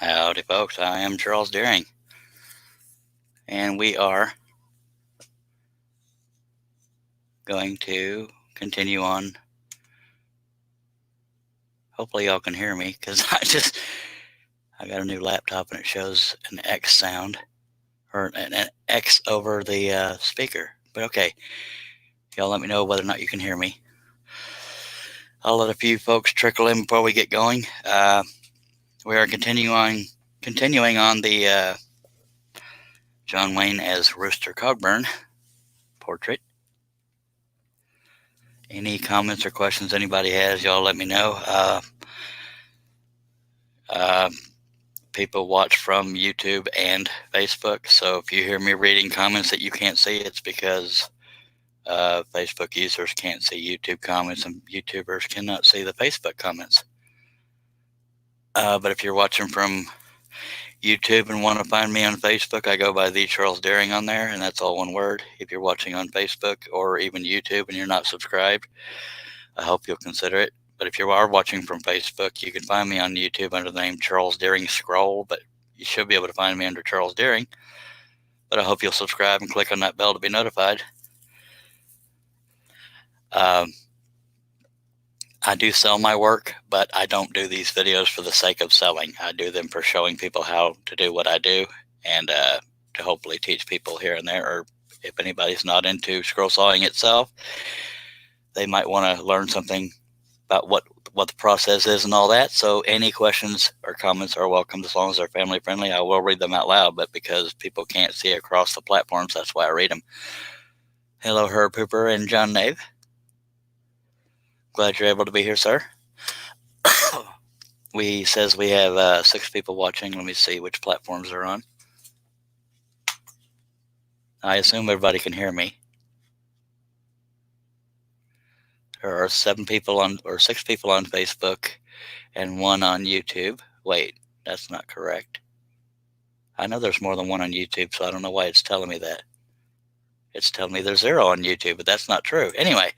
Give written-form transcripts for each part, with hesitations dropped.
Howdy, folks. I am Charles Deering, and we are going to continue on. Hopefully, y'all can hear me because I got a new laptop and it shows an X sound or an X over the speaker. But okay, y'all let me know whether or not you can hear me. I'll let a few folks trickle in before we get going. We are continuing on the John Wayne as Rooster Cogburn portrait. Any comments or questions anybody has, y'all let me know. People watch from YouTube and Facebook, so if you hear me reading comments that you can't see, it's because Facebook users can't see YouTube comments and YouTubers cannot see the Facebook comments. But if you're watching from YouTube and want to find me on Facebook, I go by the Charles Deering on there, and that's all one word. If you're watching on Facebook or even YouTube and you're not subscribed, I hope you'll consider it. But if you are watching from Facebook, you can find me on YouTube under the name Charles Deering Scroll, but you should be able to find me under Charles Deering. But I hope you'll subscribe and click on that bell to be notified. I do sell my work, but I don't do these videos for the sake of selling. I do them for showing people how to do what I do and to hopefully teach people here and there, or if anybody's not into scroll sawing itself, they might want to learn something about what the process is and all that. So any questions or comments are welcome as long as they're family friendly. I will read them out loud, but because people can't see across the platforms, that's why I read them. Hello, Herb Hooper and John Nave. Glad you're able to be here, sir. Says we have 6 people watching. Let me see which platforms they're on. I assume everybody can hear me. There are 6 people on Facebook and 1 on YouTube. Wait, that's not correct. I know there's more than 1 on YouTube, so I don't know why it's telling me that. It's telling me there's 0 on YouTube, but that's not true. Anyway,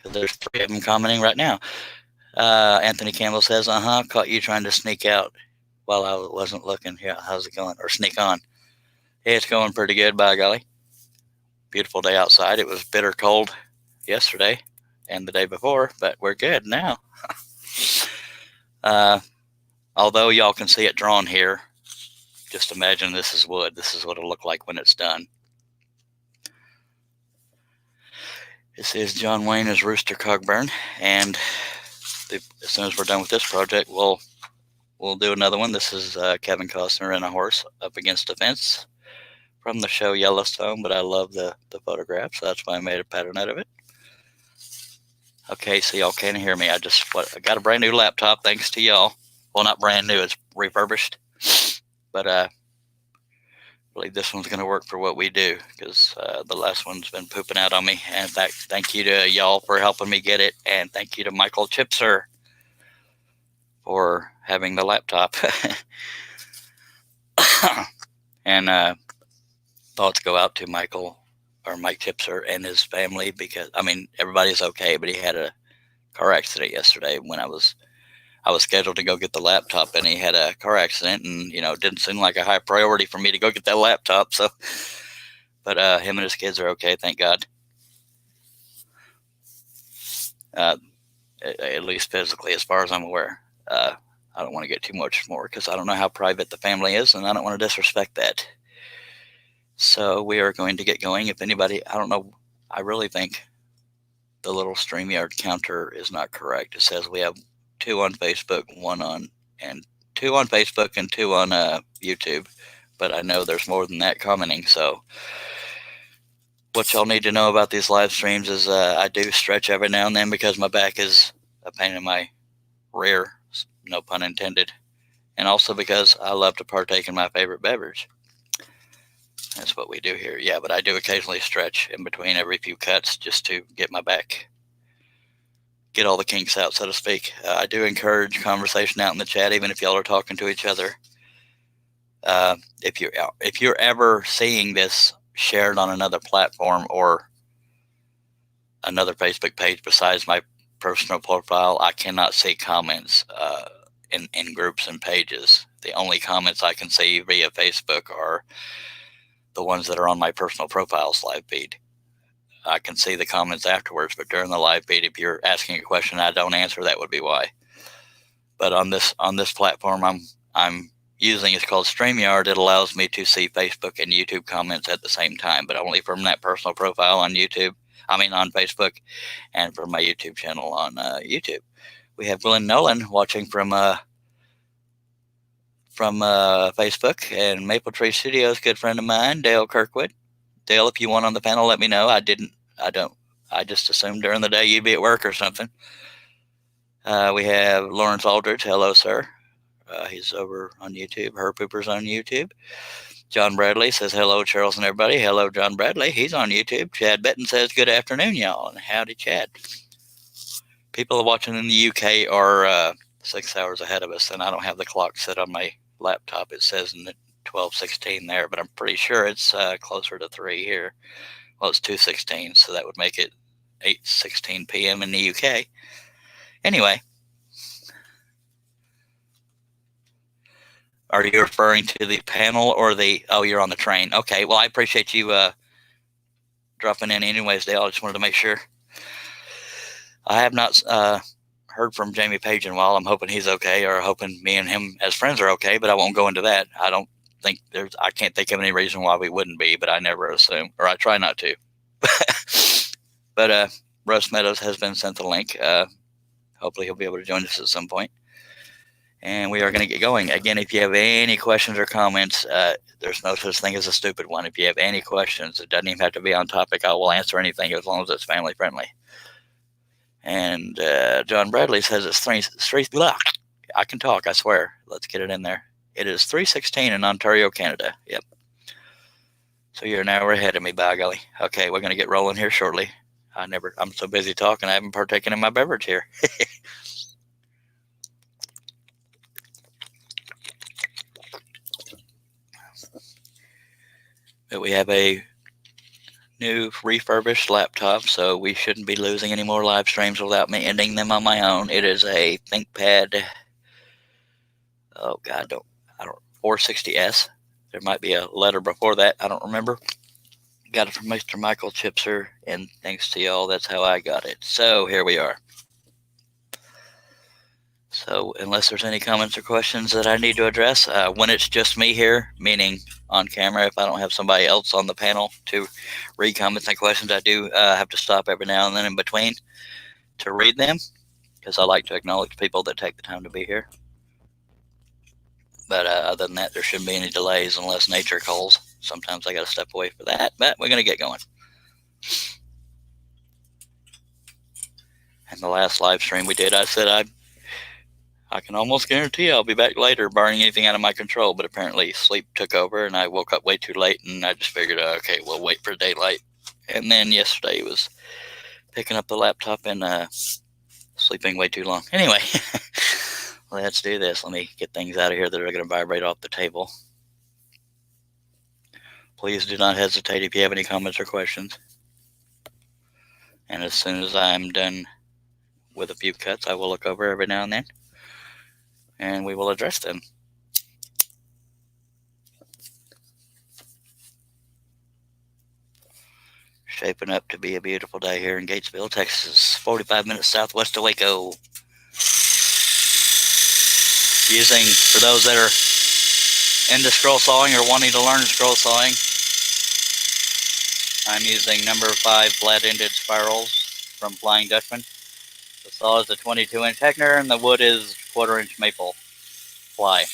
there's 3 of them commenting right now. Anthony Campbell says, caught you trying to sneak out while I wasn't looking. Yeah, how's it going? Or sneak on. Hey, it's going pretty good, by golly. Beautiful day outside. It was bitter cold yesterday and the day before, but we're good now. Although y'all can see it drawn here, just imagine this is wood. This is what it'll look like when it's done. This is John Wayne as Rooster Cogburn, and as soon as we're done with this project, we'll do another one. This is Kevin Costner and a horse up against a fence from the show Yellowstone, but I love the photograph, so that's why I made a pattern out of it. Okay, so y'all can't hear me. I got a brand new laptop thanks to y'all. Well, not brand new, it's refurbished, but I believe this one's going to work for what we do, because the last one's been pooping out on me. And in fact, thank you to y'all for helping me get it, and thank you to Michael Chipser for having the laptop. And thoughts go out to Mike Chipser and his family, because everybody's okay, but he had a car accident yesterday when I was scheduled to go get the laptop, and he had a car accident, and it didn't seem like a high priority for me to go get that laptop. So, but him and his kids are okay, thank God. At least physically, as far as I'm aware. I don't want to get too much more because I don't know how private the family is, and I don't want to disrespect that. So we are going to get going. If anybody, I don't know, I really think the little StreamYard counter is not correct. It says we have 2 on Facebook, 2 on Facebook and 2 on YouTube, but I know there's more than that commenting. So what y'all need to know about these live streams is I do stretch every now and then because my back is a pain in my rear, no pun intended, and also because I love to partake in my favorite beverage. That's what we do here. Yeah, but I do occasionally stretch in between every few cuts just to get my back, get all the kinks out, so to speak. I do encourage conversation out in the chat, even if y'all are talking to each other. If you're ever seeing this shared on another platform or another Facebook page besides my personal profile, I cannot see comments. in groups and pages. The only comments I can see via Facebook are the ones that are on my personal profile's live feed. I can see the comments afterwards, but during the live feed, if you're asking a question I don't answer, that would be why. But on this platform I'm using, it's called StreamYard. It allows me to see Facebook and YouTube comments at the same time, but only from that personal profile on YouTube. On Facebook, and from my YouTube channel on YouTube. We have Glenn Nolan watching from Facebook, and Maple Tree Studios, good friend of mine, Dale Kirkwood. Dale, if you want on the panel, let me know. I just assumed during the day you'd be at work or something. We have Lawrence Aldridge. Hello, sir. He's over on YouTube. Her Pooper's on YouTube. John Bradley says hello, Charles and everybody. Hello, John Bradley. He's on YouTube. Chad Benton says good afternoon, y'all. And howdy, Chad. People watching in the UK are 6 hours ahead of us, and I don't have the clock set on my laptop. It says in 12:16 there, but I'm pretty sure it's closer to 3 here. Well, it's 2:16, so that would make it 8:16 p.m. in the UK. Anyway, are you referring to the panel or oh, you're on the train. Okay, well, I appreciate you dropping in anyways, Dale. I just wanted to make sure. I have not heard from Jamie Page in a while. I'm hoping he's okay, or hoping me and him as friends are okay, but I won't go into that. I can't think of any reason why we wouldn't be, but I never assume, or I try not to. But Russ Meadows has been sent the link. Hopefully he'll be able to join us at some point. And we are going to get going. Again, if you have any questions or comments, there's no such thing as a stupid one. If you have any questions, it doesn't even have to be on topic. I will answer anything as long as it's family friendly. And John Bradley says it's 3. I can talk, I swear. Let's get it in there. It is 3:16 in Ontario, Canada. Yep. So you're an hour ahead of me, by golly. Okay, we're going to get rolling here shortly. I'm so busy talking, I haven't partaken in my beverage here. But we have a new refurbished laptop, so we shouldn't be losing any more live streams without me ending them on my own. It is a ThinkPad. Oh God, I don't 460S. There might be a letter before that. I don't remember. Got it from Mr. Michael Chipser, and thanks to y'all, that's how I got it. So here we are. So unless there's any comments or questions that I need to address, when it's just me here, meaning on camera, if I don't have somebody else on the panel to read comments and questions, I do have to stop every now and then in between to read them, because I like to acknowledge people that take the time to be here. But other than that, there shouldn't be any delays unless nature calls. Sometimes I got to step away for that, but we're going to get going. And the last live stream we did, I said I can almost guarantee I'll be back later, barring anything out of my control. But apparently sleep took over, and I woke up way too late, and I just figured, okay, we'll wait for daylight. And then yesterday was picking up the laptop and sleeping way too long. Anyway, let's do this. Let me get things out of here that are going to vibrate off the table. Please do not hesitate if you have any comments or questions. And as soon as I'm done with a few cuts, I will look over every now and then, and we will address them. Shaping up to be a beautiful day here in Gatesville, Texas, 45 minutes southwest of Waco. For those that are into scroll sawing or wanting to learn scroll sawing, I'm using number 5 flat-ended spirals from Flying Dutchman. The saw is a 22-inch Heckner, and the wood is 1/4-inch maple ply.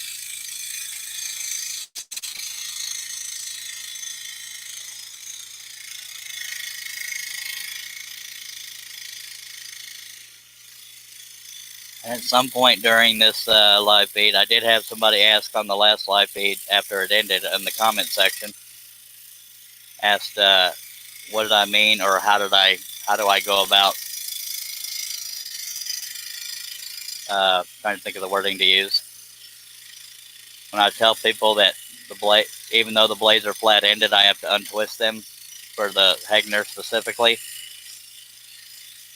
And at some point during this live feed, I did have somebody ask on the last live feed after it ended in the comment section, asked what did I mean, or how do I go about trying to think of the wording to use when I tell people that the blade, even though the blades are flat-ended, I have to untwist them for the Heckner specifically.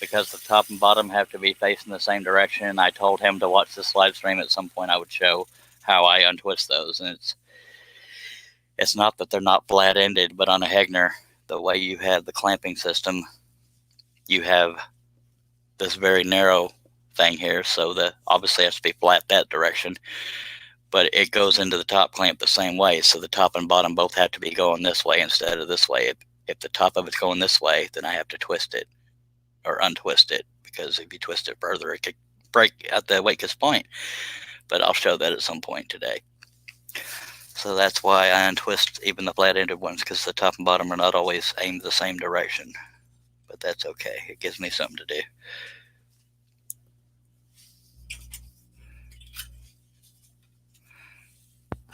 because the top and bottom have to be facing the same direction. And I told him to watch this live stream. At some point I would show how I untwist those. And it's not that they're not flat-ended, but on a Hegner, the way you have the clamping system, you have this very narrow thing here, so the obviously has to be flat that direction, but it goes into the top clamp the same way, so the top and bottom both have to be going this way instead of this way. If the top of it's going this way, then I have to twist it or untwist it, because if you twist it further, it could break at the weakest point. But I'll show that at some point today. So that's why I untwist even the flat-ended ones, because the top and bottom are not always aimed the same direction. But that's okay. It gives me something to do.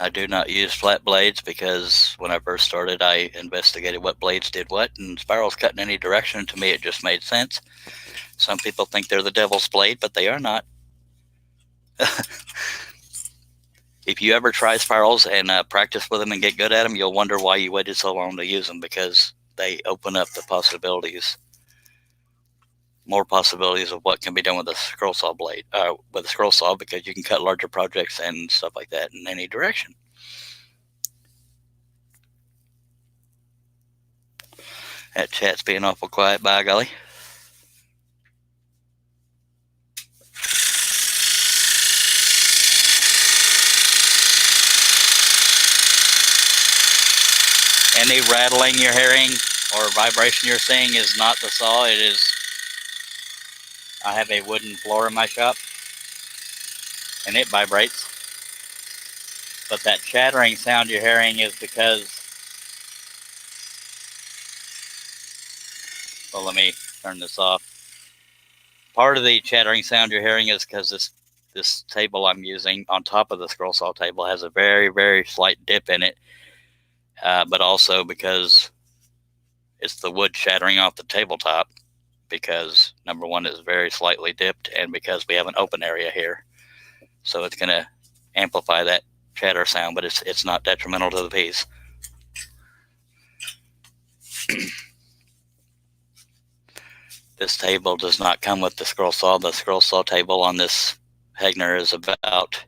I do not use flat blades because when I first started, I investigated what blades did what, and spirals cut in any direction. To me, it just made sense. Some people think they're the devil's blade, but they are not. If you ever try spirals and practice with them and get good at them, you'll wonder why you waited so long to use them, because they open up the possibilities, more possibilities of what can be done with a scroll saw blade, with a scroll saw, because you can cut larger projects and stuff like that in any direction. That chat's being awful quiet, by golly. Any rattling you're hearing or vibration you're seeing is not the saw. It is, I have a wooden floor in my shop and it vibrates. But that chattering sound you're hearing is because, well, let me turn this off. Part of the chattering sound you're hearing is because this table I'm using on top of the scroll saw table has a very, very slight dip in it. But also because it's the wood shattering off the tabletop, because number one, it's very slightly dipped, and because we have an open area here, so it's going to amplify that chatter sound, but it's not detrimental to the piece. This table does not come with the scroll saw. The scroll saw table on this Hegner is about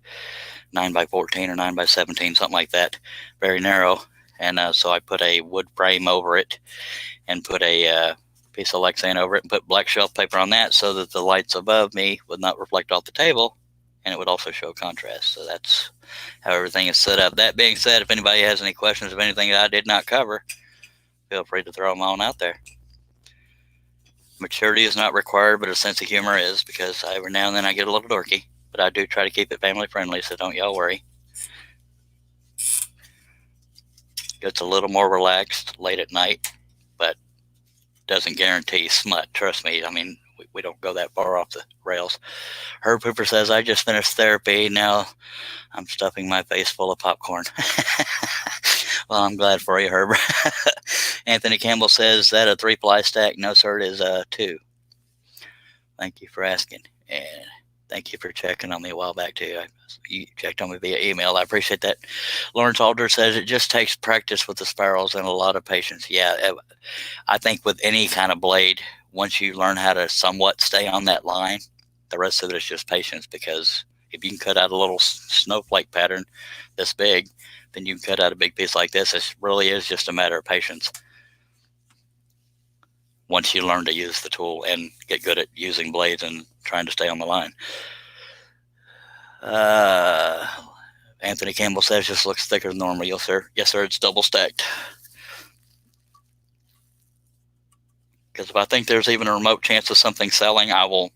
9 by 14 or 9 by 17, something like that, very narrow. And so I put a wood frame over it and put a piece of Lexan over it and put black shelf paper on that, so that the lights above me would not reflect off the table, and it would also show contrast. So that's how everything is set up. That being said, if anybody has any questions of anything that I did not cover, feel free to throw them on out there. Maturity is not required, but a sense of humor is, because every now and then I get a little dorky, but I do try to keep it family friendly, so don't y'all worry. It's a little more relaxed late at night, but doesn't guarantee smut. Trust me. I mean, we don't go that far off the rails. Herb Hooper says, I just finished therapy. Now I'm stuffing my face full of popcorn. Well, I'm glad for you, Herb. Anthony Campbell says, that a 3-ply stack? No, sir, it is 2. Thank you for asking. And thank you for checking on me a while back, too. You checked on me via email. I appreciate that. Lawrence Alder says, it just takes practice with the spirals and a lot of patience. Yeah, I think with any kind of blade, once you learn how to somewhat stay on that line, the rest of it is just patience, because if you can cut out a little snowflake pattern this big, then you can cut out a big piece like this. It really is just a matter of patience. Once you learn to use the tool and get good at using blades and trying to stay on the line. Anthony Campbell says, just looks thicker than normal. Yes, sir. Yes, sir. It's double stacked. Because if I think there's even a remote chance of something selling, I will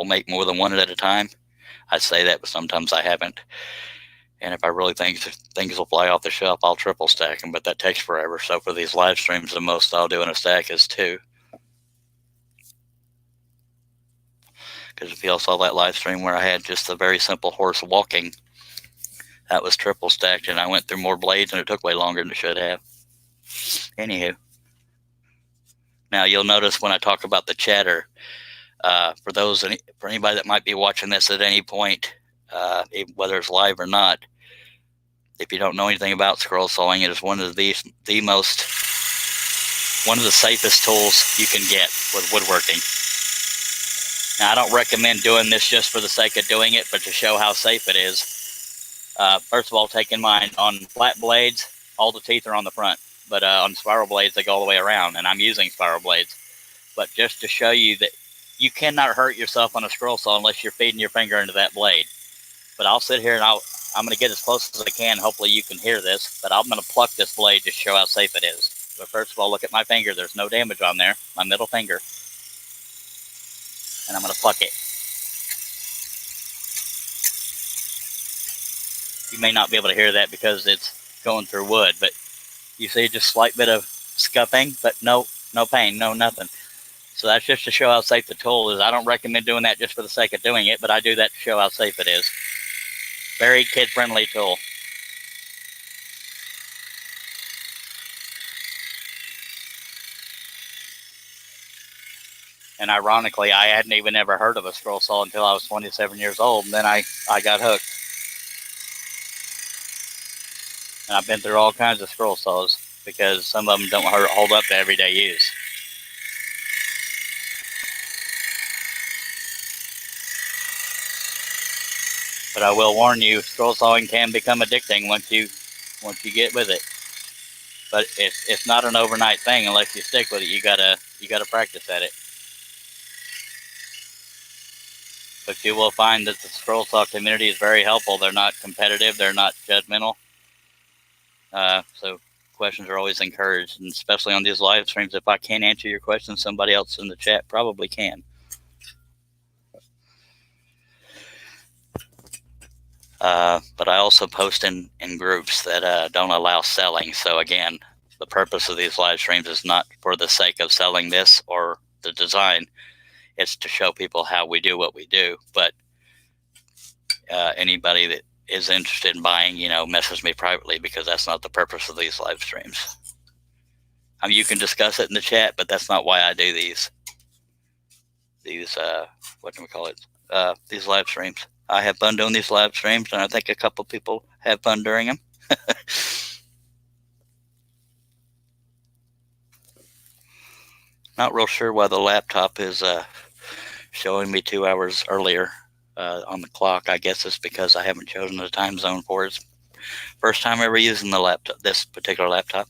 make more than one at a time. I say that, but sometimes I haven't. And if I really think things will fly off the shelf, I'll triple stack them, but that takes forever. So for these live streams, the most I'll do in a stack is 2. Because if you all saw that live stream where I had just a very simple horse walking, that was triple stacked, and I went through more blades, and it took way longer than it should have. Anywho. Now you'll notice when I talk about the chatter, for anybody that might be watching this at any point, whether it's live or not, if you don't know anything about scroll sawing, it is one of the safest tools you can get with woodworking. Now, I don't recommend doing this just for the sake of doing it, but to show how safe it is. First of all, take in mind, on flat blades, all the teeth are on the front. But on spiral blades, they go all the way around, and I'm using spiral blades. But just to show you that you cannot hurt yourself on a scroll saw unless you're feeding your finger into that blade. But I'll sit here and I'm going to get as close as I can. Hopefully you can hear this, but I'm going to pluck this blade to show how safe it is. So first of all, look at my finger. There's no damage on there, my middle finger. And I'm going to pluck it. You may not be able to hear that because it's going through wood, but you see just a slight bit of scuffing, but no pain, no nothing. So that's just to show how safe the tool is. I don't recommend doing that just for the sake of doing it, but I do that to show how safe it is. Very kid-friendly tool. And ironically, I hadn't even ever heard of a scroll saw until I was 27 years old, and then I got hooked. And I've been through all kinds of scroll saws because some of them don't hold up to everyday use. But I will warn you, scroll sawing can become addicting once you get with it. But it's not an overnight thing unless you stick with it. You gotta practice at it. But you will find that the scroll saw community is very helpful. They're not competitive. They're not judgmental. So questions are always encouraged, and especially on these live streams. If I can't answer your question, somebody else in the chat probably can. But I also post in groups that don't allow selling. So again, the purpose of these live streams is not for the sake of selling this or the design. It's to show people how we do what we do. But anybody that is interested in buying, message me privately, because that's not the purpose of these live streams. I mean, you can discuss it in the chat, but that's not why I do these what do we call it? These live streams. I have fun doing these live streams, and I think a couple people have fun during them. Not real sure why the laptop is showing me 2 hours earlier on the clock. I guess it's because I haven't chosen the time zone for it. First time ever using the laptop, this particular laptop.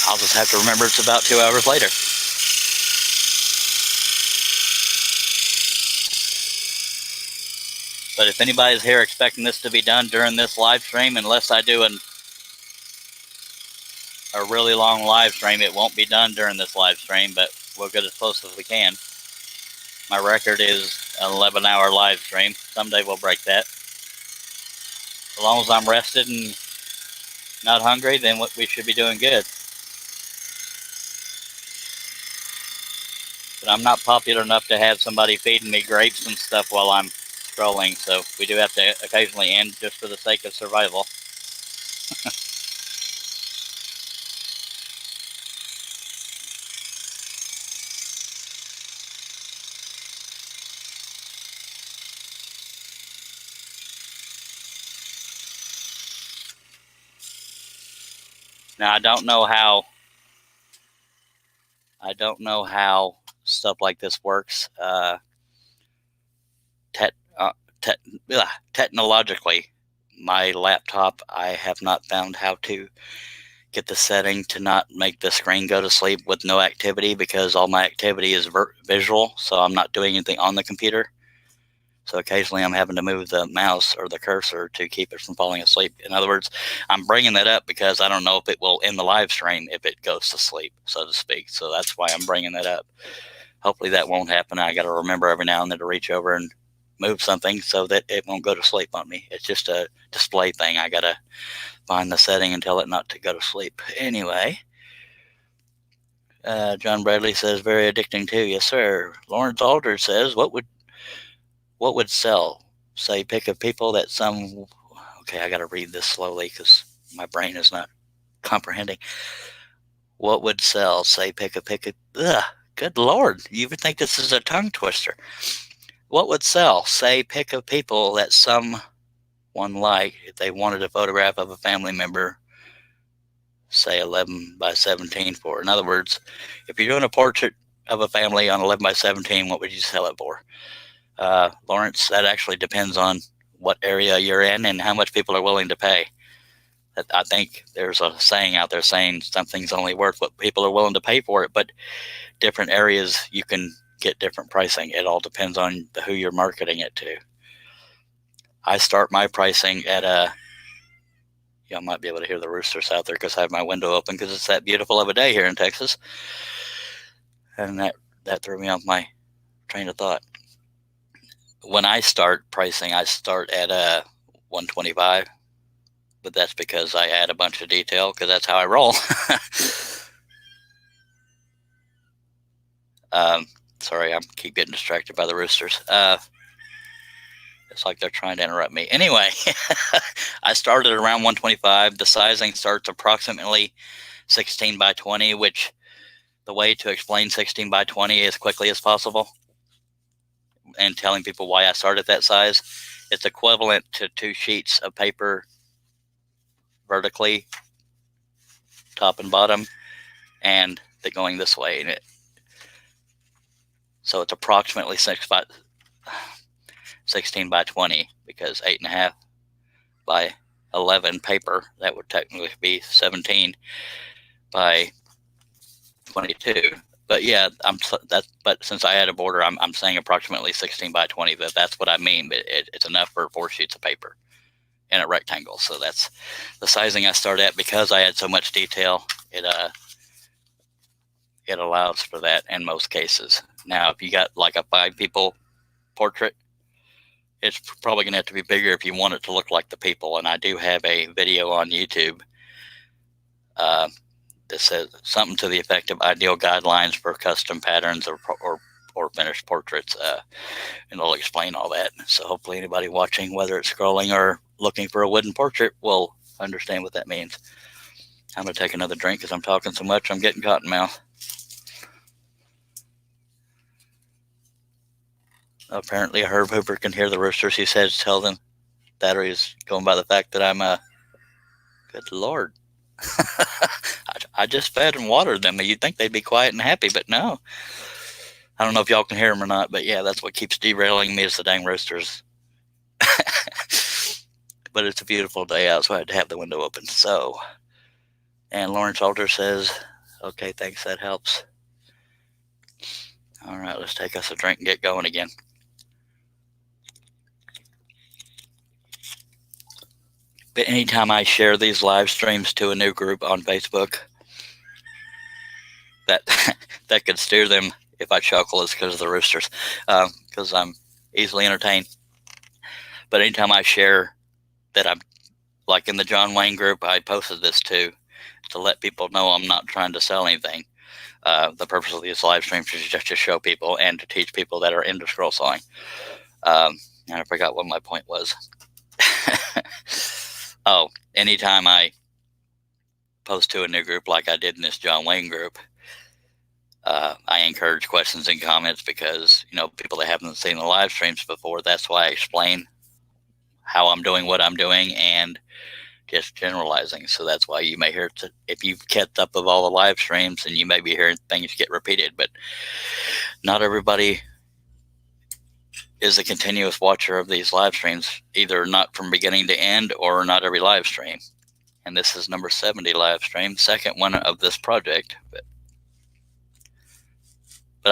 I'll just have to remember it's about 2 hours later. But if anybody's here expecting this to be done during this live stream, unless I do a really long live stream, it won't be done during this live stream, but we'll get as close as we can. My record is an 11-hour live stream. Someday we'll break that. As long as I'm rested and not hungry, then we should be doing good. But I'm not popular enough to have somebody feeding me grapes and stuff while I'm scrolling, so we do have to occasionally end just for the sake of survival. Now, I don't know how stuff like this works technologically. My laptop, I have not found how to get the setting to not make the screen go to sleep with no activity, because all my activity is visual, so I'm not doing anything on the computer. So occasionally I'm having to move the mouse or the cursor to keep it from falling asleep. In other words, I'm bringing that up because I don't know if it will end the live stream if it goes to sleep, so to speak. So that's why I'm bringing that up. Hopefully that won't happen. I got to remember every now and then to reach over and move something so that it won't go to sleep on me. It's just a display thing. I got to find the setting and tell it not to go to sleep. Anyway, John Bradley says, very addicting too. Yes, sir. Lawrence Alder says, what would sell? Say, pick of people that some... Okay, I got to read this slowly because my brain is not comprehending. What would sell? Say, pick of... Ugh, good Lord. You would think this is a tongue twister. What would sell? Say, pick of people that someone like, if they wanted a photograph of a family member, say 11 by 17 for. In other words, if you're doing a portrait of a family on 11 by 17, what would you sell it for? Lawrence, that actually depends on what area you're in and how much people are willing to pay. I think there's a saying out there saying something's only worth what people are willing to pay for it, but different areas you can get different pricing. It all depends on who you're marketing it to. I start my pricing at I might be able to hear the roosters out there because I have my window open because it's that beautiful of a day here in Texas. And that threw me off my train of thought. When I start pricing, I start at $125, but that's because I add a bunch of detail because that's how I roll. Sorry, I keep getting distracted by the roosters. It's like they're trying to interrupt me. Anyway, I started around 125. The sizing starts approximately 16 by 20, which the way to explain 16 by 20 as quickly as possible and telling people why I started that size, it's equivalent to 2 sheets of paper vertically, top and bottom, and they're going this way. So it's approximately 16 by 20 because 8.5 by 11 paper, that would technically be 17 by 22. But yeah, but since I had a border, I'm saying approximately 16 by 20. That's what I mean. But it's enough for 4 sheets of paper in a rectangle. So that's the sizing I start at because I had so much detail. It allows for that in most cases. Now, if you got like a 5 people portrait, it's probably going to have to be bigger if you want it to look like the people. And I do have a video on YouTube that says something to the effect of ideal guidelines for custom patterns or finished portraits, and it'll explain all that. So hopefully anybody watching, whether it's scrolling or looking for a wooden portrait, will understand what that means. I'm going to take another drink because I'm talking so much I'm getting cotton mouth. Apparently Herb Hooper can hear the roosters. He says tell them that, or he's going by the fact that I'm good Lord. I just fed and watered them. You'd think they'd be quiet and happy, but no. I don't know if y'all can hear them or not, but yeah, that's what keeps derailing me is the dang roosters. But it's a beautiful day out, so I had to have the window open. So, and Lawrence Alder says, okay, thanks, that helps. All right, let's take us a drink and get going again. But anytime I share these live streams to a new group on Facebook, that could steer them if I chuckle is because of the roosters, because I'm easily entertained. But anytime I share that I'm like in the John Wayne group, I posted this to let people know I'm not trying to sell anything. The purpose of these live streams is just to show people and to teach people that are into scroll sawing. And I forgot what my point was. Oh, anytime I post to a new group like I did in this John Wayne group, I encourage questions and comments because, people that haven't seen the live streams before, that's why I explain how I'm doing what I'm doing and just generalizing. So that's why you may hear, if you've kept up of all the live streams, and you may be hearing things get repeated, but not everybody is a continuous watcher of these live streams, either not from beginning to end or not every live stream. And this is number 70 live stream, second one of this project. But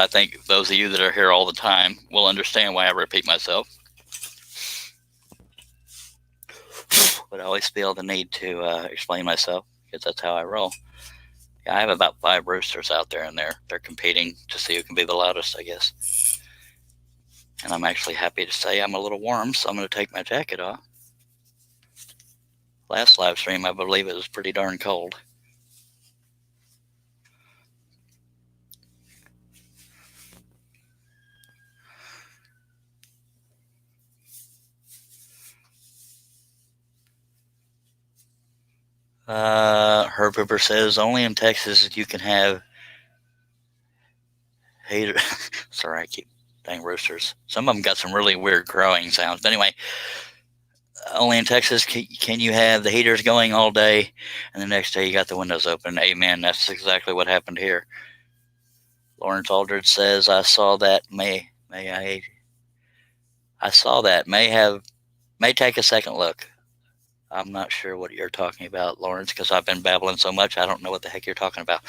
I think those of you that are here all the time will understand why I repeat myself. But I always feel the need to explain myself because that's how I roll. Yeah, I have about 5 roosters out there, and they're competing to see who can be the loudest, I guess. And I'm actually happy to say I'm a little warm, so I'm going to take my jacket off. Last live stream, I believe it was pretty darn cold. Herb Hooper says, only in Texas you can have hater. Sorry, I keep dang roosters. Some of them got some really weird crowing sounds. But anyway, only in Texas can you have the heaters going all day, and the next day you got the windows open. Amen. That's exactly what happened here. Lawrence Aldridge says, I saw that. I saw that. May take a second look. I'm not sure what you're talking about, Lawrence, because I've been babbling so much, I don't know what the heck you're talking about.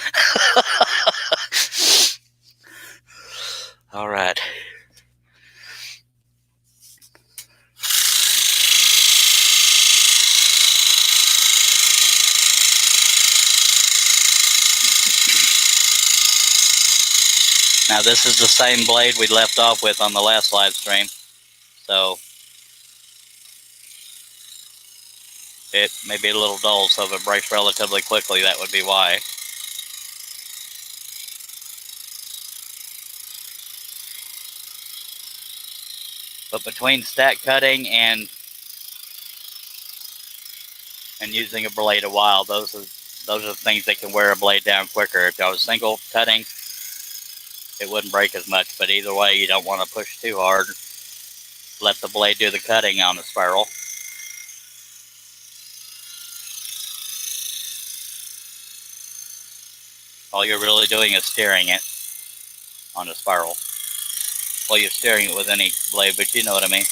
All right. Now, this is the same blade we left off with on the last live stream, so it may be a little dull, so if it breaks relatively quickly, that would be why. But between stack cutting and using a blade a while, those are the things that can wear a blade down quicker. If I was single cutting, it wouldn't break as much, but either way, you don't want to push too hard. Let the blade do the cutting on the spiral. All you're really doing is steering it on the spiral. Well, you're steering it with any blade, but you know what I mean.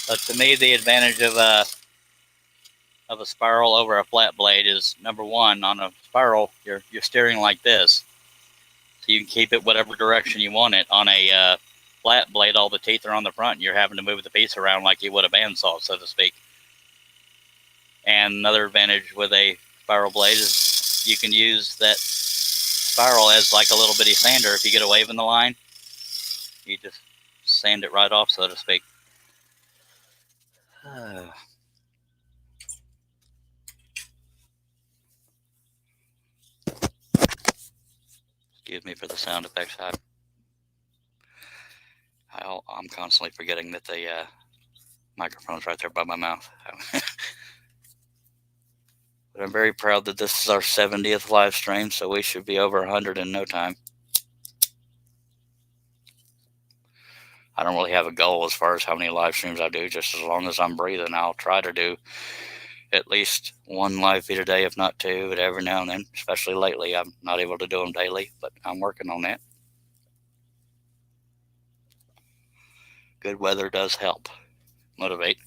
But to me, the advantage of a spiral over a flat blade is, number one, on a spiral, you're steering like this. So you can keep it whatever direction you want it. On a flat blade, all the teeth are on the front, and you're having to move the piece around like you would a bandsaw, so to speak. And another advantage with a spiral blade is you can use that spiral as like a little bitty sander. If you get a wave in the line, you just sand it right off, so to speak. Excuse me for the sound effects. I'm constantly forgetting that the microphone's right there by my mouth. But I'm very proud that this is our 70th live stream, so we should be over 100 in no time. I don't really have a goal as far as how many live streams I do. Just as long as I'm breathing, I'll try to do at least one live feed a day, if not two, but every now and then, especially lately. I'm not able to do them daily, but I'm working on that. Good weather does help motivate.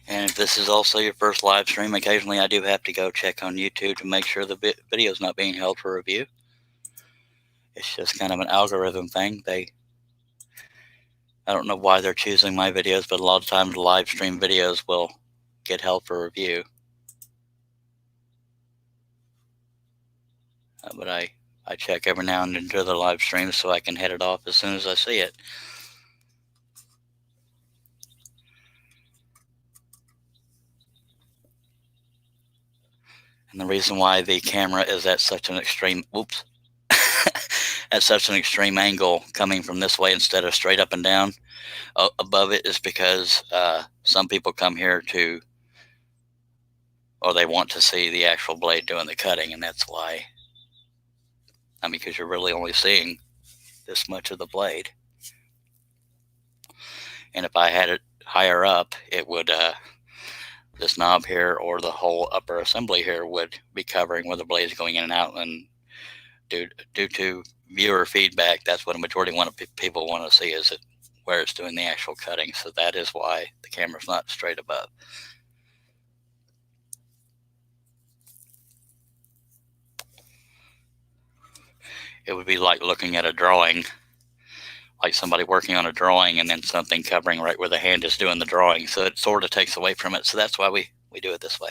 And if this is also your first live stream, occasionally I do have to go check on YouTube to make sure the video is not being held for review. It's just kind of an algorithm thing. I don't know why they're choosing my videos, but a lot of times live stream videos will get held for review. But I check every now and then to the live stream so I can head it off as soon as I see it. And the reason why the camera is at such an extreme, at such an extreme angle coming from this way instead of straight up and down above it is because some people come here or they want to see the actual blade doing the cutting, and that's why. I mean, because you're really only seeing this much of the blade. And if I had it higher up, it would, this knob here or the whole upper assembly here would be covering where the blade is going in and out. And due to viewer feedback, that's what a majority of people want to see, is it where it's doing the actual cutting. So that is why the camera's not straight above. It would be like looking at a drawing, like somebody working on a drawing and then something covering right where the hand is doing the drawing. So it sort of takes away from it. So that's why we do it this way.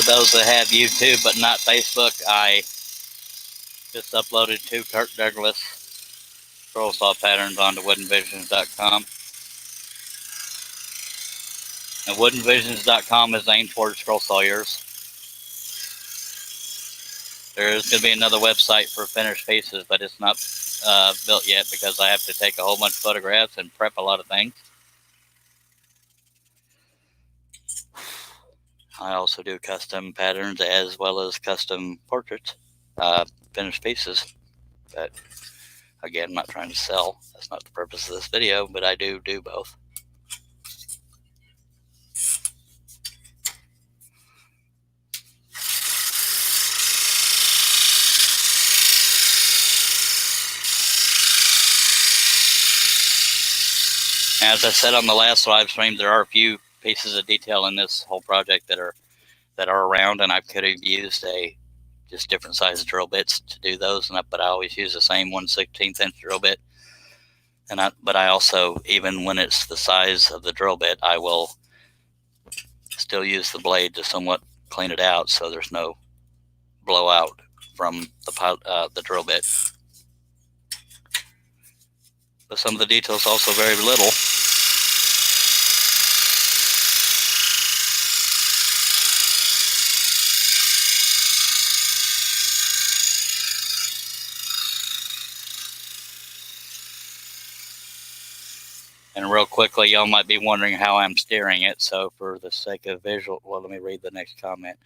those that have YouTube but not Facebook, I just uploaded 2 Kirk Douglas scroll saw patterns onto woodenvisions.com. And woodenvisions.com is aimed towards scroll sawyers. There's going to be another website for finished pieces, but it's not built yet because I have to take a whole bunch of photographs and prep a lot of things. I also do custom patterns as well as custom portraits, finished pieces. But again, I'm not trying to sell. That's not the purpose of this video, but I do both. As I said on the last live stream, there are a few pieces of detail in this whole project that are around, and I could have used just different size drill bits to do those, but I always use the same 1/16 inch drill bit. But I also, even when it's the size of the drill bit, I will still use the blade to somewhat clean it out so there's no blowout from the drill bit. But some of the details also very little. And real quickly, y'all might be wondering how I'm steering it. So for the sake of visual, well, let me read the next comment.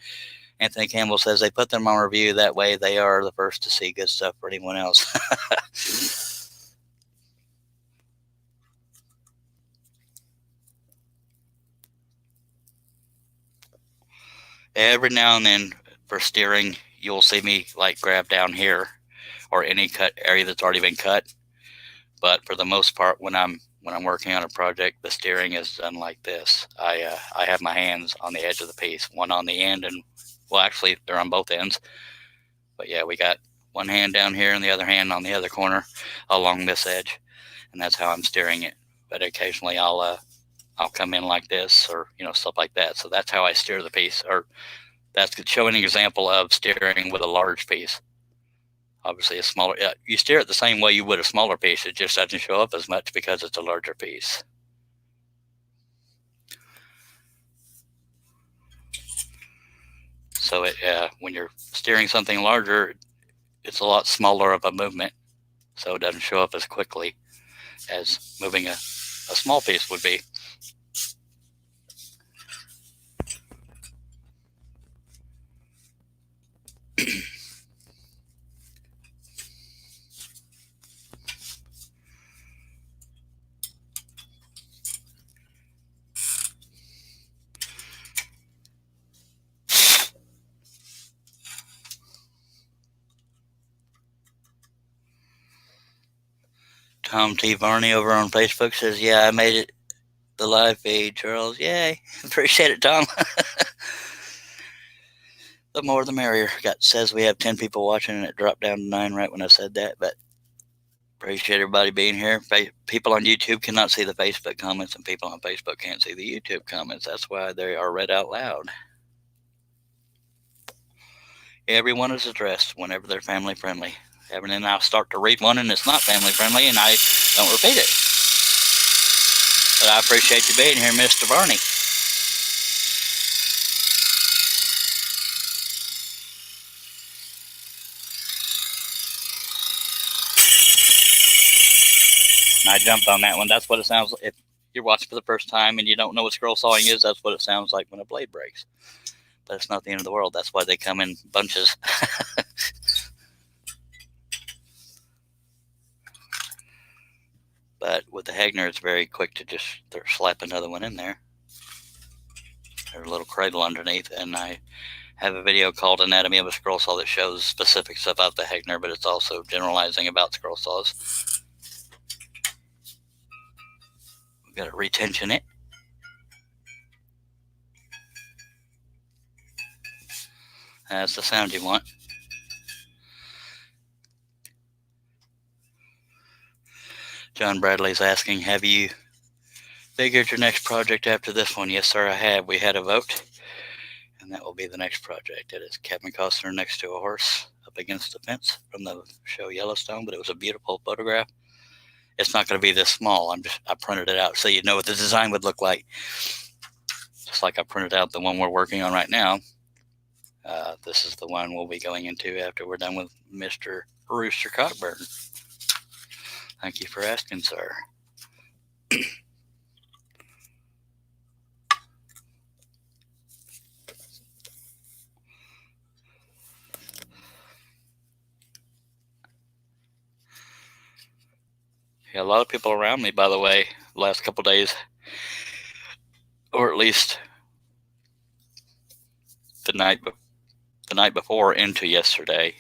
Anthony Campbell says they put them on review. That way they are the first to see good stuff for anyone else. Every now and then for steering, you'll see me like grab down here or any cut area that's already been cut. But for the most part, when I'm working on a project, the steering is done like this. I have my hands on the edge of the piece, one on the end, and well, actually they're on both ends. But yeah, we got one hand down here and the other hand on the other corner along this edge, and that's how I'm steering it. But occasionally I'll come in like this, or stuff like that. So that's how I steer the piece, or that's showing an example of steering with a large piece. Obviously, a smaller, you steer it the same way you would a smaller piece. It just doesn't show up as much because it's a larger piece. So when you're steering something larger, it's a lot smaller of a movement, so it doesn't show up as quickly as moving a small piece would be. Tom T. Varney over on Facebook says, yeah, I made it the live feed, Charles. Yay. Appreciate it, Tom. The more the merrier. Says we have 10 people watching, and it dropped down to 9 right when I said that, but appreciate everybody being here. People on YouTube cannot see the Facebook comments, and people on Facebook can't see the YouTube comments. That's why they are read out loud. Everyone is addressed whenever they're family friendly. And then I'll start to read one and it's not family friendly, and I don't repeat it. But I appreciate you being here, Mr. Varney. And I jumped on that one. That's what it sounds like. If you're watching for the first time and you don't know what scroll sawing is, that's what it sounds like when a blade breaks. But it's not the end of the world. That's why they come in bunches. But with the Hagner, it's very quick to just slap another one in there. There's a little cradle underneath, and I have a video called Anatomy of a Scroll Saw that shows specifics about the Hagner, but it's also generalizing about scroll saws. We've got to retension it. That's the sound you want. John Bradley's asking, have you figured your next project after this one? Yes, sir, I have. We had a vote, And that will be the next project. It is Kevin Costner next to a horse up against a fence from the show Yellowstone, but it was a beautiful photograph. It's not going to be this small. I printed it out so you know what the design would look like. Just like I printed out the one we're working on right now. This is the one we'll be going into after we're done with Mr. Rooster Cogburn. Thank you for asking, sir. Yeah, a lot of people around me, by the way, the last couple days, or at least the night before into yesterday,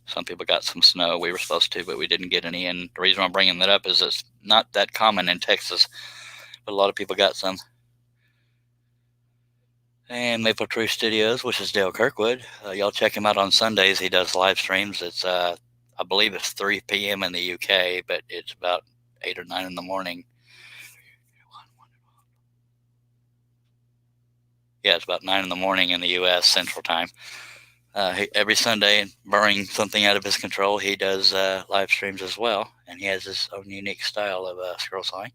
some people got some snow. We were supposed to, but we didn't get any. And the reason I'm bringing that up is it's not that common in Texas, but a lot of people got some. And Maple Tree Studios, which is Dale Kirkwood, y'all check him out on Sundays. He does live streams. It's I believe it's 3 p.m. in the UK, but it's about 8 or 9 in the morning. Yeah, it's about 9 in the morning in the U.S. Central Time. Every Sunday, barring something out of his control, he does live streams as well, and he has his own unique style of scroll sawing.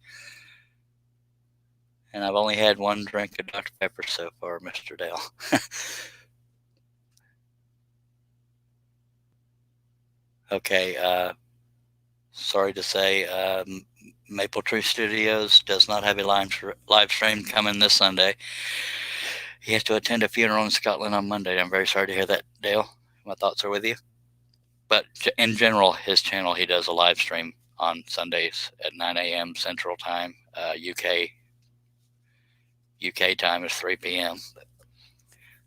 And I've only had one drink of Dr. Pepper so far, Mr. Dale. Okay, sorry to say, Maple Tree Studios does not have a live stream coming this Sunday. He has to attend a funeral in Scotland on Monday. I'm very sorry to hear that, Dale. My thoughts are with you. But in general, his channel, he does a live stream on Sundays at 9 a.m. Central Time. UK time is 3 p.m. But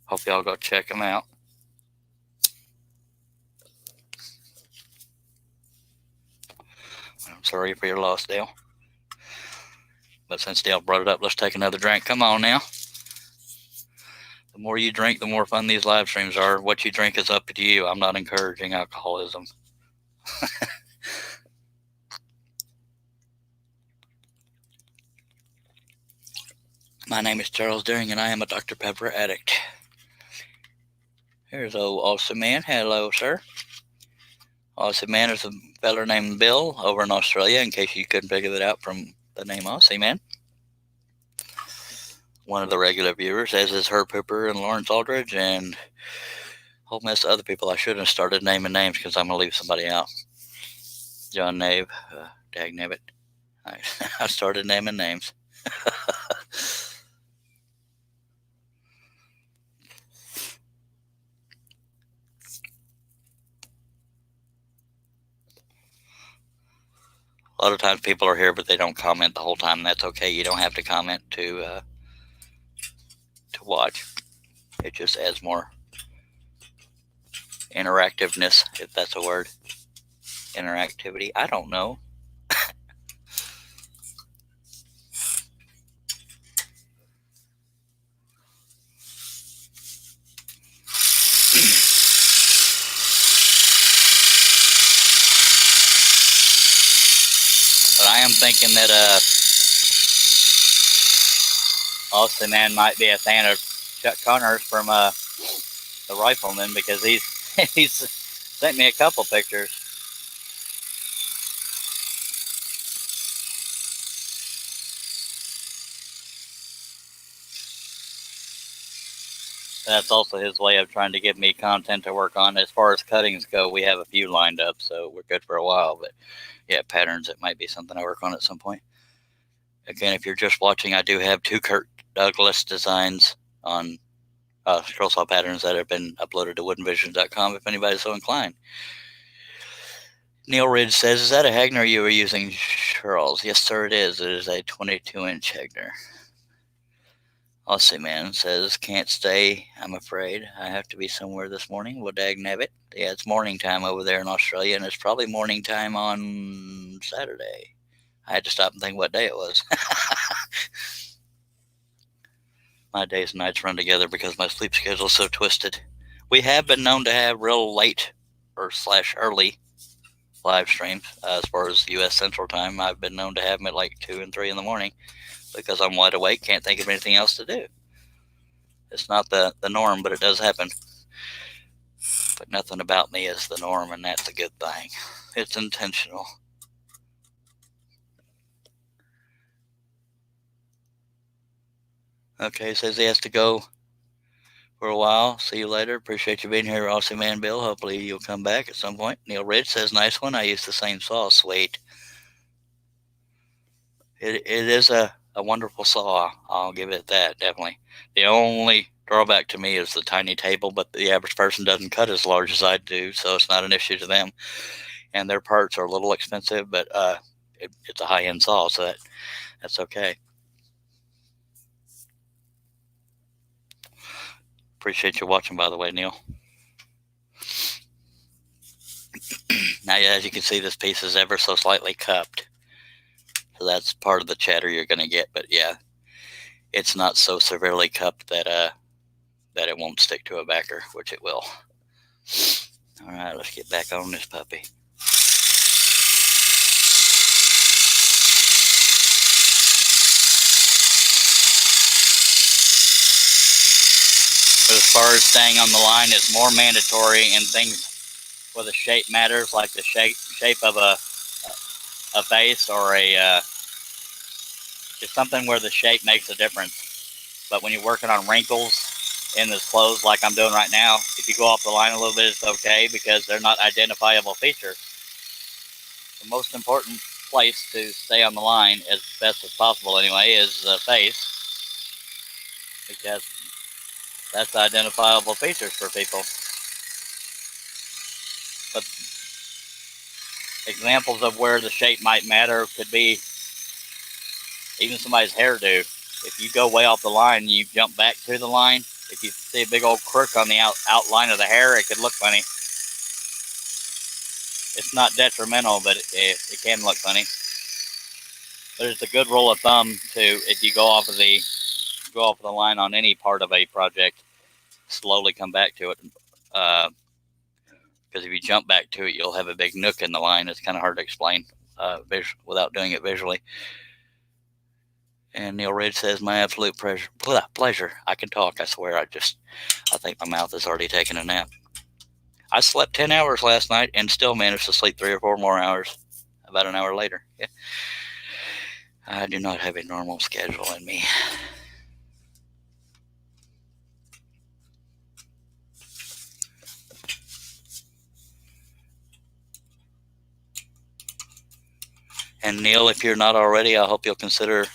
hope y'all go check him out. I'm sorry for your loss, Dale. But since Dale brought it up, let's take another drink. Come on now. The more you drink, the more fun these live streams are. What you drink is up to you. I'm not encouraging alcoholism. My name is Charles Deering, and I am a Dr. Pepper addict. Here's old Aussie Man. Hello, sir. Aussie Man is a feller named Bill over in Australia, in case you couldn't figure that out from the name Aussie Man. One of the regular viewers, as is Herb Hooper and Lawrence Aldridge, and a whole mess of other people. I shouldn't have started naming names because I'm going to leave somebody out. John Nave, Dagnabbit. I started naming names. A lot of times people are here, but they don't comment the whole time. That's okay. You don't have to comment to watch. It just adds more interactiveness, if that's a word. Interactivity. I don't know. But I am thinking that Austin Man might be a fan of Chuck Connors from the Rifleman, because he's sent me a couple pictures. That's also his way of trying to give me content to work on. As far as cuttings go, we have a few lined up, so we're good for a while. But yeah, patterns, it might be something I work on at some point. Again, if you're just watching, I do have 2 Kirk Douglas designs on scroll saw patterns that have been uploaded to woodenvisions.com if anybody's so inclined. Neil Ridge says, is that a Hagner you were using, Charles? Yes, sir, it is. It is a 22-inch Hagner. Aussie Man says, can't stay, I'm afraid. I have to be somewhere this morning. Well, dagnabbit. Yeah, it's morning time over there in Australia, and it's probably morning time on Saturday. I had to stop and think what day it was. My days and nights run together because my sleep schedule is so twisted. We have been known to have real late or / early live streams. As far as U.S. Central Time, I've been known to have them at like 2 and 3 in the morning because I'm wide awake, can't think of anything else to do. It's not the norm, but it does happen. But nothing about me is the norm, and that's a good thing. It's intentional. Okay, says he has to go for a while. See you later. Appreciate you being here, Rossi Man Bill. Hopefully you'll come back at some point. Neil Ridge says, nice one. I use the same saw. Sweet. It is a wonderful saw. I'll give it that, definitely. The only drawback to me is the tiny table, but the average person doesn't cut as large as I do, so it's not an issue to them. And their parts are a little expensive, but it's a high-end saw, so that's okay. Appreciate you watching, by the way, Neil. Now, as you can see, this piece is ever so slightly cupped. So that's part of the chatter you're going to get. But yeah, it's not so severely cupped that it won't stick to a backer, which it will. All right, let's get back on this puppy. But as far as staying on the line, it's more mandatory in things where the shape matters, like the shape of a face or just something where the shape makes a difference. But when you're working on wrinkles in this clothes like I'm doing right now, if you go off the line a little bit, it's okay because they're not identifiable features. The most important place to stay on the line as best as possible anyway is the face, because that's identifiable features for people. But examples of where the shape might matter could be even somebody's hairdo. If you go way off the line and you jump back to the line, if you see a big old crook on the outline of the hair, it could look funny. It's not detrimental, but it can look funny. There's a good rule of thumb too. If you go off of the line on any part of a project, slowly come back to it. Because if you jump back to it, you'll have a big nook in the line. It's kind of hard to explain without doing it visually. And Neil Ridge says, my absolute pleasure. I can talk, I swear. I think my mouth has already taken a nap. I slept 10 hours last night and still managed to sleep 3 or 4 more hours about an hour later. Yeah. I do not have a normal schedule in me. And Neil, if you're not already, I hope you'll consider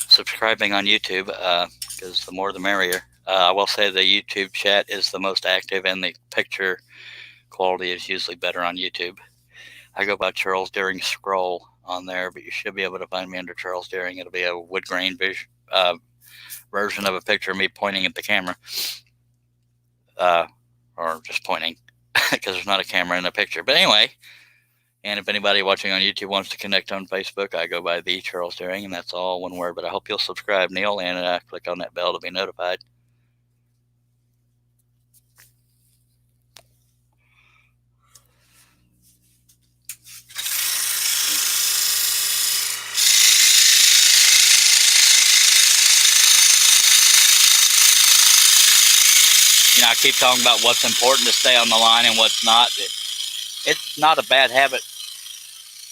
subscribing on YouTube, because the more the merrier. I will say the YouTube chat is the most active, and the picture quality is usually better on YouTube. I go by Charles Deering Scroll on there, but you should be able to find me under Charles Deering. It'll be a wood grain version of a picture of me pointing at the camera, or just pointing, because there's not a camera in the picture. But anyway, and if anybody watching on YouTube wants to connect on Facebook, I go by the Charles Deering, and that's all one word. But I hope you'll subscribe, Neil, and click on that bell to be notified. I keep talking about what's important to stay on the line and what's not. It's not a bad habit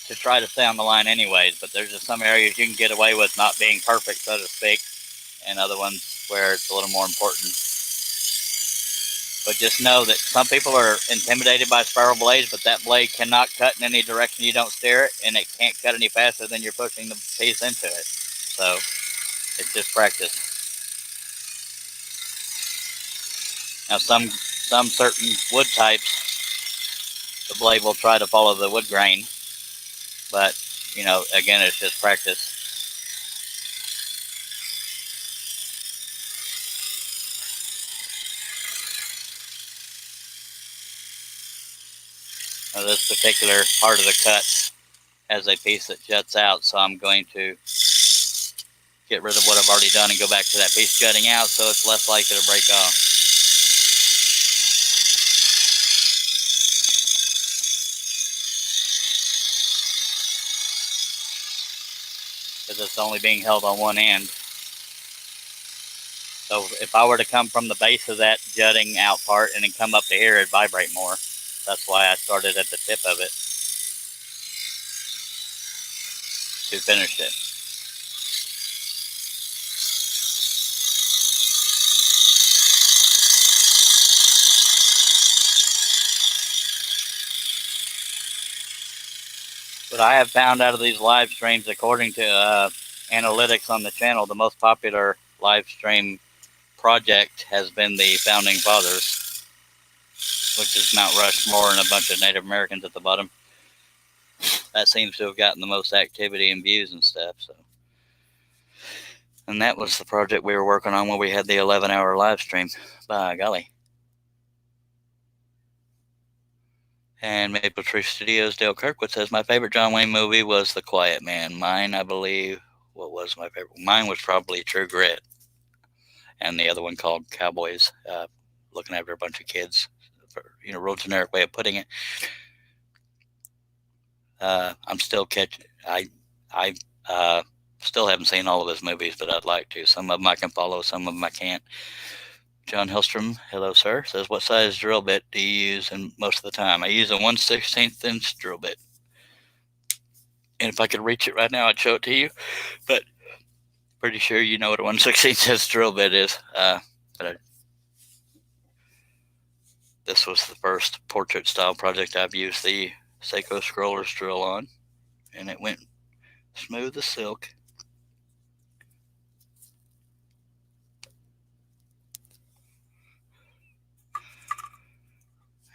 to try to stay on the line anyways, but there's just some areas you can get away with not being perfect, so to speak, and other ones where it's a little more important. But just know that some people are intimidated by spiral blades, but that blade cannot cut in any direction you don't steer it, and it can't cut any faster than you're pushing the piece into it. So it's just practice. Now, some certain wood types, the blade will try to follow the wood grain, but, again, it's just practice. Now, this particular part of the cut has a piece that juts out, so I'm going to get rid of what I've already done and go back to that piece jutting out, so it's less likely to break off. Because it's only being held on one end. So if I were to come from the base of that jutting out part and then come up to here, it'd vibrate more. That's why I started at the tip of it to finish it. But I have found out of these live streams, according to analytics on the channel, the most popular live stream project has been the Founding Fathers, which is Mount Rushmore and a bunch of Native Americans at the bottom. That seems to have gotten the most activity and views and stuff. So, and that was the project we were working on when we had the 11-hour live stream. By golly. And Maple Tree Studios, Dale Kirkwood says, my favorite John Wayne movie was The Quiet Man. Mine, I believe, what was my favorite? Mine was probably True Grit. And the other one called Cowboys, looking after a bunch of kids. Real generic way of putting it. I'm still catching. I still haven't seen all of his movies, but I'd like to. Some of them I can follow, some of them I can't. John Hillstrom, hello sir, says, what size drill bit do you use most of the time? I use a 1/16 inch drill bit. And if I could reach it right now, I'd show it to you. But pretty sure you know what a 1/16 inch drill bit is. This was the first portrait style project I've used the Seiko Scrollers drill on. And it went smooth as silk.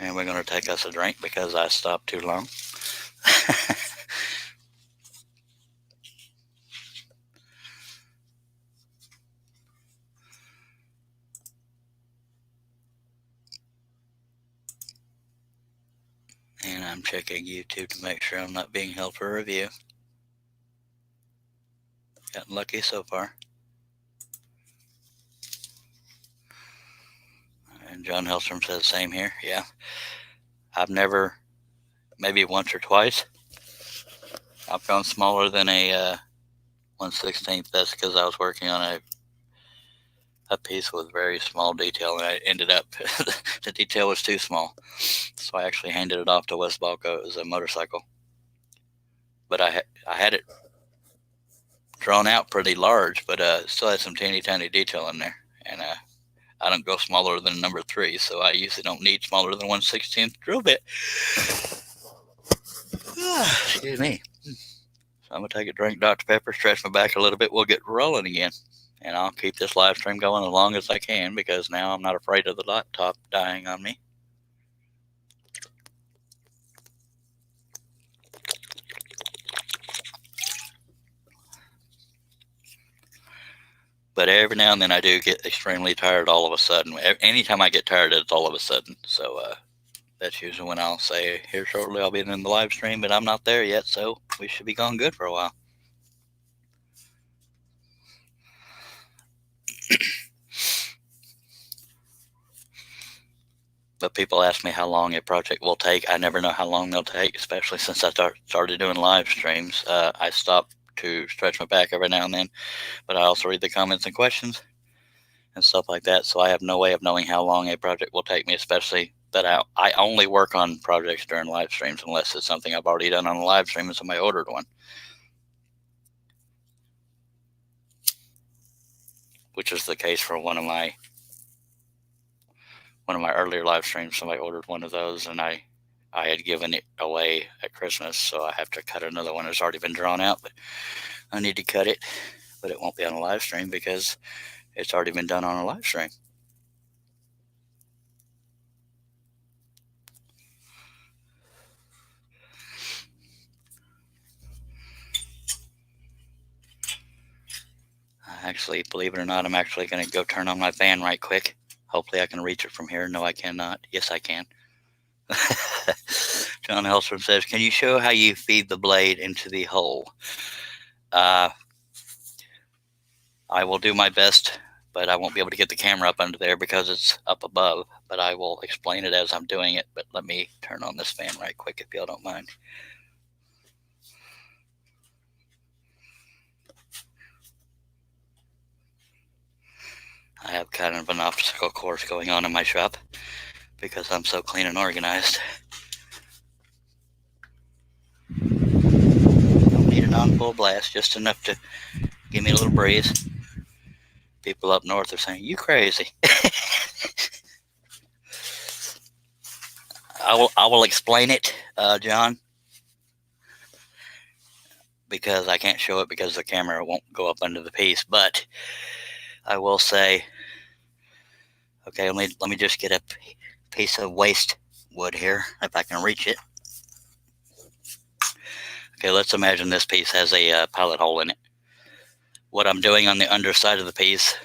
And we're going to take us a drink because I stopped too long. And I'm checking YouTube to make sure I'm not being held for review. Gotten lucky so far. And John Hellstrom says same here. Yeah. I've never, maybe once or twice, I've gone smaller than a 1/16. That's because I was working on a piece with very small detail, and I ended up, the detail was too small. So I actually handed it off to Wes Balco. It was a motorcycle. But I had it drawn out pretty large, but still had some teeny tiny detail in there. And I don't go smaller than number 3, so I usually don't need smaller than 1/16 drill bit. Excuse me. So I'm going to take a drink, Dr. Pepper, stretch my back a little bit. We'll get rolling again. And I'll keep this live stream going as long as I can because now I'm not afraid of the laptop dying on me. But every now and then I do get extremely tired all of a sudden. Anytime I get tired, it's all of a sudden. So that's usually when I'll say, here shortly I'll be in the live stream, but I'm not there yet, so we should be going good for a while. But people ask me how long a project will take. I never know how long they'll take, especially since I started doing live streams. I stop to stretch my back every now and then, but I also read the comments and questions and stuff like that. So I have no way of knowing how long a project will take me, especially that I only work on projects during live streams unless it's something I've already done on a live stream and somebody ordered one. Which is the case for one of my earlier live streams. Somebody ordered one of those and I had given it away at Christmas, so I have to cut another one. It's already been drawn out, but I need to cut it, but it won't be on a live stream because it's already been done on a live stream. Actually, believe it or not, I'm actually going to go turn on my fan right quick. Hopefully I can reach it from here. No, I cannot. Yes, I can. John Hellstrom says, can you show how you feed the blade into the hole? I will do my best, but I won't be able to get the camera up under there because it's up above. But I will explain it as I'm doing it. But let me turn on this fan right quick if y'all don't mind. I have kind of an obstacle course going on in my shop because I'm so clean and organized. Don't need it on full blast, just enough to give me a little breeze. People up north are saying, "You crazy." I will explain it, John, because I can't show it because the camera won't go up under the piece. But I will say, okay, let me just get a piece of waste wood here if I can reach it. Okay, let's imagine this piece has a pilot hole in it. What I'm doing on the underside of the piece,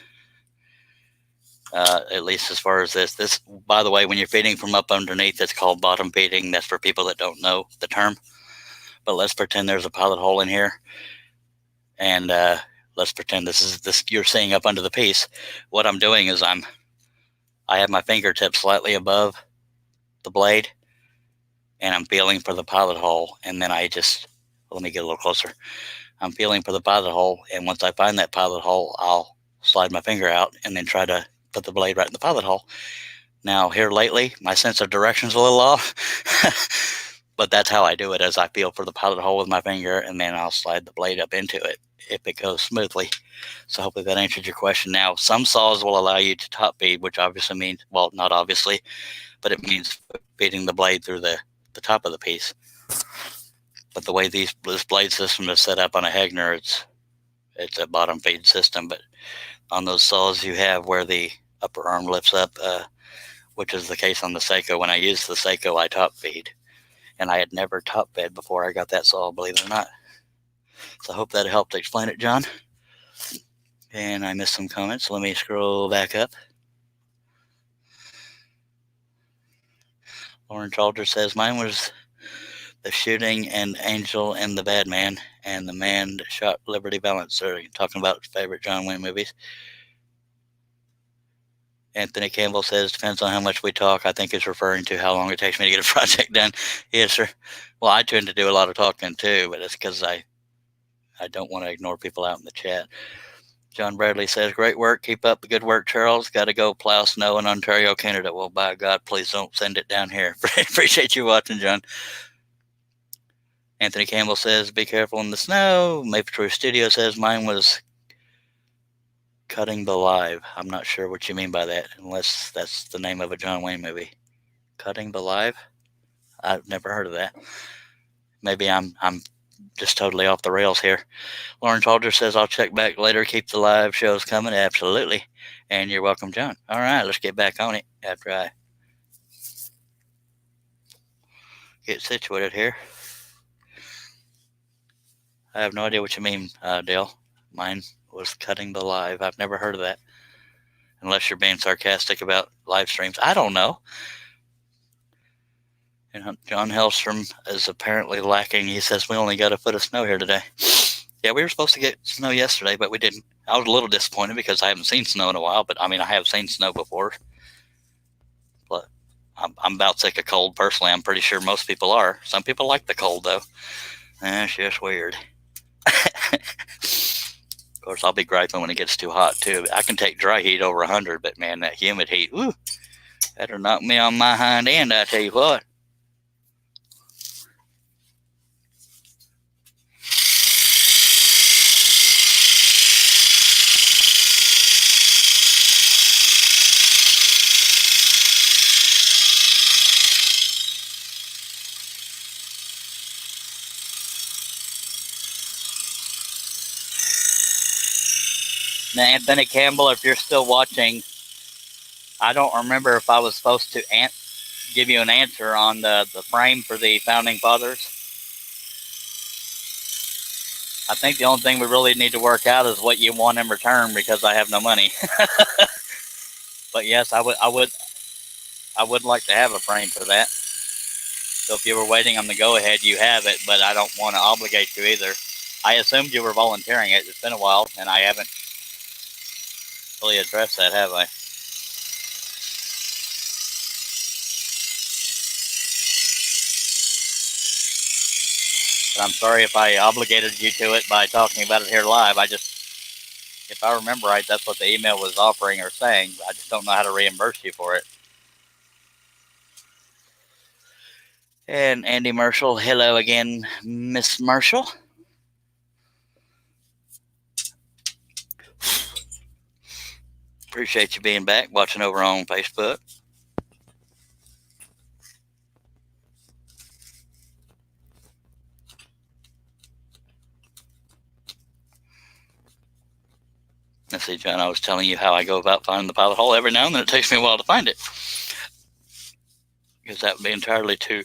at least as far as this, by the way, when you're feeding from up underneath, it's called bottom feeding. That's for people that don't know the term. But let's pretend there's a pilot hole in here, and let's pretend this you're seeing up under the piece. What I'm doing is I have my fingertips slightly above the blade, and I'm feeling for the pilot hole, and then let me get a little closer. I'm feeling for the pilot hole, and once I find that pilot hole, I'll slide my finger out and then try to put the blade right in the pilot hole. Now, here lately, my sense of direction's a little off, but that's how I do it, as I feel for the pilot hole with my finger, and then I'll slide the blade up into it if it goes smoothly. So hopefully that answered your question. Now, some saws will allow you to top feed, which obviously means, well, not obviously, but it means feeding the blade through the top of the piece. But the way this blade system is set up on a Hegner, it's a bottom feed system. But on those saws you have where the upper arm lifts up, which is the case on the Seiko. When I use the Seiko, I top feed. And I had never top fed before I got that saw, believe it or not. So I hope that helped explain it, John. And I missed some comments. Let me scroll back up. Lauren Chalder says, mine was The Shooting and Angel and the Bad Man and the Man That Shot Liberty Valance. Are talking about favorite John Wayne movies. Anthony Campbell says, depends on how much we talk. I think it's referring to how long it takes me to get a project done. Yes, sir. Well, I tend to do a lot of talking too, but it's because I don't want to ignore people out in the chat. John Bradley says, great work. Keep up the good work, Charles. Got to go plow snow in Ontario, Canada. Well, by God, please don't send it down here. Appreciate you watching, John. Anthony Campbell says, be careful in the snow. Maple Tree Studio says, mine was Cutting the Live. I'm not sure what you mean by that, unless that's the name of a John Wayne movie. Cutting the Live? I've never heard of that. Maybe I'm just totally off the rails here. Lauren Chalder says, I'll check back later. Keep the live shows coming. Absolutely. And you're welcome, John. All right, let's get back on it after I get situated here. I have no idea what you mean, Dale. Mine was Cutting the Live. I've never heard of that. Unless you're being sarcastic about live streams. I don't know. And John Hellstrom is apparently lacking. He says, we only got a foot of snow here today. Yeah, we were supposed to get snow yesterday, but we didn't. I was a little disappointed because I haven't seen snow in a while. But, I mean, I have seen snow before. But I'm about sick of cold, personally. I'm pretty sure most people are. Some people like the cold, though. That's just weird. Of course, I'll be griping when it gets too hot, too. I can take dry heat over 100, but, man, that humid heat, woo, that'll knock me on my hind end, I tell you what. Now, Anthony Campbell, if you're still watching, I don't remember if I was supposed to give you an answer on the frame for the Founding Fathers. I think the only thing we really need to work out is what you want in return, because I have no money. But yes, I would like to have a frame for that. So if you were waiting on the go-ahead, you have it, but I don't want to obligate you either. I assumed you were volunteering it. It's been a while, and I haven't really addressed that, have I? But I'm sorry if I obligated you to it by talking about it here live. I just If I remember right, that's what the email was offering or saying. I just don't know how to reimburse you for it. And Andy Marshall, hello again, Miss Marshall. Appreciate you being back, watching over on Facebook. Let's see, John, I was telling you how I go about finding the pilot hole. Every now and then it takes me a while to find it, because that would be entirely too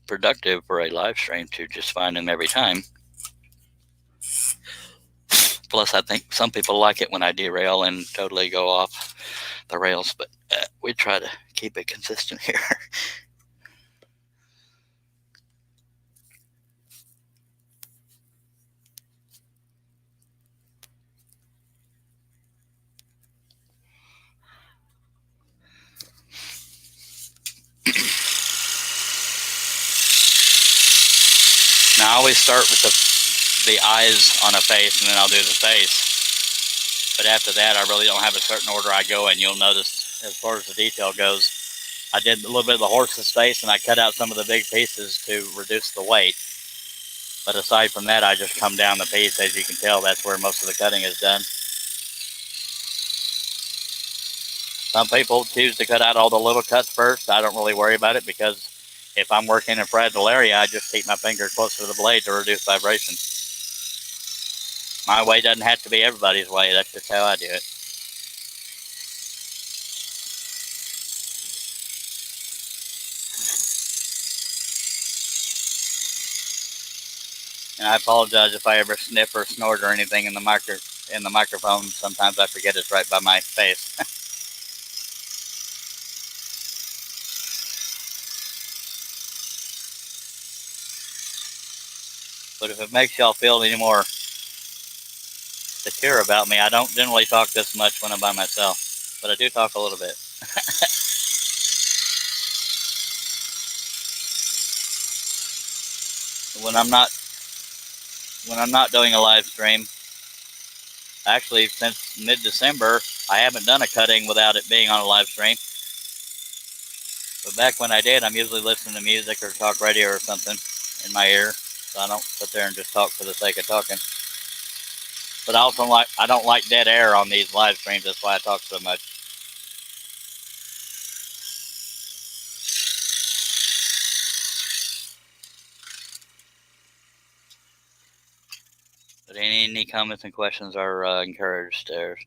productive for a live stream to just find them every time. Plus, I think some people like it when I derail and totally go off the rails, but we try to keep it consistent here. Now, I always start with the eyes on a face, and then I'll do the face. But after that, I really don't have a certain order I go in. You'll notice, as far as the detail goes, I did a little bit of the horse's face, and I cut out some of the big pieces to reduce the weight. But aside from that, I just come down the piece. As you can tell, that's where most of the cutting is done. Some people choose to cut out all the little cuts first. I don't really worry about it, because if I'm working in a fragile area, I just keep my finger closer to the blade to reduce vibration. My way doesn't have to be everybody's way. That's just how I do it. And I apologize if I ever sniff or snort or anything in the microphone. Sometimes I forget it's right by my face. But if it makes y'all feel any more secure about me, I don't generally talk this much when I'm by myself, but I do talk a little bit. When I'm not doing a live stream, actually since mid-December, I haven't done a cutting without it being on a live stream. But back when I did, I'm usually listening to music or talk radio or something in my ear, so I don't sit there and just talk for the sake of talking. But I don't like dead air on these live streams. That's why I talk so much. But any comments and questions are encouraged. There's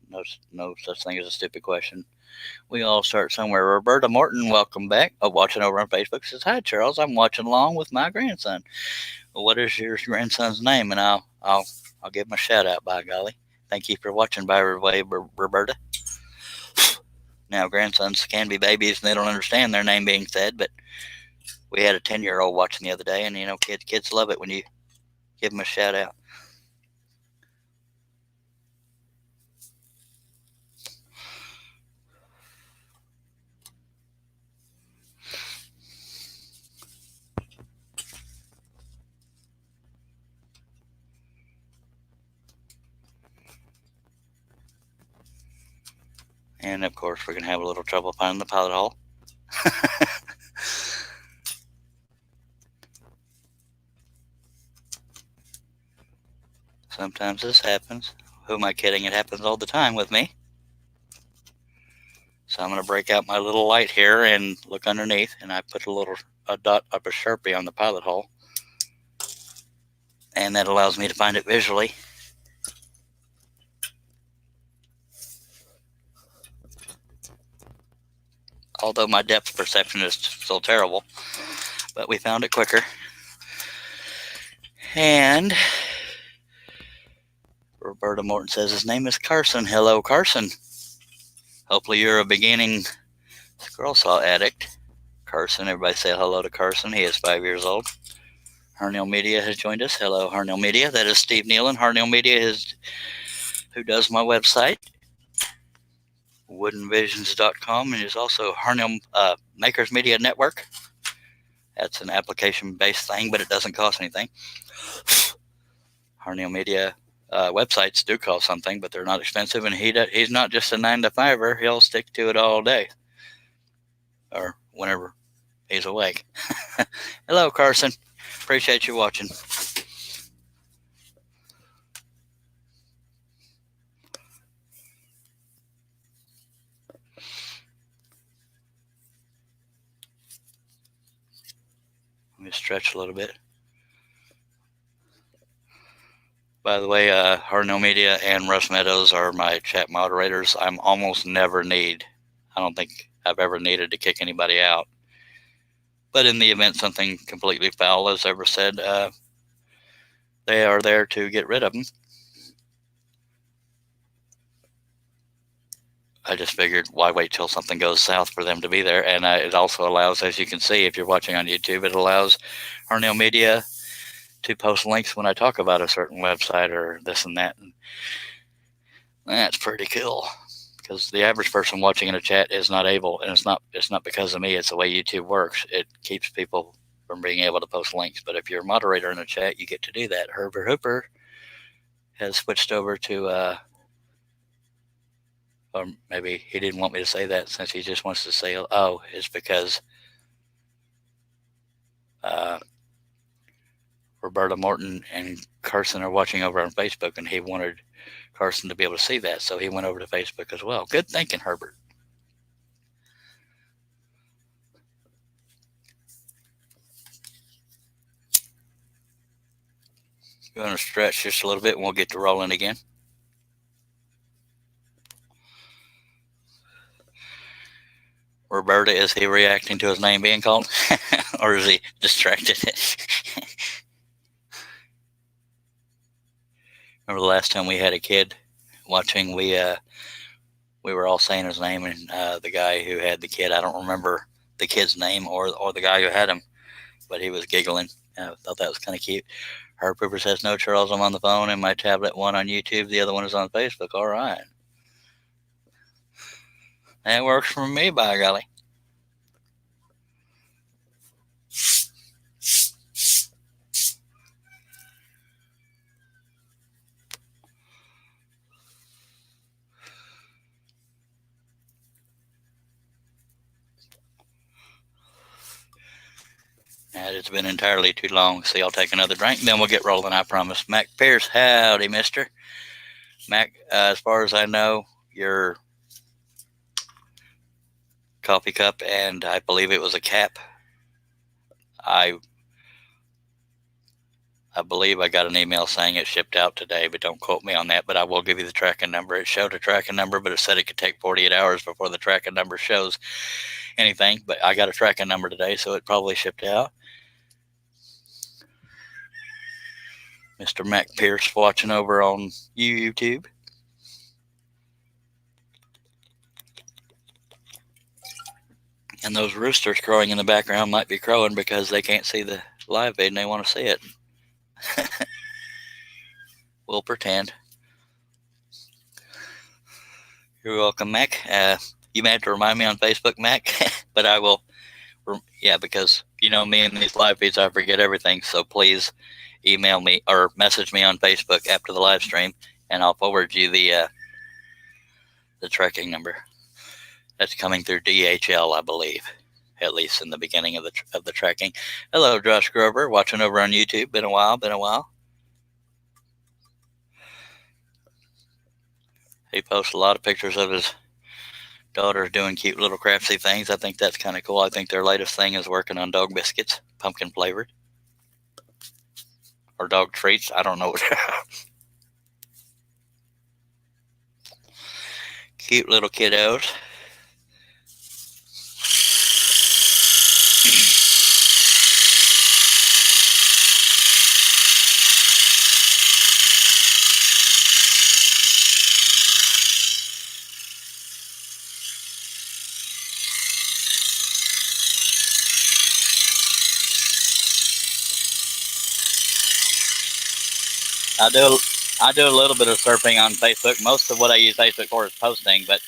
no such thing as a stupid question. We all start somewhere. Roberta Morton, welcome back. Watching over on Facebook, says, "Hi Charles, I'm watching along with my grandson." Well, what is your grandson's name? And I'll give him a shout out. By golly, thank you for watching. By the way, Roberta. Now, grandsons can be babies and they don't understand their name being said, but we had a 10-year-old watching the other day, and kids love it when you give them a shout out. And of course, we're going to have a little trouble finding the pilot hole. Sometimes this happens. Who am I kidding? It happens all the time with me. So I'm going to break out my little light here and look underneath, and I put a dot of a Sharpie on the pilot hole. And that allows me to find it visually. Although my depth perception is still terrible, but we found it quicker. And Roberta Morton says his name is Carson. Hello, Carson. Hopefully you're a beginning squirrel saw addict. Carson, everybody say hello to Carson. He is 5 years old. Harnell Media has joined us. Hello, Harnell Media. That is Steve Nealon. Harnell Media is who does my website, woodenvisions.com, and is also Harnell Makers Media Network. That's an application-based thing, but it doesn't cost anything. Harnell Media websites do cost something, but they're not expensive, and he's not just a 9 to 5er. He'll stick to it all day or whenever he's awake. Hello, Carson. Appreciate you watching. Let me stretch a little bit. By the way, Harno Media and Russ Meadows are my chat moderators. I don't think I've ever needed to kick anybody out. But in the event something completely foul is ever said, they are there to get rid of them. I just figured, why wait till something goes south for them to be there? And it also allows, as you can see, if you're watching on YouTube, it allows Harno Media to post links when I talk about a certain website or this and that. And that's pretty cool, because the average person watching in a chat is not able, and it's not because of me, it's the way YouTube works. It keeps people from being able to post links. But if you're a moderator in a chat, you get to do that. Herbert Hooper has switched over to or maybe he didn't want me to say that, since he just wants to say, oh, it's because Roberta Morton and Carson are watching over on Facebook, and he wanted Carson to be able to see that, so he went over to Facebook as well. Good thinking, Herbert. We're going to stretch just a little bit, and we'll get to rolling again. Roberta, is he reacting to his name being called? Or is he distracted? Remember the last time we had a kid watching, we were all saying his name, and the guy who had the kid, I don't remember the kid's name or the guy who had him, but he was giggling. I thought that was kind of cute. Herb Cooper says, no, Charles, I'm on the phone and my tablet, one on YouTube, the other one is on Facebook. All right. That works for me, by golly. And it's been entirely too long, so I'll take another drink, then we'll get rolling, I promise. Mac Pierce, howdy, mister. Mac, as far as I know, your coffee cup, and I believe it was a cap. I believe I got an email saying it shipped out today, but don't quote me on that. But I will give you the tracking number. It showed a tracking number, but it said it could take 48 hours before the tracking number shows anything. But I got a tracking number today, so it probably shipped out. Mr. Mac Pierce watching over on YouTube. And those roosters crowing in the background might be crowing because they can't see the live feed and they want to see it. We'll pretend. You're welcome, Mac. You may have to remind me on Facebook, Mac, but I will. Yeah, because you know me and these live feeds, I forget everything. So please email me or message me on Facebook after the live stream, and I'll forward you the tracking number. That's coming through DHL, I believe, at least in the beginning of the tracking. Hello, Josh Grover, watching over on YouTube. Been a while. He posts a lot of pictures of his daughters doing cute little crafty things. I think that's kind of cool. I think their latest thing is working on dog biscuits, pumpkin flavored, or dog treats. I don't know. Cute little kiddos. I do a little bit of surfing on Facebook. Most of what I use Facebook for is posting, but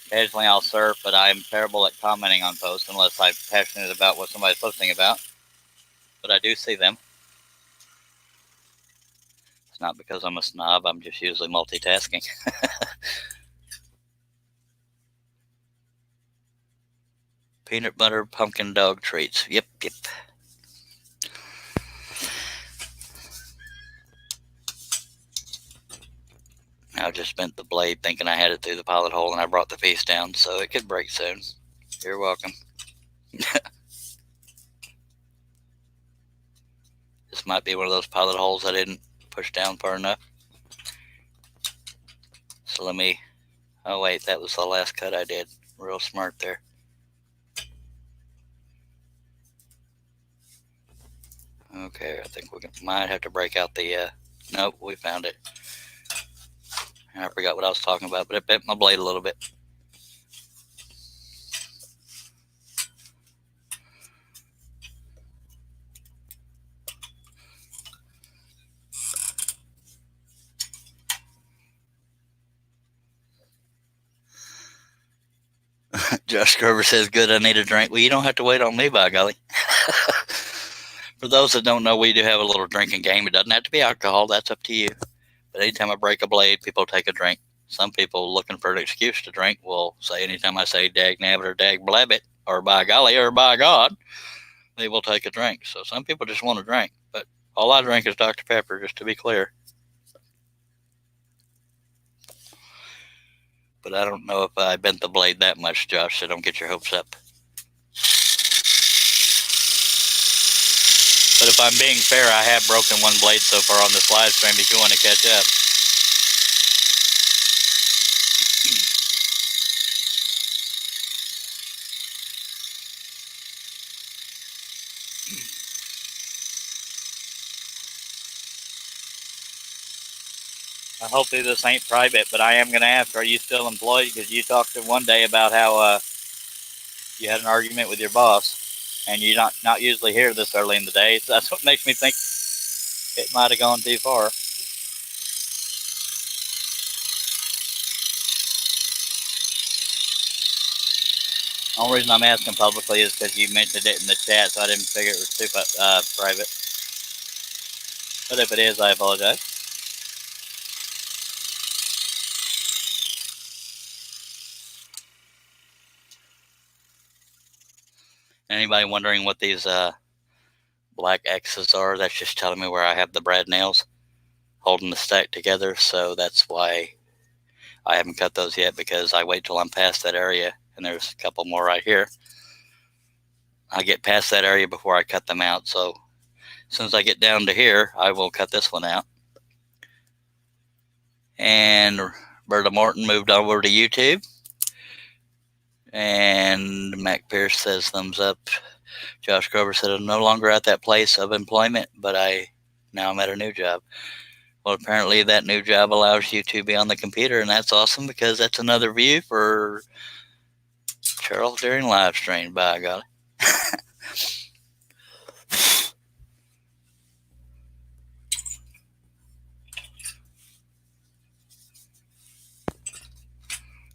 occasionally I'll surf, but I'm terrible at commenting on posts unless I'm passionate about what somebody's posting about. But I do see them. Not because I'm a snob, I'm just usually multitasking. Peanut butter pumpkin dog treats. Yep. I just bent the blade thinking I had it through the pilot hole, and I brought the piece down, so it could break soon. You're welcome. This might be one of those pilot holes I didn't push down far enough. So let me... Oh wait, that was the last cut I did. Real smart there. Okay, I think we might have to break out the... Nope, we found it. I forgot what I was talking about, but it bent my blade a little bit. Josh Gerber says, good, I need a drink. Well, you don't have to wait on me, by golly. For those that don't know, we do have a little drinking game. It doesn't have to be alcohol. That's up to you. But anytime I break a blade, people take a drink. Some people looking for an excuse to drink will say anytime I say dag nabbit or dag blabbit or by golly or by God, they will take a drink. So some people just want to drink. But all I drink is Dr. Pepper, just to be clear. But I don't know if I bent the blade that much, Josh, so don't get your hopes up. But if I'm being fair, I have broken one blade so far on this live stream if you want to catch up. I hope this ain't private, but I am going to ask, are you still employed? Because you talked to one day about how you had an argument with your boss, and you're not usually here this early in the day. So that's what makes me think it might have gone too far. The only reason I'm asking publicly is because you mentioned it in the chat, so I didn't figure it was too private. But if it is, I apologize. Anybody wondering what these black X's are? That's just telling me where I have the brad nails holding the stack together. So that's why I haven't cut those yet, because I wait till I'm past that area, and there's a couple more right here. I get past that area before I cut them out. So as soon as I get down to here, I will cut this one out. And Berta Morton moved over to YouTube. And Mac Pierce says thumbs up. Josh Grover said, I'm no longer at that place of employment, but now I'm at a new job. Well, apparently that new job allows you to be on the computer, and that's awesome, because that's another view for Charles during live stream, by golly.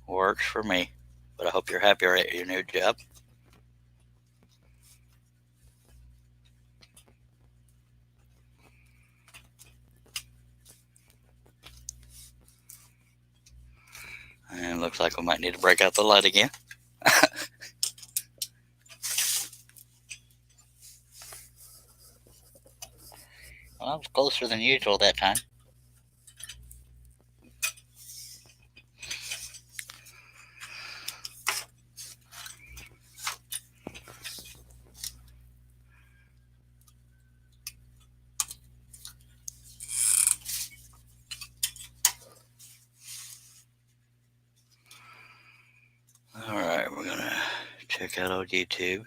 Works for me, but I hope you're happier at your new job. And it looks like we might need to break out the light again. Well, I was closer than usual that time. All right, we're going to check out old YouTube.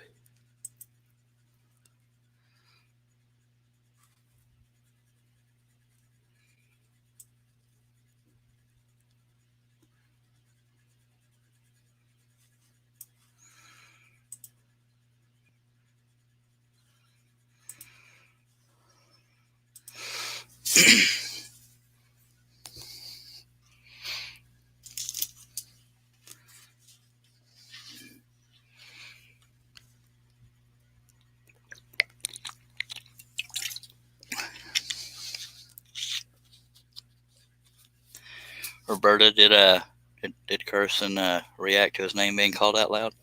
Roberta, did Carson react to his name being called out loud?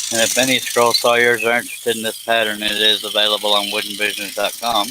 And if any scroll sawyers are interested in this pattern, it is available on woodenvisions.com.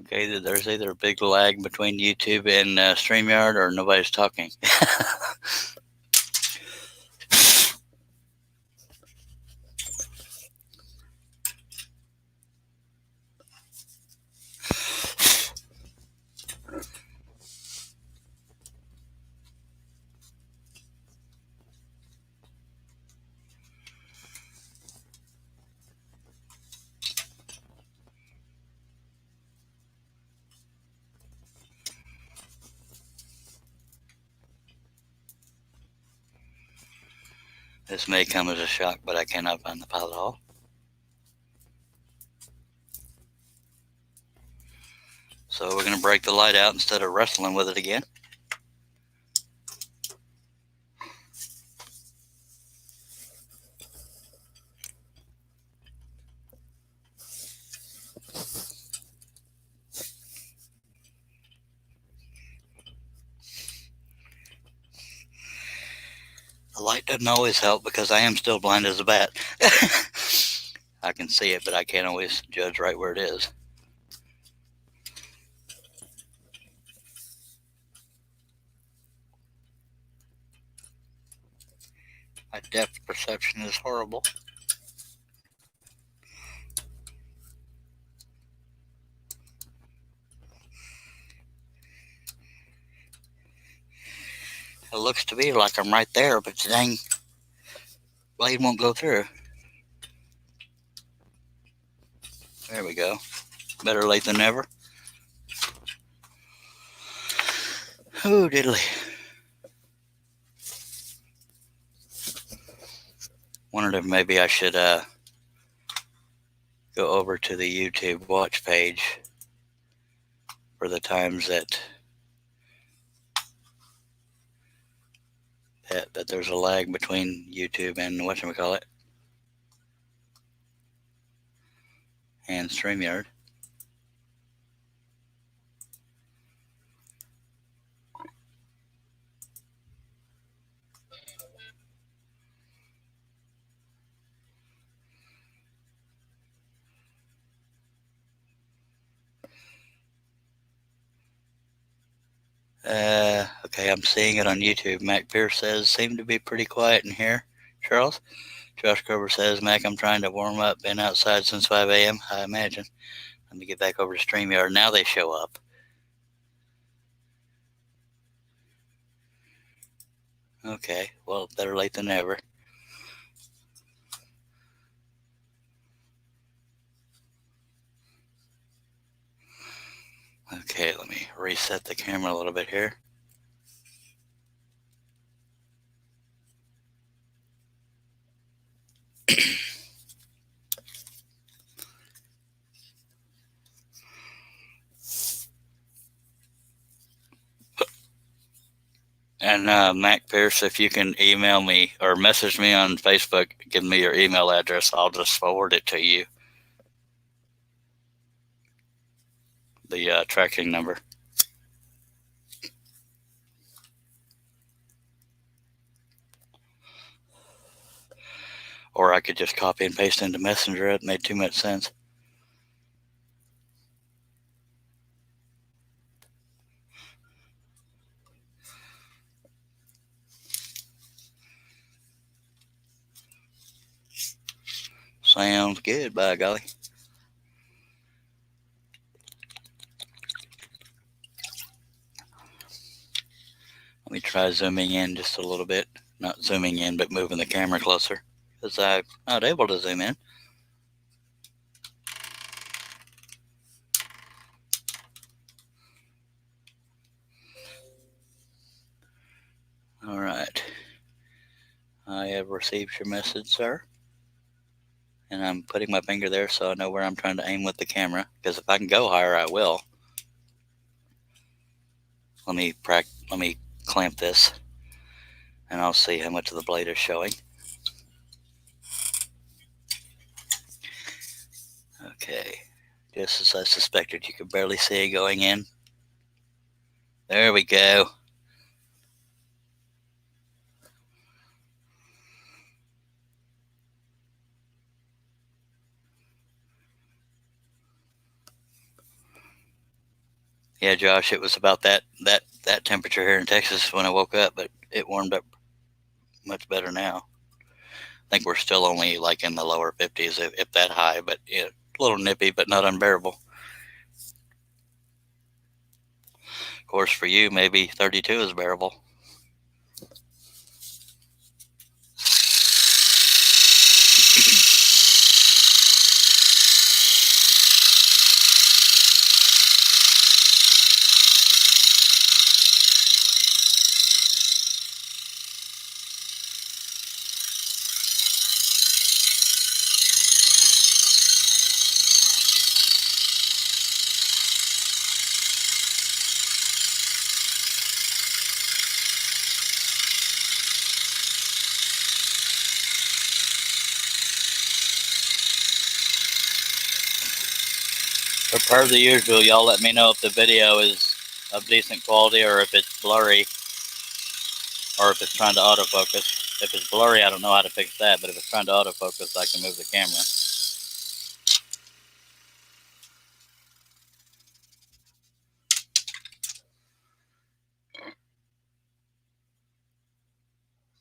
Okay, there's either a big lag between YouTube and StreamYard, or nobody's talking. This may come as a shock, but I cannot find the pilot hole. So we're going to break the light out instead of wrestling with it again. The light doesn't always help because I am still blind as a bat. I can see it, but I can't always judge right where it is. My depth perception is horrible. It looks to me like I'm right there, but dang, blade won't go through. There we go. Better late than never. Oh, diddly. Wondered if maybe I should go over to the YouTube watch page for the times that there's a lag between YouTube and whatchamacallit and StreamYard. Okay, I'm seeing it on YouTube. Mac Pierce says, seem to be pretty quiet in here. Charles? Josh Grover says, Mac, I'm trying to warm up. Been outside since 5 a.m., I imagine. Let me get back over to StreamYard. Now they show up. Okay, well, better late than never. Okay, let me reset the camera a little bit here. And Mac Pierce, if you can email me or message me on Facebook, give me your email address, I'll just forward it to you. The tracking number. Or I could just copy and paste into Messenger. It made too much sense. Sounds good, by golly. Let me try zooming in just a little bit. Not zooming in, but moving the camera closer, because I'm not able to zoom in. All right. I have received your message, sir. And I'm putting my finger there so I know where I'm trying to aim with the camera, because if I can go higher, I will. Let me clamp this, and I'll see how much of the blade is showing. Okay, just as I suspected, you could barely see it going in. There we go. Yeah, Josh, it was about that temperature here in Texas when I woke up, but it warmed up much better now. I think we're still only like in the lower 50s, if that high, but yeah, a little nippy, but not unbearable. Of course, for you, maybe 32 is bearable. For per the usual, y'all let me know if the video is of decent quality or if it's blurry or if it's trying to autofocus. If it's blurry, I don't know how to fix that, but if it's trying to autofocus, I can move the camera.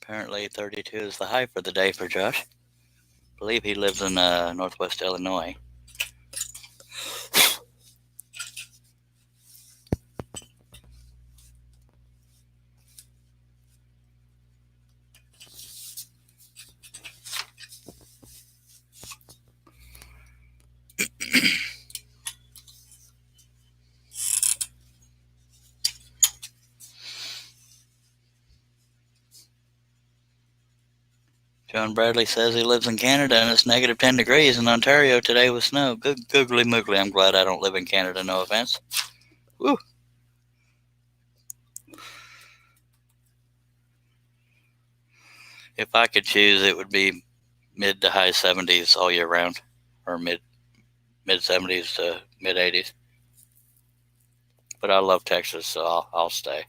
Apparently 32 is the high for the day for Josh. I believe he lives in northwest Illinois. John Bradley says he lives in Canada and it's negative 10 degrees in Ontario today with snow. Good googly moogly. I'm glad I don't live in Canada, no offense. Woo. If I could choose, it would be mid to high 70s all year round, or mid 70s to mid 80s. But I love Texas, so I'll stay.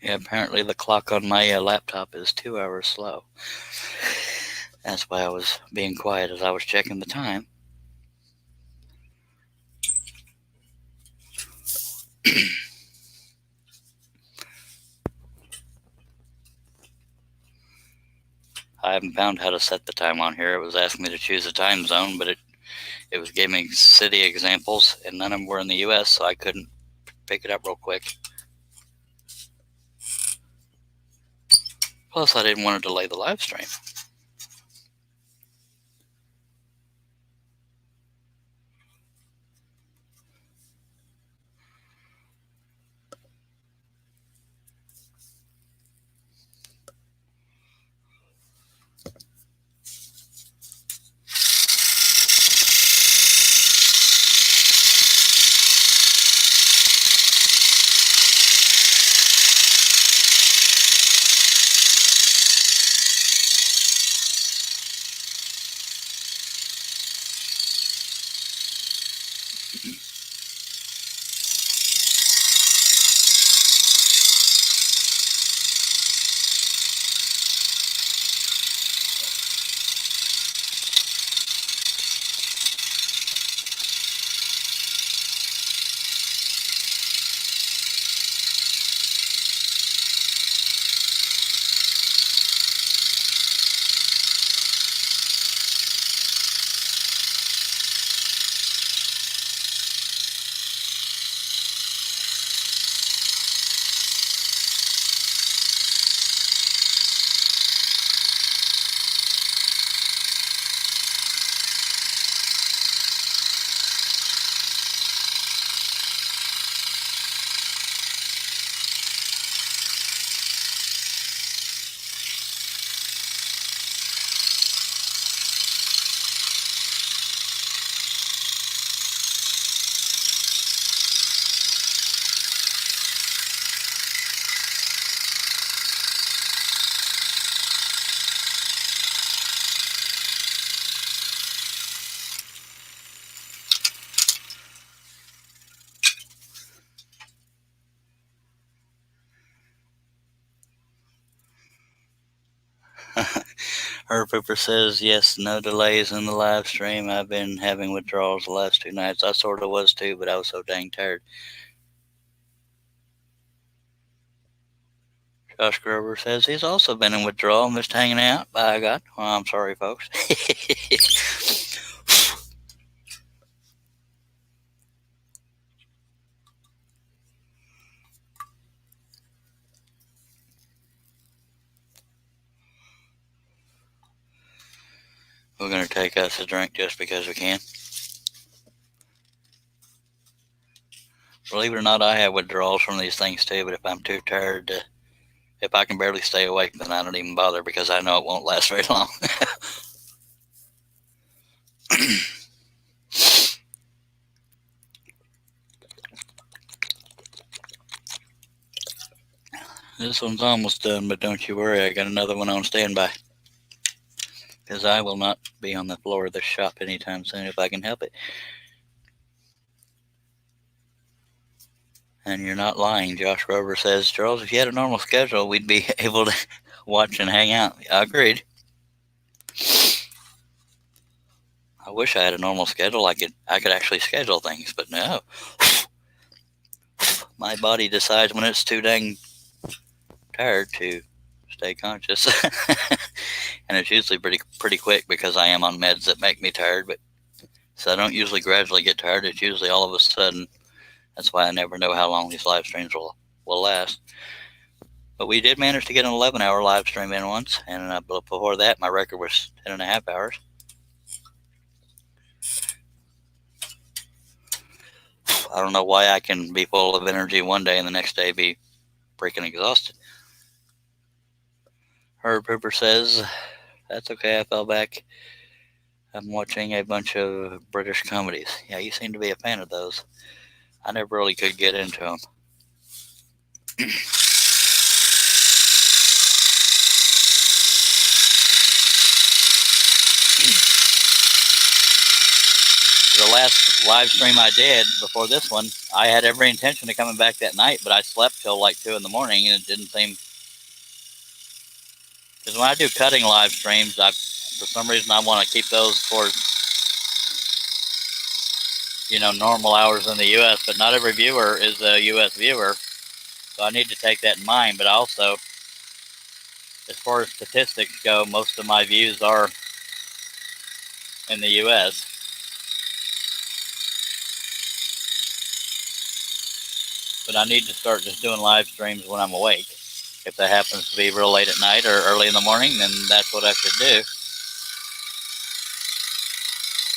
Yeah, apparently the clock on my laptop is 2 hours slow. That's why I was being quiet as I was checking the time. I haven't found how to set the time on here. It was asking me to choose a time zone, but it was giving me city examples, and none of them were in the U.S., so I couldn't pick it up real quick. Plus, I didn't want to delay the live stream. Herb Pepper says, yes, no delays in the live stream. I've been having withdrawals the last 2 nights. I sort of was too, but I was so dang tired. Josh Grover says he's also been in withdrawal, just hanging out. By God. Well, I'm sorry, folks. We're going to take us a drink just because we can. Believe it or not, I have withdrawals from these things too, but if I'm too tired to, if I can barely stay awake, then I don't even bother because I know it won't last very long. This one's almost done, but don't you worry, I got another one on standby. Because I will not be on the floor of this shop anytime soon if I can help it. And you're not lying. Josh Grover says, Charles, if you had a normal schedule, we'd be able to watch and hang out. Agreed. I wish I had a normal schedule. I could actually schedule things, but no. My body decides when it's too dang tired to stay conscious. And it's usually pretty quick because I am on meds that make me tired, but so I don't usually gradually get tired. It's usually all of a sudden. That's why I never know how long these live streams will last. But we did manage to get an 11-hour live stream in once, and before that, my record was 10.5 hours. I don't know why I can be full of energy one day and the next day be freaking exhausted. Herb Hooper says, that's okay, I fell back. I'm watching a bunch of British comedies. Yeah, you seem to be a fan of those. I never really could get into them. The last live stream I did before this one, I had every intention of coming back that night, but I slept till like 2 in the morning, and it didn't seem... Because when I do cutting live streams, for some reason I want to keep those for, normal hours in the U.S., but not every viewer is a U.S. viewer, so I need to take that in mind. But also, as far as statistics go, most of my views are in the U.S. But I need to start just doing live streams when I'm awake. If that happens to be real late at night or early in the morning, then that's what I should do.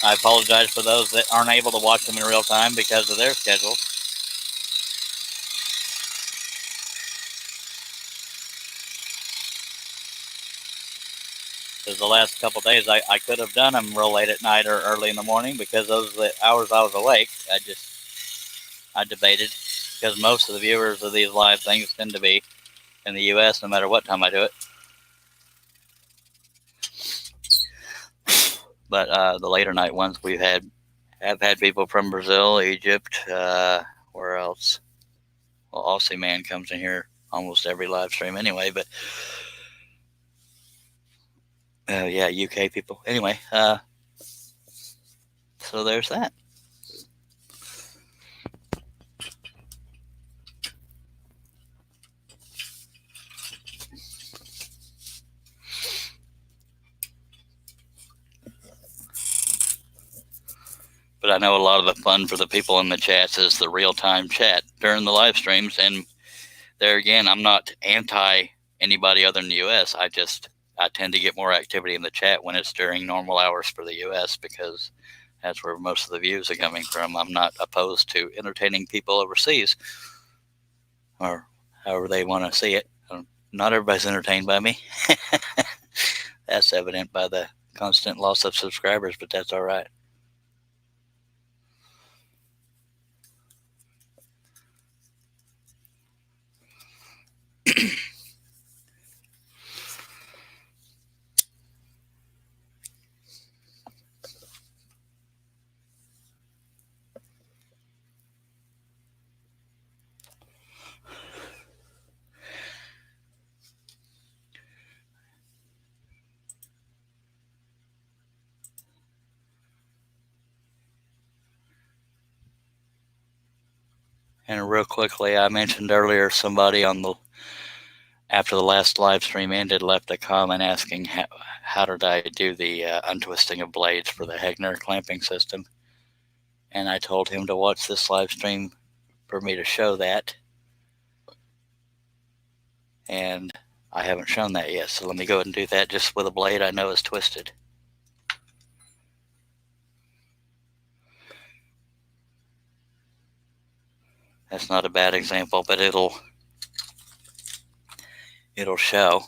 I apologize for those that aren't able to watch them in real time because of their schedules. Because the last couple of days, I could have done them real late at night or early in the morning because those are the hours I was awake. I debated, because most of the viewers of these live things tend to be in the U.S. no matter what time I do it. But the later night ones have had people from Brazil, Egypt, where else? Well, Aussie Man comes in here almost every live stream anyway, but yeah, UK people. Anyway, so there's that. But I know a lot of the fun for the people in the chats is the real-time chat during the live streams. And there again, I'm not anti anybody other than the U.S. I tend to get more activity in the chat when it's during normal hours for the U.S. because that's where most of the views are coming from. I'm not opposed to entertaining people overseas or however they want to see it. Not everybody's entertained by me. That's evident by the constant loss of subscribers, but that's all right. And real quickly, I mentioned earlier somebody after the last live stream ended left a comment asking how did I do the untwisting of blades for the Hegner clamping system. And I told him to watch this live stream for me to show that. And I haven't shown that yet, so let me go ahead and do that just with a blade I know is twisted. That's not a bad example, but it'll show.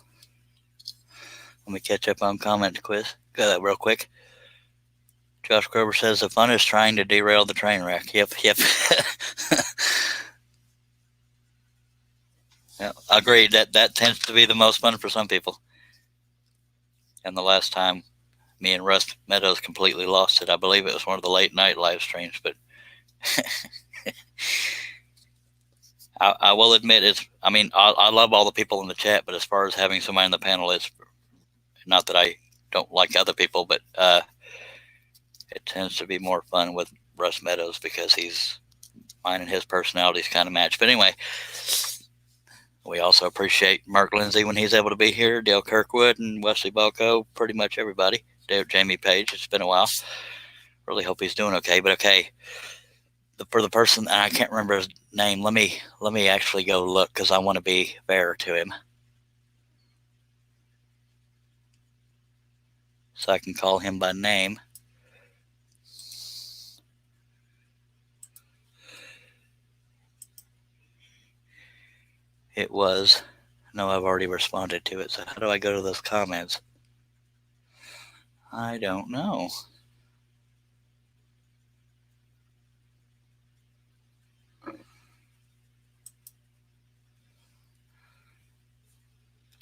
Let me catch up on comment quiz. Go that real quick. Josh Grover says the fun is trying to derail the train wreck. Yep. Yeah, agreed. That tends to be the most fun for some people. And the last time me and Russ Meadows completely lost it, I believe it was one of the late night live streams. But I will admit, it's. I mean, I love all the people in the chat, but as far as having somebody in the panel, it's not that I don't like other people, but it tends to be more fun with Russ Meadows because he's mine and his personalities kind of match. But anyway, we also appreciate Mark Lindsay when he's able to be here, Dale Kirkwood and Wesley Balco, pretty much everybody. Jamie Page, it's been a while. Really hope he's doing okay. But okay, for the person, I can't remember his name. Let me actually go look because I want to be fair to him, so I can call him by name. It was, no, I've already responded to it. So how do I go to those comments? I don't know.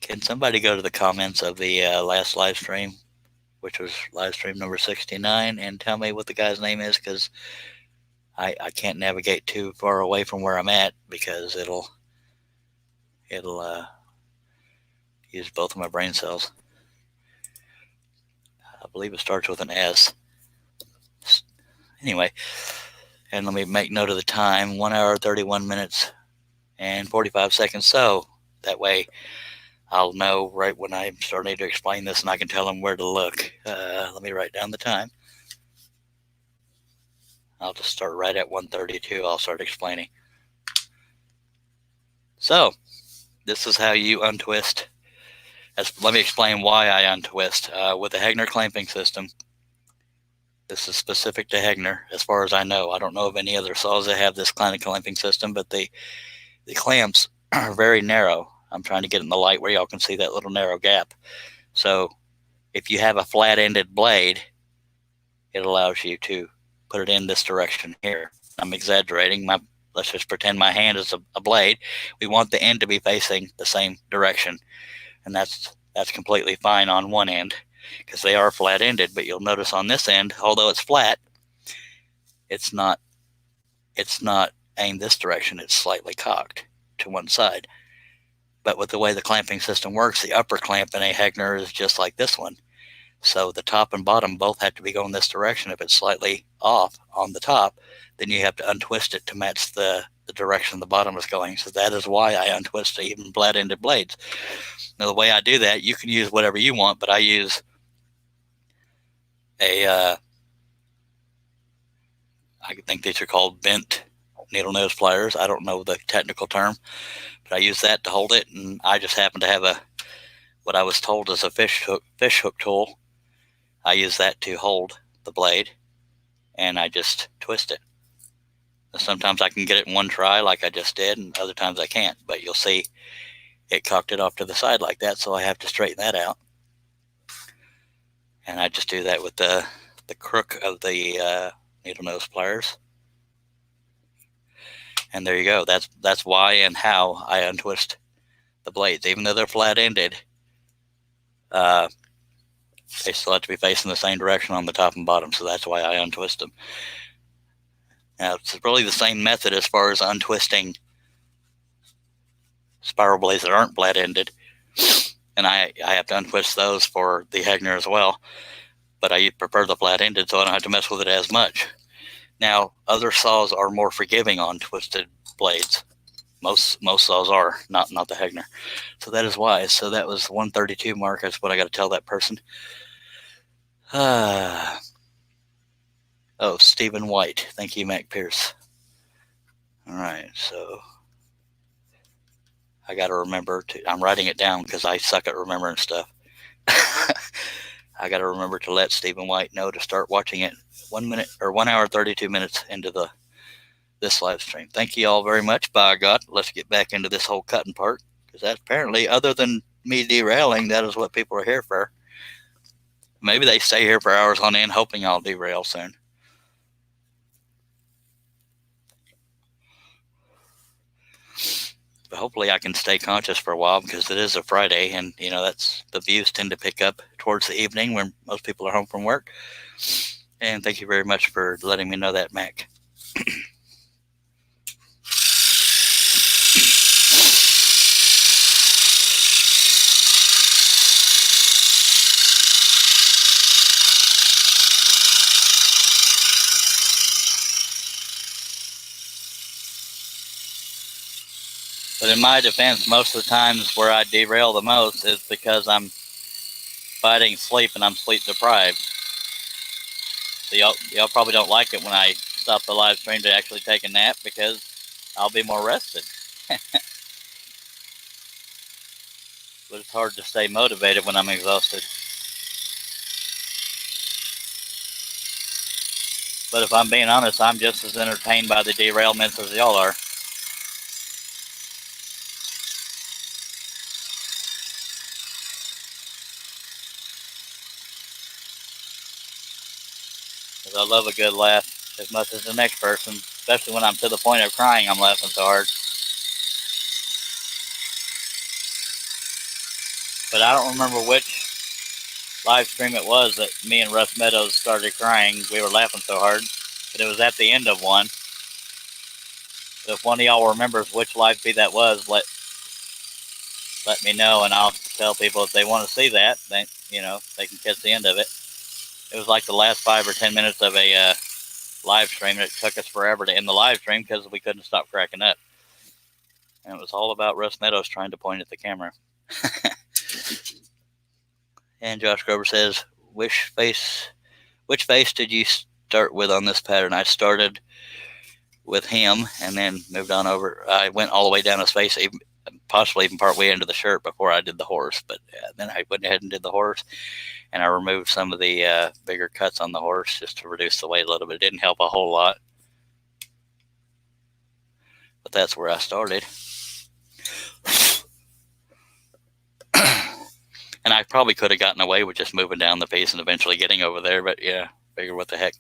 Can somebody go to the comments of the last live stream, which was live stream number 69, and tell me what the guy's name is? Because I can't navigate too far away from where I'm at because it'll use both of my brain cells. I believe it starts with an S. Anyway, and let me make note of the time: 1 hour, 31 minutes, and 45 seconds. So that way I'll know right when I'm starting to explain this, and I can tell them where to look. Let me write down the time. I'll just start right at 1:32. I'll start explaining. So this is how you untwist. Let me explain why I untwist. With the Hegner clamping system, this is specific to Hegner as far as I know. I don't know of any other saws that have this kind of clamping system, but the clamps are very narrow. I'm trying to get in the light where y'all can see that little narrow gap. So if you have a flat-ended blade, it allows you to put it in this direction here. I'm exaggerating. Let's just pretend my hand is a blade. We want the end to be facing the same direction, and that's completely fine on one end because they are flat-ended. But you'll notice on this end, although it's flat, it's not aimed this direction. It's slightly cocked to one side. But with the way the clamping system works, the upper clamp in a Hegner is just like this one. So the top and bottom both have to be going this direction. If it's slightly off on the top, then you have to untwist it to match the direction the bottom is going. So that is why I untwist even flat-ended blades. Now, the way I do that, you can use whatever you want, but I use I think these are called bent needle nose pliers. I don't know the technical term, but I use that to hold it, and I just happen to have what I was told is a fish hook tool. I use that to hold the blade, and I just twist it. Sometimes I can get it in one try like I just did, and other times I can't, but you'll see it cocked it off to the side like that, so I have to straighten that out. And I just do that with the crook of the needle nose pliers. And there you go. That's why and how I untwist the blades. Even though they're flat-ended, they still have to be facing the same direction on the top and bottom, so that's why I untwist them. Now, it's really the same method as far as untwisting spiral blades that aren't flat-ended, and I have to untwist those for the Hegner as well, but I prefer the flat-ended so I don't have to mess with it as much. Now, other saws are more forgiving on twisted blades. Most saws are, not the Hegner. So that is why. So that was 1:32 mark. That's what I got to tell that person. Oh, Stephen White. Thank you, Mac Pierce. All right, so I got to remember I'm writing it down because I suck at remembering stuff. I got to remember to let Stephen White know to start watching it 1 hour 32 minutes into this live stream. Thank you all very much. By God, let's get back into this whole cutting part, because that's apparently, other than me derailing, that is what people are here for. Maybe they stay here for hours on end hoping I'll derail soon. But hopefully I can stay conscious for a while because it is a Friday, and that's the views tend to pick up towards the evening when most people are home from work. And thank you very much for letting me know that, Mac. But in my defense, most of the times where I derail the most is because I'm fighting sleep and I'm sleep deprived. So y'all probably don't like it when I stop the live stream to actually take a nap because I'll be more rested. But it's hard to stay motivated when I'm exhausted. But if I'm being honest, I'm just as entertained by the derailments as y'all are. Because I love a good laugh as much as the next person, especially when I'm to the point of crying. I'm laughing so hard. But I don't remember which live stream it was that me and Russ Meadows started crying. We were laughing so hard. But it was at the end of one. So if one of y'all remembers which live feed that was, let me know, and I'll tell people if they want to see that, they can catch the end of it. It was like the last 5 or 10 minutes of a live stream, and it took us forever to end the live stream because we couldn't stop cracking up. And it was all about Russ Meadows trying to point at the camera. And Josh Grover says, which face did you start with on this pattern? I started with him and then moved on over. I went all the way down his face, possibly even part way into the shirt before I did the horse. But then I went ahead and did the horse, and I removed some of the bigger cuts on the horse just to reduce the weight a little bit. It didn't help a whole lot, but that's where I started. And I probably could have gotten away with just moving down the piece and eventually getting over there, but yeah, figure what the heck.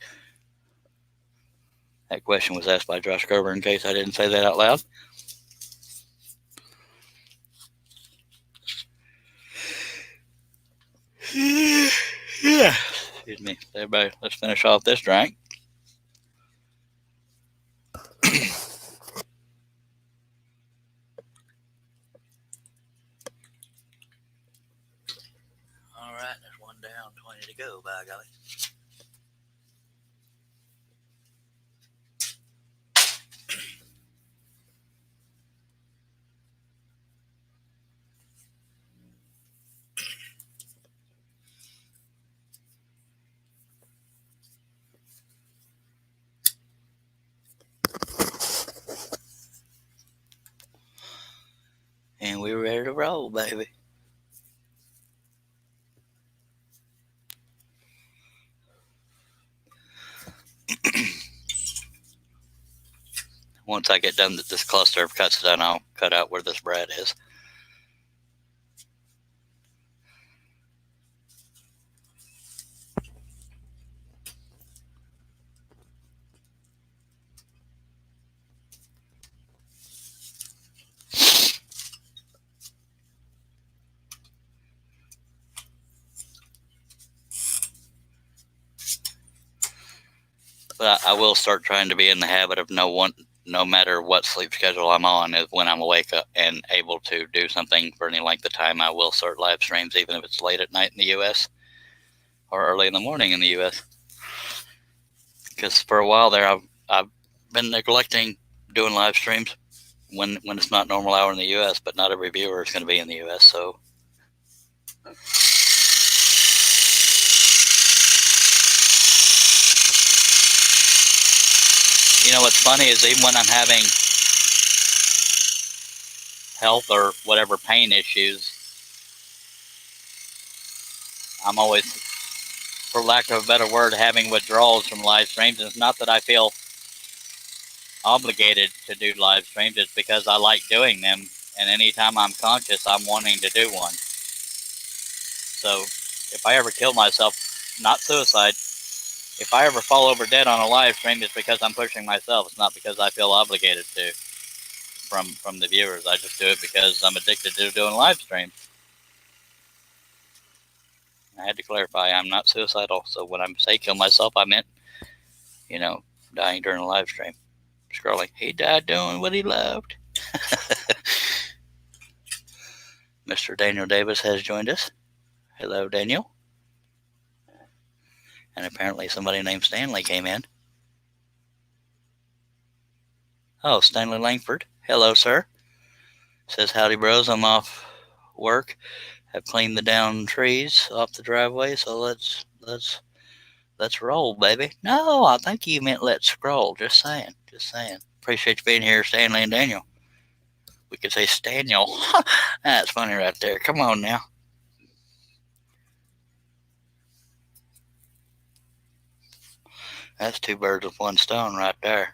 That question was asked by Josh Cogburn in case I didn't say that out loud. Yeah. Excuse me. Everybody, let's finish off this drink. All right, there's one down, 20 to go, by golly. And we're ready to roll, baby. Once I get done with this cluster of cuts done, I'll cut out where this bread is. But I will start trying to be in the habit of no matter what sleep schedule I'm on, is when I'm awake and able to do something for any length of time, I will start live streams, even if it's late at night in the U.S. or early in the morning in the U.S. Because for a while there, I've been neglecting doing live streams when it's not normal hour in the U.S., but not every viewer is going to be in the U.S., so... What's funny is even when I'm having health or whatever pain issues, I'm always, for lack of a better word, having withdrawals from live streams. And it's not that I feel obligated to do live streams, it's because I like doing them. And anytime I'm conscious, I'm wanting to do one. So if I ever kill myself, not suicide, if I ever fall over dead on a live stream, it's because I'm pushing myself. It's not because I feel obligated to. from the viewers. I just do it because I'm addicted to doing live stream. I had to clarify, I'm not suicidal. So when I say kill myself, I meant, dying during a live stream. Scrolling. He died doing what he loved. Mr. Daniel Davis has joined us. Hello, Daniel. And apparently somebody named Stanley came in. Oh, Stanley Langford. Hello, sir. Says, howdy, bros. I'm off work. Have cleaned the downed trees off the driveway, so let's roll, baby. No, I think you meant let's scroll. Just saying. Appreciate you being here, Stanley and Daniel. We could say Staniel. That's funny right there. Come on now. That's two birds with one stone right there.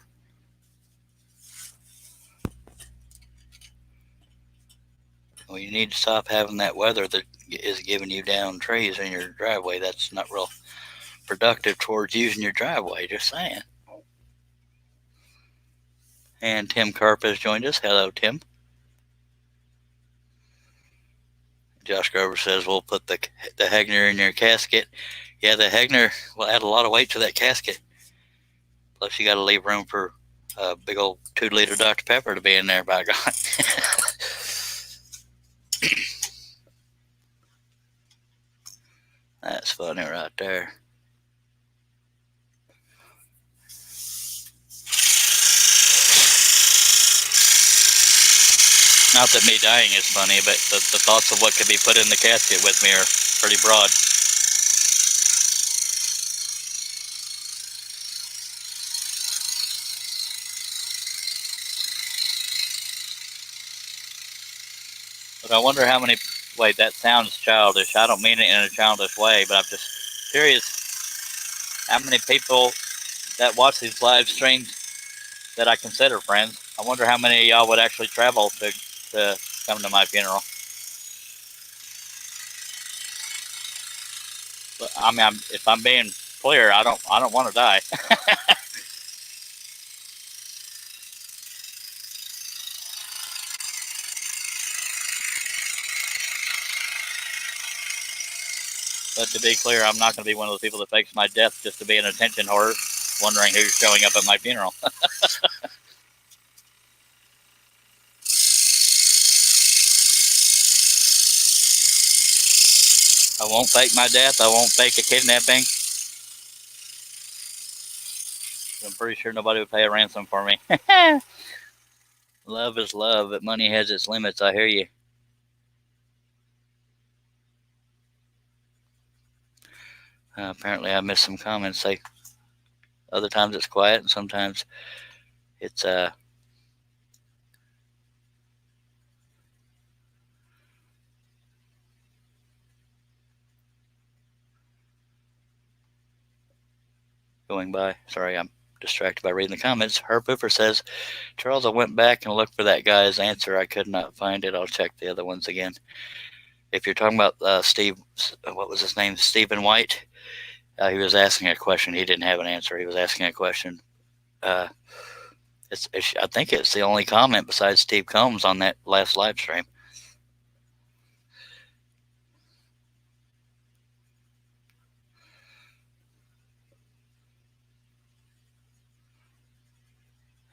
Well, you need to stop having that weather that is giving you down trees in your driveway. That's not real productive towards using your driveway. Just saying. And Tim Karp has joined us. Hello, Tim. Josh Grover says we'll put the Hegner in your casket. Yeah, the Hegner will add a lot of weight to that casket. Plus, you got to leave room for a big old 2-liter Dr. Pepper to be in there, by God. That's funny right there. Not that me dying is funny, but the thoughts of what could be put in the casket with me are pretty broad. But I wonder how many... Wait, that sounds childish. I don't mean it in a childish way, but I'm just curious how many people that watch these live streams that I consider friends. I wonder how many of y'all would actually travel to come to my funeral. But I mean, if I'm being clear, I don't want to die. But to be clear, I'm not going to be one of those people that fakes my death just to be an attention whore, wondering who's showing up at my funeral. I won't fake my death. I won't fake a kidnapping. I'm pretty sure nobody would pay a ransom for me. Love is love, but money has its limits. I hear you. Apparently I missed some comments. Say other times it's quiet and sometimes it's going by. Sorry, I'm distracted by reading the comments. Herb Hooper says, Charles, I went back and looked for that guy's answer. I could not find it. I'll check the other ones again. If you're talking about Steve, what was his name? Stephen White. He was asking a question. He didn't have an answer. He was asking a question. I think it's the only comment besides Steve Combs on that last live stream.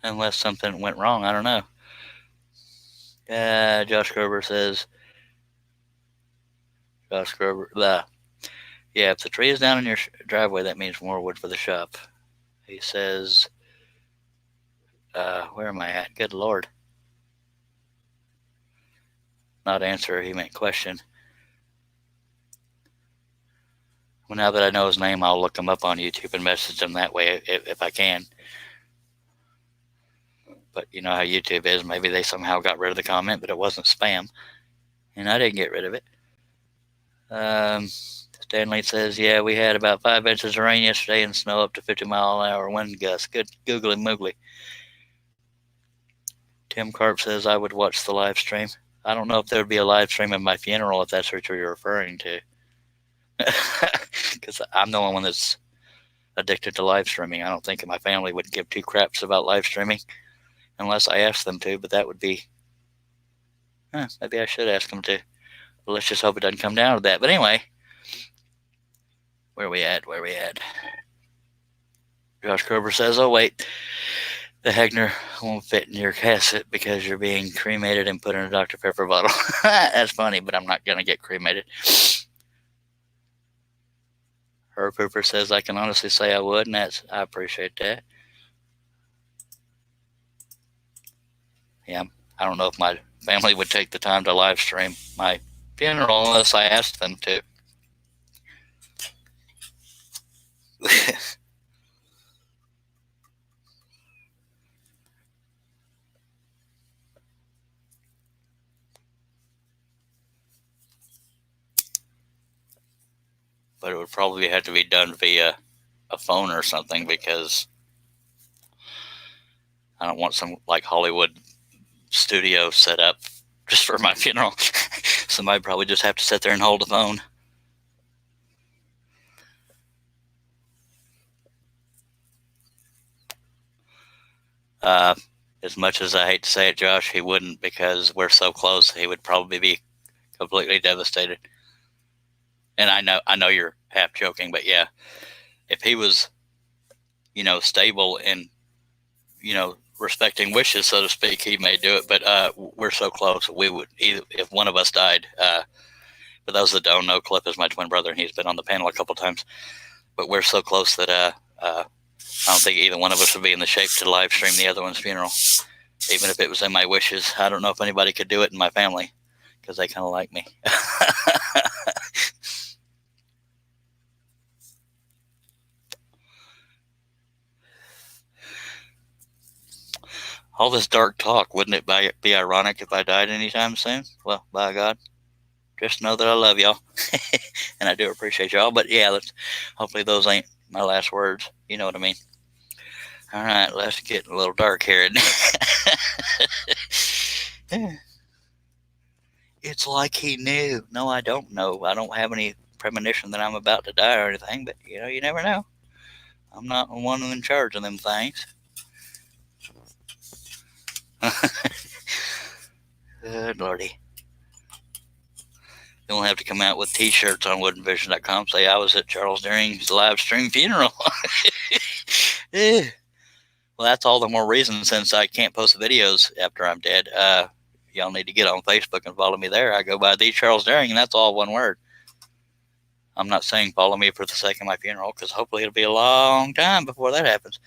Unless something went wrong. I don't know. Josh Grover says, yeah, if the tree is down in your driveway, that means more wood for the shop. He says, where am I at? Good Lord. Not answer, he meant question. Well, now that I know his name, I'll look him up on YouTube and message him that way if I can. But you know how YouTube is. Maybe they somehow got rid of the comment, but it wasn't spam. And I didn't get rid of it. Stanley says, yeah, we had about 5 inches of rain yesterday and snow up to 50-mile-an-hour wind gusts. Good googly moogly. Tim Karp says, I would watch the live stream. I don't know if there would be a live stream of my funeral if that's what you're referring to. Because I'm the only one that's addicted to live streaming. I don't think my family would give two craps about live streaming. unless I ask them to, but that would be, maybe I should ask them to. But let's just hope it doesn't come down to that. But anyway, where are we at? Josh Krober says, oh, wait, the Hegner won't fit in your cassette because you're being cremated and put in a Dr. Pepper bottle. That's funny, but I'm not going to get cremated. Herb Cooper says, I can honestly say I would, and I appreciate that. Yeah, I don't know if my family would take the time to live stream my funeral unless I asked them to. But it would probably have to be done via a phone or something, because I don't want some like Hollywood studio set up just for my funeral. Somebody probably just have to sit there and hold the phone. As much as I hate to say it, Josh, he wouldn't, because we're so close. He would probably be completely devastated. And I know you're half joking, but yeah, if he was, stable and, respecting wishes, so to speak, he may do it. But we're so close. We would, either, if one of us died. For those that don't know, Cliff is my twin brother, and he's been on the panel a couple times. But we're so close that I don't think either one of us would be in the shape to live stream the other one's funeral, even if it was in my wishes. I don't know if anybody could do it in my family, because they kind of like me. All this dark talk, wouldn't it be ironic if I died anytime soon? Well, by God, just know that I love y'all. And I do appreciate y'all. But yeah, hopefully those ain't my last words. You know what I mean? All right, let's get a little dark here. It's like he knew. No, I don't know. I don't have any premonition that I'm about to die or anything, but you never know. I'm not the one in charge of them things. Good lordy. You'll have to come out with t-shirts on woodenvision.com. Say I was at Charles Deering's live stream funeral. Yeah. Well, that's all the more reason, since I can't post videos after I'm dead. Y'all need to get on Facebook and follow me there. I go by the Charles Deering, and that's all one word. I'm not saying follow me for the sake of my funeral, because hopefully it'll be a long time before that happens.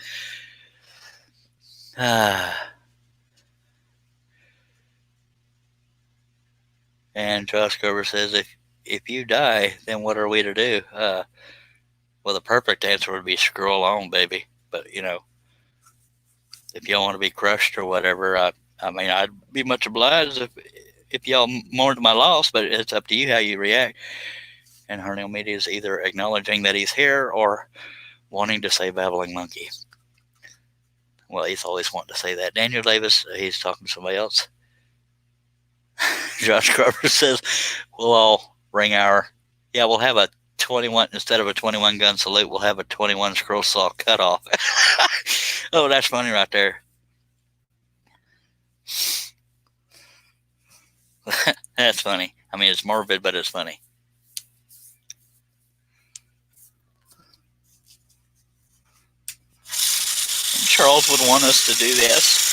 And Josh Gerber says, if you die, then what are we to do? Well, the perfect answer would be scroll on, baby. But, if y'all want to be crushed or whatever, I mean, I'd be much obliged if y'all mourned my loss, but it's up to you how you react. And Hernial Media is either acknowledging that he's here or wanting to say babbling monkey. Well, he's always wanting to say that. Daniel Davis, he's talking to somebody else. Josh Carver says, we'll all bring we'll have a 21, instead of a 21 gun salute, we'll have a 21 scroll saw cutoff. Oh, that's funny right there. That's funny. I mean, it's morbid, but it's funny. And Charles would want us to do this.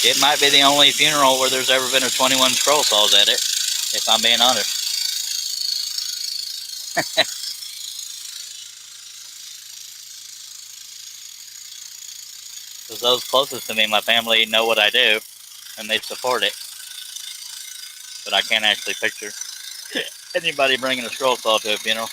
It might be the only funeral where there's ever been a 21 scroll saws at it, if I'm being honest. Because those closest to me, my family, know what I do, and they support it. But I can't actually picture anybody bringing a scroll saw to a funeral.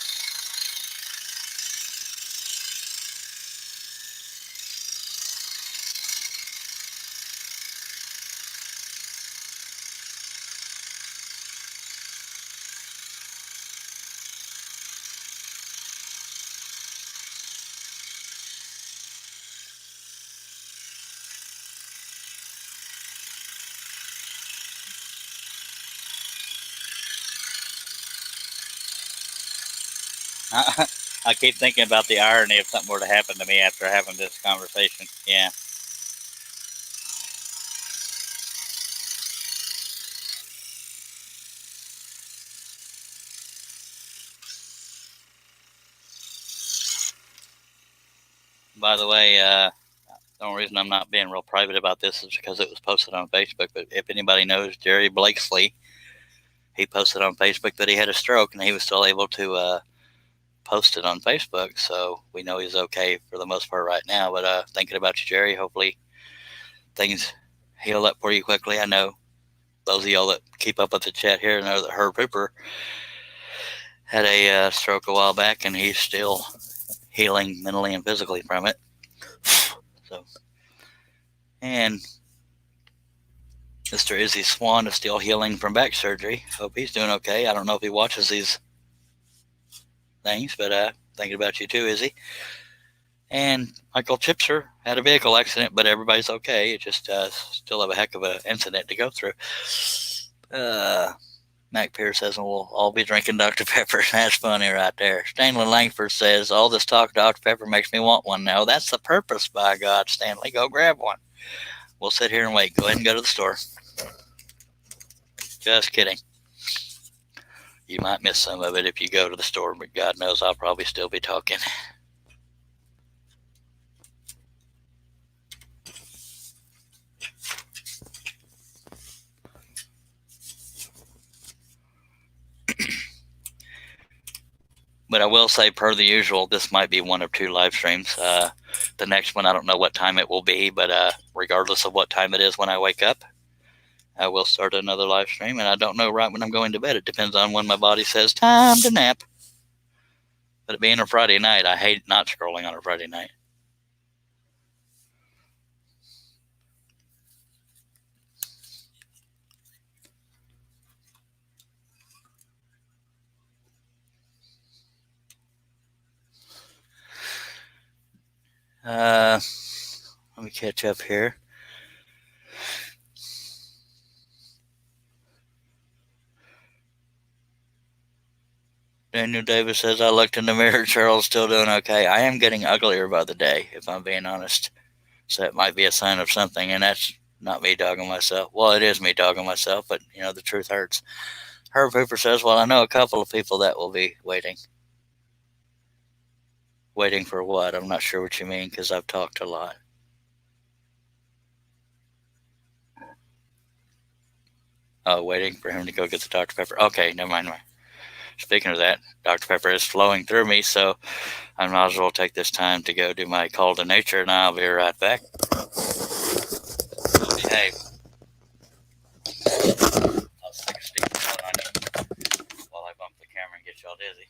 I keep thinking about the irony if something were to happen to me after having this conversation. Yeah. By the way, the only reason I'm not being real private about this is because it was posted on Facebook. But if anybody knows Jerry Blakesley, he posted on Facebook that he had a stroke, and he was still able to post it on Facebook. So we know he's okay for the most part right now. But thinking about you, Jerry, hopefully things heal up for you quickly. I know those of y'all that keep up with the chat here know that Herb Hooper had a stroke a while back, and he's still healing mentally and physically from it. So, and Mr. Izzy Swan is still healing from back surgery. Hope he's doing okay. I don't know if he watches these things, but thinking about you too, Izzy. And Michael Chipser had a vehicle accident, but everybody's okay. It just still have a heck of an incident to go through. Mac Pierce says we'll all be drinking Dr. Pepper. That's funny right there. Stanley Langford says all this talk of Dr. Pepper makes me want one now. That's the purpose, by God, Stanley. Go grab one. We'll sit here and wait. Go ahead and go to the store. Just kidding. You might miss some of it if you go to the store, but God knows I'll probably still be talking. But I will say, per the usual, this might be one of two live streams. The next one, I don't know what time it will be, but regardless of what time it is when I wake up, I will start another live stream. And I don't know right when I'm going to bed. It depends on when my body says, time to nap. But it being a Friday night, I hate not scrolling on a Friday night. Let me catch up here. Daniel Davis says, I looked in the mirror, Charles still doing okay. I am getting uglier by the day, if I'm being honest. So it might be a sign of something, and that's not me dogging myself. Well, it is me dogging myself, but, the truth hurts. Herb Hooper says, well, I know a couple of people that will be waiting. Waiting for what? I'm not sure what you mean, because I've talked a lot. Oh, waiting for him to go get the Dr. Pepper. Okay, never mind. Speaking of that, Dr. Pepper is flowing through me, so I might as well take this time to go do my call to nature, and I'll be right back. Okay. I'll stick a speakerphone on you while I bump the camera and get y'all dizzy.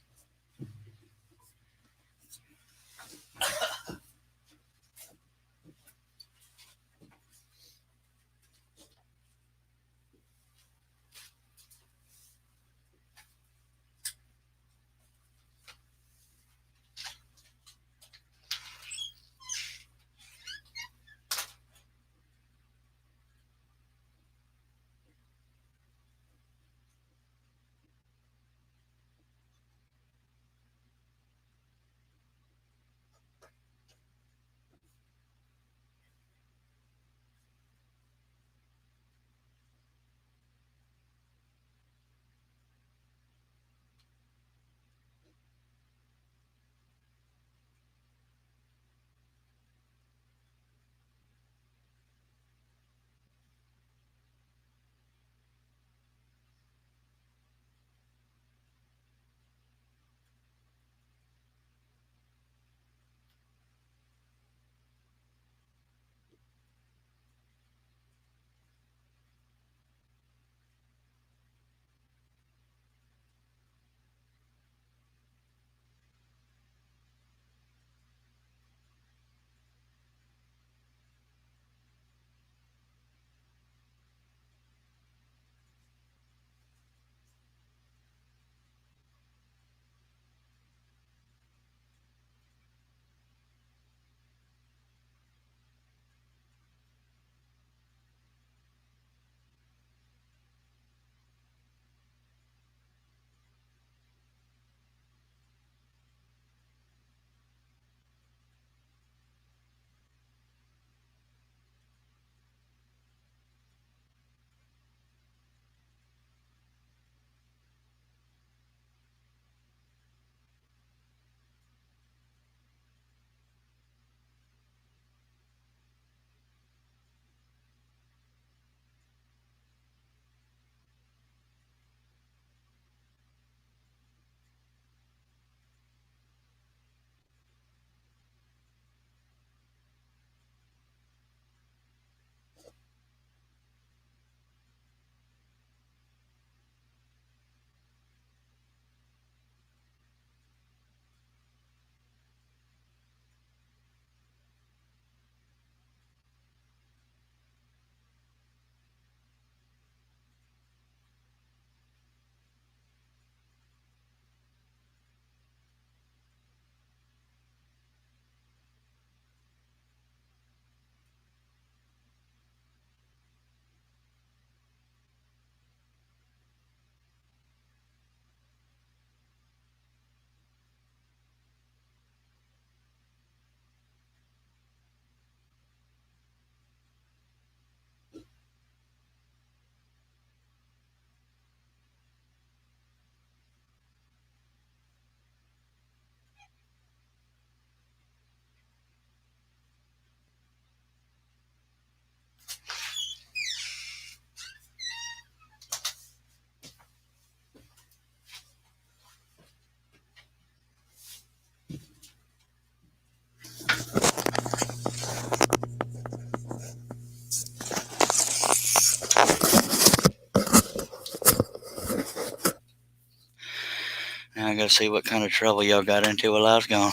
Now I gotta see what kind of trouble y'all got into while I was gone.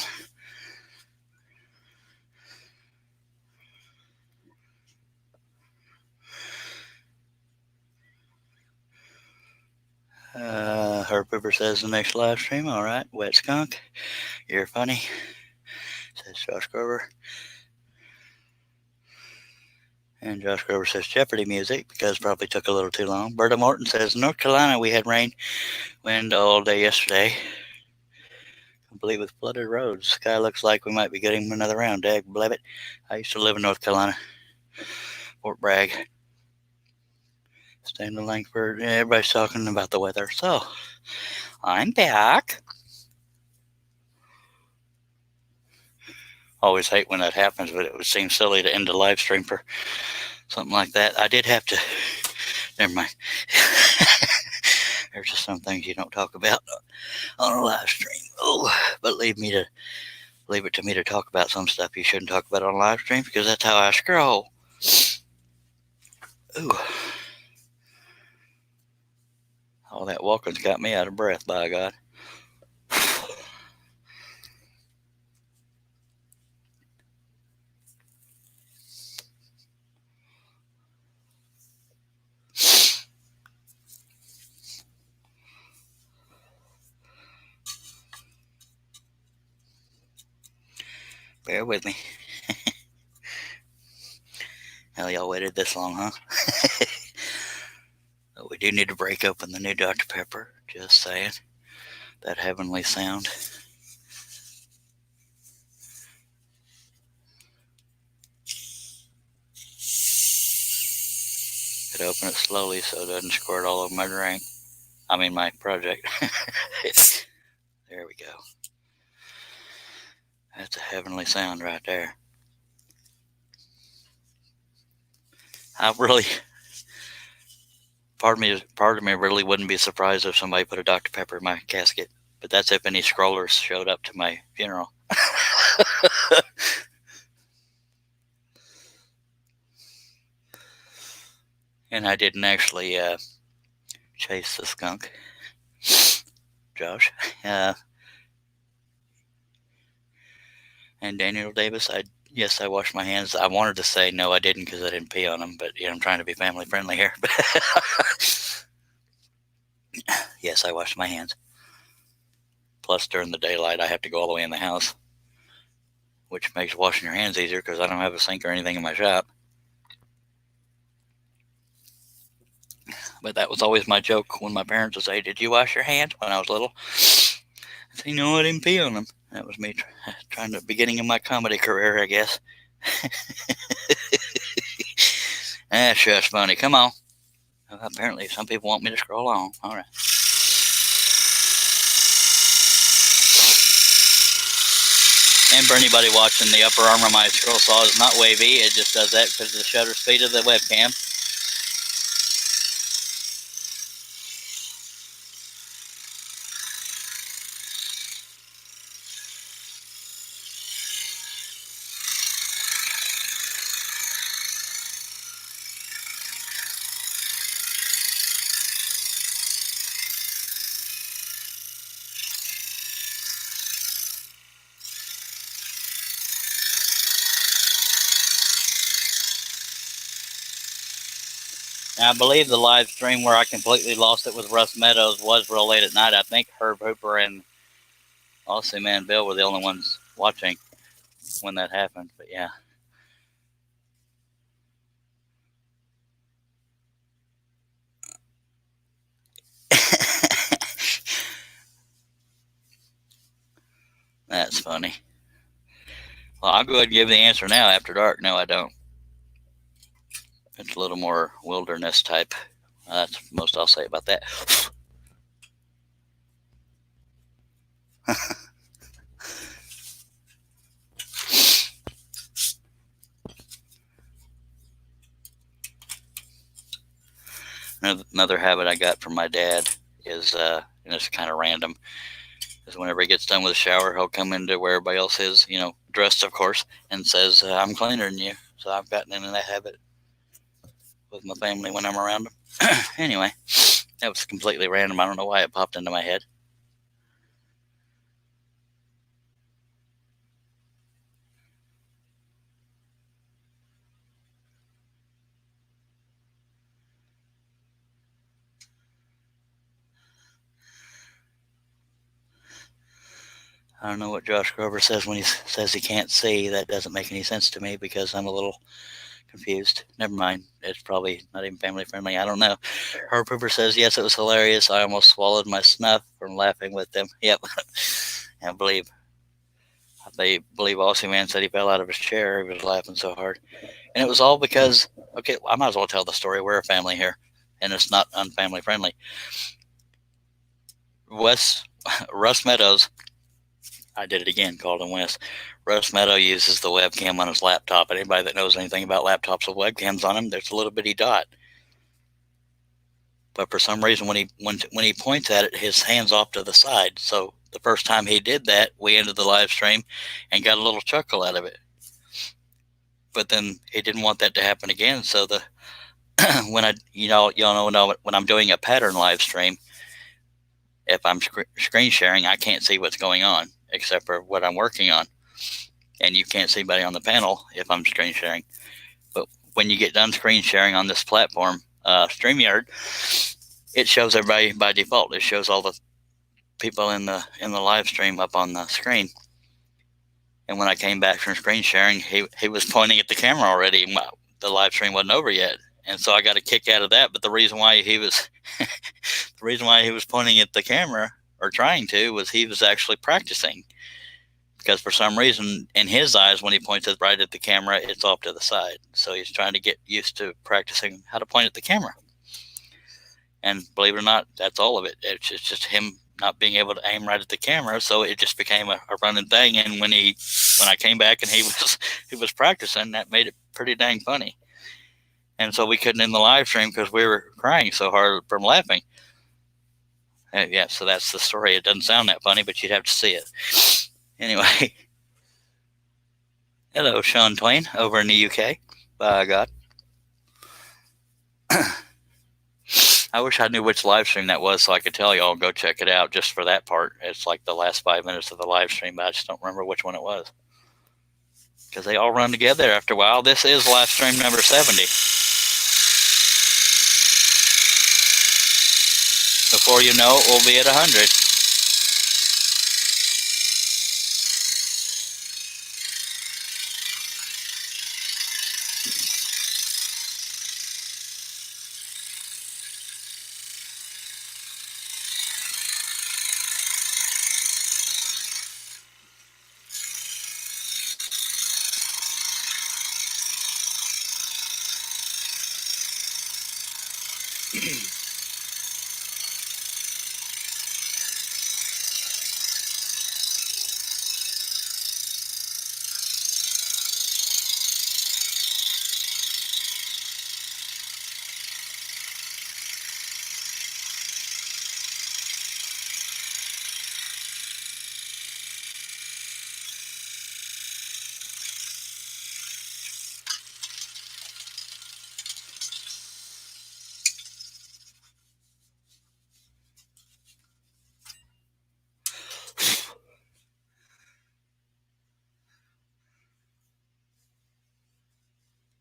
Herb Pepper says the next live stream. All right, Wet Skunk, you're funny. Says Josh Grover. And Josh Grover says Jeopardy music because probably took a little too long. Berta Morton says North Carolina, we had rain, wind all day yesterday, complete with flooded roads. Sky looks like we might be getting another round. Dag blabbit. I used to live in North Carolina, Fort Bragg. Staying in Langford. Everybody's talking about the weather. So, I'm back. Always hate when that happens, but it would seem silly to end a live stream for something like that. I did have to. Never mind. There's just some things you don't talk about on a live stream. Oh, but leave it to me to talk about some stuff you shouldn't talk about on a live stream because that's how I scroll. Ooh. All that walking's got me out of breath, by God. Bear with me. Hell, y'all waited this long, huh? But we do need to break open the new Dr. Pepper. Just saying. That heavenly sound. Could open it slowly so it doesn't squirt all over my drink. I mean, my project. There we go. That's a heavenly sound right there. I really, part of me really wouldn't be surprised if somebody put a Dr. Pepper in my casket. But that's if any scrollers showed up to my funeral. And I didn't actually chase the skunk, Josh. And Daniel Davis, yes, I washed my hands. I wanted to say no, I didn't because I didn't pee on them, but I'm trying to be family friendly here. Yes, I washed my hands. Plus, during the daylight, I have to go all the way in the house, which makes washing your hands easier because I don't have a sink or anything in my shop. But that was always my joke when my parents would say, "Did you wash your hands?" when I was little. I say, "No, I didn't pee on them." That was me trying to beginning of my comedy career, I guess. That's just funny. Come on. Apparently, some people want me to scroll on. All right. And for anybody watching, the upper arm of my scroll saw is not wavy. It just does that because of the shutter speed of the webcam. Now, I believe the live stream where I completely lost it with Russ Meadows was real late at night. I think Herb Hooper and Aussie Man Bill were the only ones watching when that happened. But yeah. That's funny. Well, I'll go ahead and give the answer now after dark. No, I don't. It's a little more wilderness type. That's most I'll say about that. Another habit I got from my dad is, and it's kind of random, is whenever he gets done with a shower, he'll come into where everybody else is, dressed, of course, and says, "I'm cleaner than you." So I've gotten into that habit. with my family when I'm around them. Anyway, that was completely random. I don't know why it popped into my head. I don't know what Josh Grover says when he says he can't see. That doesn't make any sense to me because I'm a little confused. Never mind. It's probably not even family friendly. I don't know. Herb Hoover says, yes, it was hilarious. I almost swallowed my snuff from laughing with them. Yep. I believe Aussie Man said he fell out of his chair. He was laughing so hard. And it was all because, okay, I might as well tell the story. We're a family here, and it's not unfamily friendly. Russ Meadows, I did it again, called him Wes. Russ Meadow uses the webcam on his laptop. And anybody that knows anything about laptops with webcams on them, there's a little bitty dot. But for some reason, when he points at it, his hand's off to the side. So the first time he did that, we ended the live stream and got a little chuckle out of it. But then he didn't want that to happen again. So when y'all know when I'm doing a pattern live stream, if I'm screen sharing, I can't see what's going on except for what I'm working on, and you can't see anybody on the panel if I'm screen sharing. But when you get done screen sharing on this platform, StreamYard, it shows everybody by default. It shows all the people in the live stream up on the screen. And when I came back from screen sharing, he was pointing at the camera already. The live stream wasn't over yet, and so I got a kick out of that. But the reason why he was pointing at the camera, or trying to, was he was actually practicing. Because for some reason, in his eyes, when he points right at the camera, it's off to the side. So he's trying to get used to practicing how to point at the camera. And believe it or not, that's all of it. It's just him not being able to aim right at the camera. So it just became a running thing. And when I came back and he was practicing, that made it pretty dang funny. And so we couldn't end the live stream because we were crying so hard from laughing. Yeah, so that's the story. It doesn't sound that funny, but you'd have to see it. Anyway, hello, Sean Twain, over in the UK. By God. I wish I knew which live stream that was so I could tell y'all. Go check it out just for that part. It's like the last 5 minutes of the live stream, but I just don't remember which one it was. Because they all run together after a while. This is live stream number 70. Before you know it, we'll be at 100.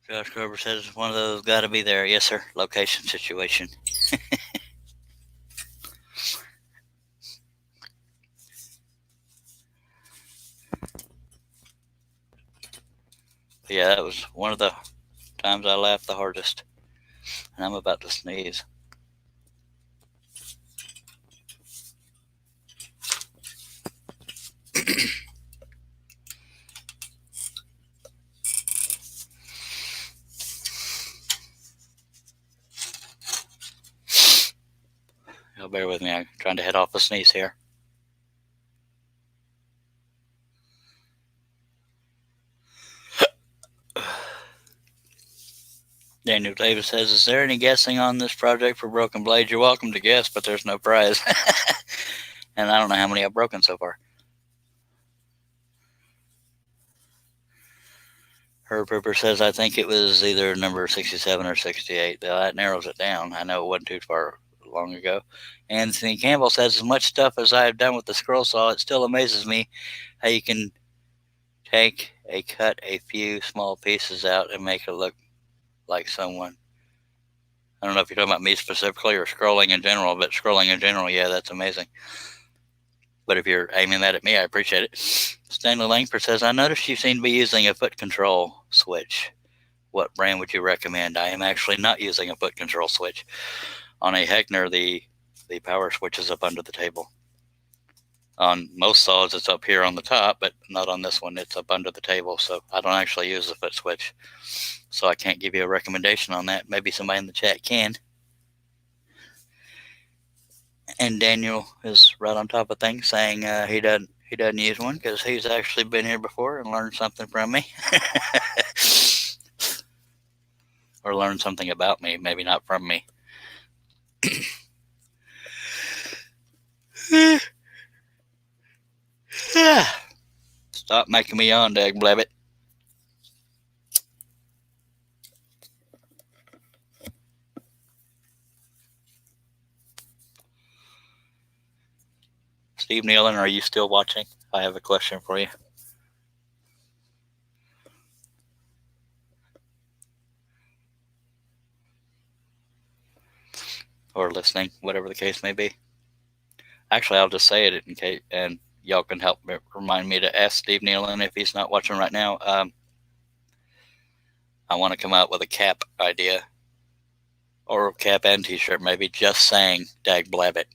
Josh Grover says one of those got to be there. Yes, sir. Location situation. Yeah, that was one of the times I laughed the hardest. And I'm about to sneeze. Y'all bear with me. I'm trying to head off a sneeze here. Daniel Davis says, is there any guessing on this project for Broken Blade? You're welcome to guess, but there's no prize. And I don't know how many I've broken so far. Herb Ripper says, I think it was either number 67 or 68. That narrows it down. I know it wasn't too far long ago. Anthony Campbell says, as much stuff as I have done with the scroll saw, it still amazes me how you can cut a few small pieces out and make it look like someone. I don't know if you're talking about me specifically or scrolling in general, but scrolling in general, yeah, that's amazing. But if you're aiming that at me, I appreciate it. Stanley Langford says, I noticed you seem to be using a foot control switch. What brand would you recommend? I am actually not using a foot control switch. On a Heckner, the power switch is up under the table. On most saws, it's up here on the top, but not on this one. It's up under the table, so I don't actually use the foot switch. So I can't give you a recommendation on that. Maybe somebody in the chat can. And Daniel is right on top of things, saying he doesn't use one because he's actually been here before and learned something from me. Or learned something about me, maybe not from me. Stop making me yawn, dag blabbit. Steve Nealon, are you still watching? I have a question for you. Or listening, whatever the case may be. Actually, I'll just say it in case, and y'all can help remind me to ask Steve Nealon if he's not watching right now. I want to come out with a cap idea, or a cap and t-shirt, maybe just saying "dag blabbit,"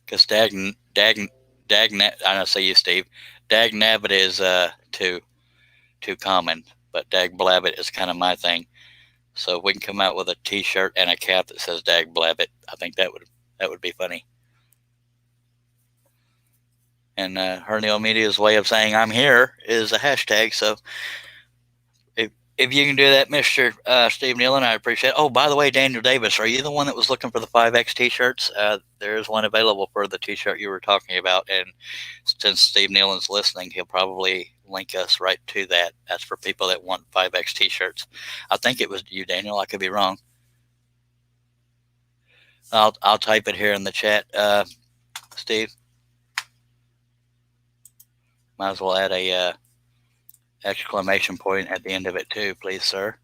because I know, say you, Steve. Dag nabbit is too common, but dag blabbit is kind of my thing. So if we can come out with a t-shirt and a cap that says dag blabbit, I think that would be funny. And Hernio Media's way of saying I'm here is a hashtag. So if you can do that, Mr. Steve Nealon, I appreciate it. Oh, by the way, Daniel Davis, are you the one that was looking for the 5X t-shirts? There is one available for the t-shirt you were talking about. And since Steve Nealon's listening, he'll probably link us right to that. That's for people that want 5X t-shirts. I think it was you, Daniel. I could be wrong. I'll type it here in the chat, Steve. Might as well add a exclamation point at the end of it too, please, sir.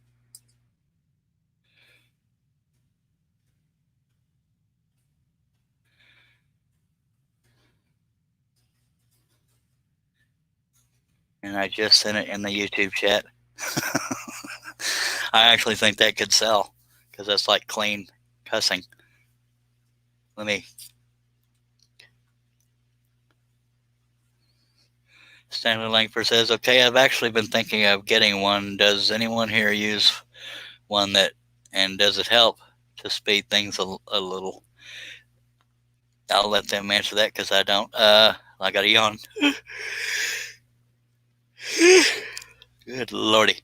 And I just sent it in the YouTube chat. I actually think that could sell because that's like clean cussing. Let me. Stanley Langford says, okay, I've actually been thinking of getting one. Does anyone here use one and does it help to speed things a little? I'll let them answer that because I don't. I got a yawn. Good lordy.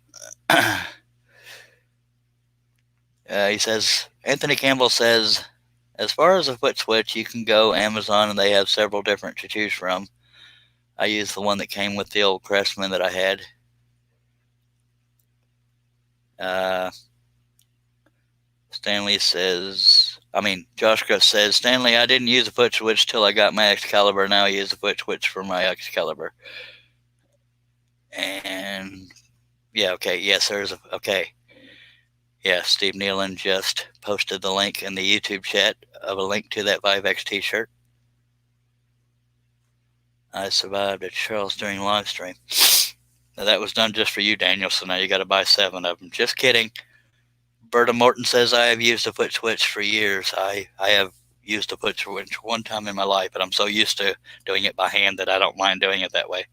He says, Anthony Campbell says, as far as a foot switch, you can go Amazon and they have several different to choose from. I used the one that came with the old Craftsman that I had. Josh Gruff says, Stanley, I didn't use a foot switch till I got my Excalibur. Now I use a foot switch for my Excalibur. And yeah, okay. Yes, okay. Yeah, Steve Nealon just posted the link in the YouTube chat of a link to that 5X t-shirt. I survived at Charles during live stream. Now, that was done just for you, Daniel, so now you got to buy 7 of them. Just kidding. Berta Morton says, I have used a foot switch for years. I have used a foot switch one time in my life, but I'm so used to doing it by hand that I don't mind doing it that way.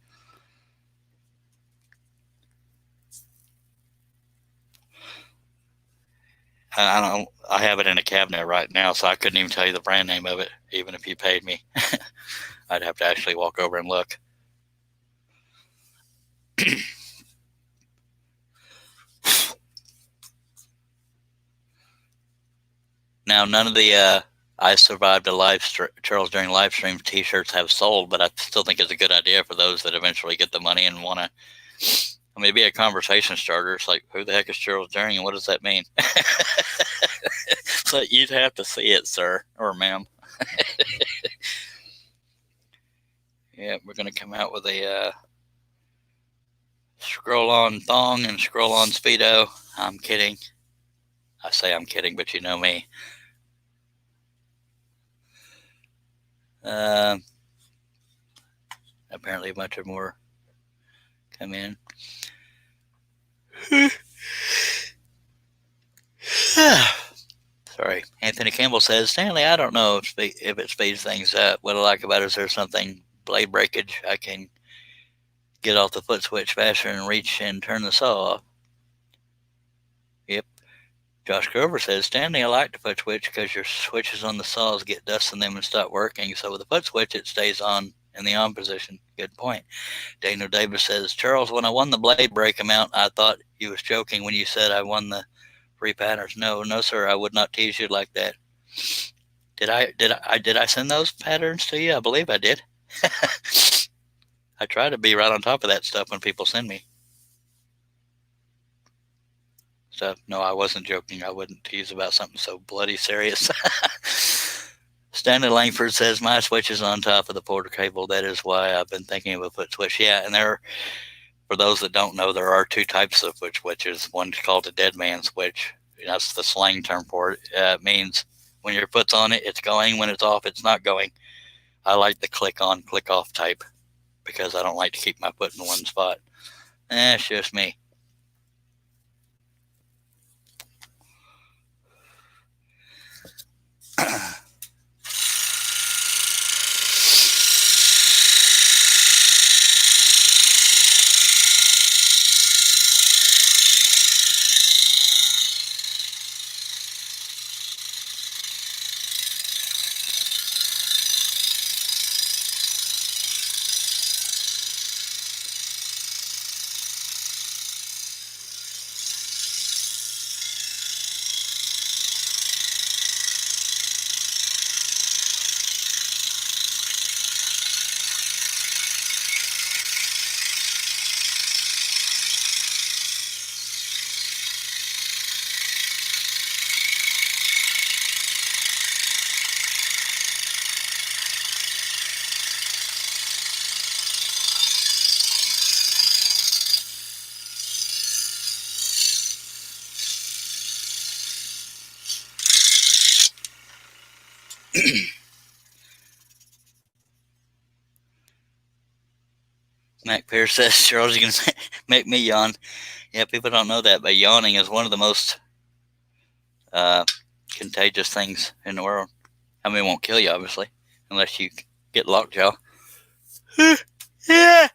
I have it in a cabinet right now, so I couldn't even tell you the brand name of it, even if you paid me. I'd have to actually walk over and look. Now, none of the I survived a Charles during live stream t-shirts have sold, but I still think it's a good idea for those that eventually get the money and want to maybe a conversation starter. It's like, who the heck is Charles During and what does that mean? So you'd have to see it, sir or ma'am. Yeah, we're going to come out with a scroll on thong and scroll on Speedo. I'm kidding. I say I'm kidding, but you know me. Apparently a bunch of more come in. Sorry. Anthony Campbell says, Stanley, I don't know if it speeds things up. What I like about it is there's something blade breakage. I can get off the foot switch faster and reach and turn the saw off. Yep. Josh Grover says, Stanley, I like the foot switch because your switches on the saws get dust in them and stop working. So with the foot switch, it stays on in the on position. Good point. Daniel Davis says, Charles, when I won the blade break amount, I thought you was joking when you said I won the free patterns. No, sir, I would not tease you like that. Did I send those patterns to you? I believe I did. I try to be right on top of that stuff when people send me stuff. No, I wasn't joking. I wouldn't tease about something so bloody serious. Stanley Langford says, my switch is on top of the Porter cable. That is why I've been thinking of a foot switch. Yeah, and for those that don't know, there are two types of foot switches. One's called a dead man switch. That's the slang term for it. It means when your foot's on it, it's going. When it's off, it's not going. I like the click on, click off type because I don't like to keep my foot in one spot. It's just me. Mac Pierce says, Charles, you're going to make me yawn. Yeah, people don't know that, but yawning is one of the most contagious things in the world. I mean, it won't kill you, obviously, unless you get lockjaw. Yeah.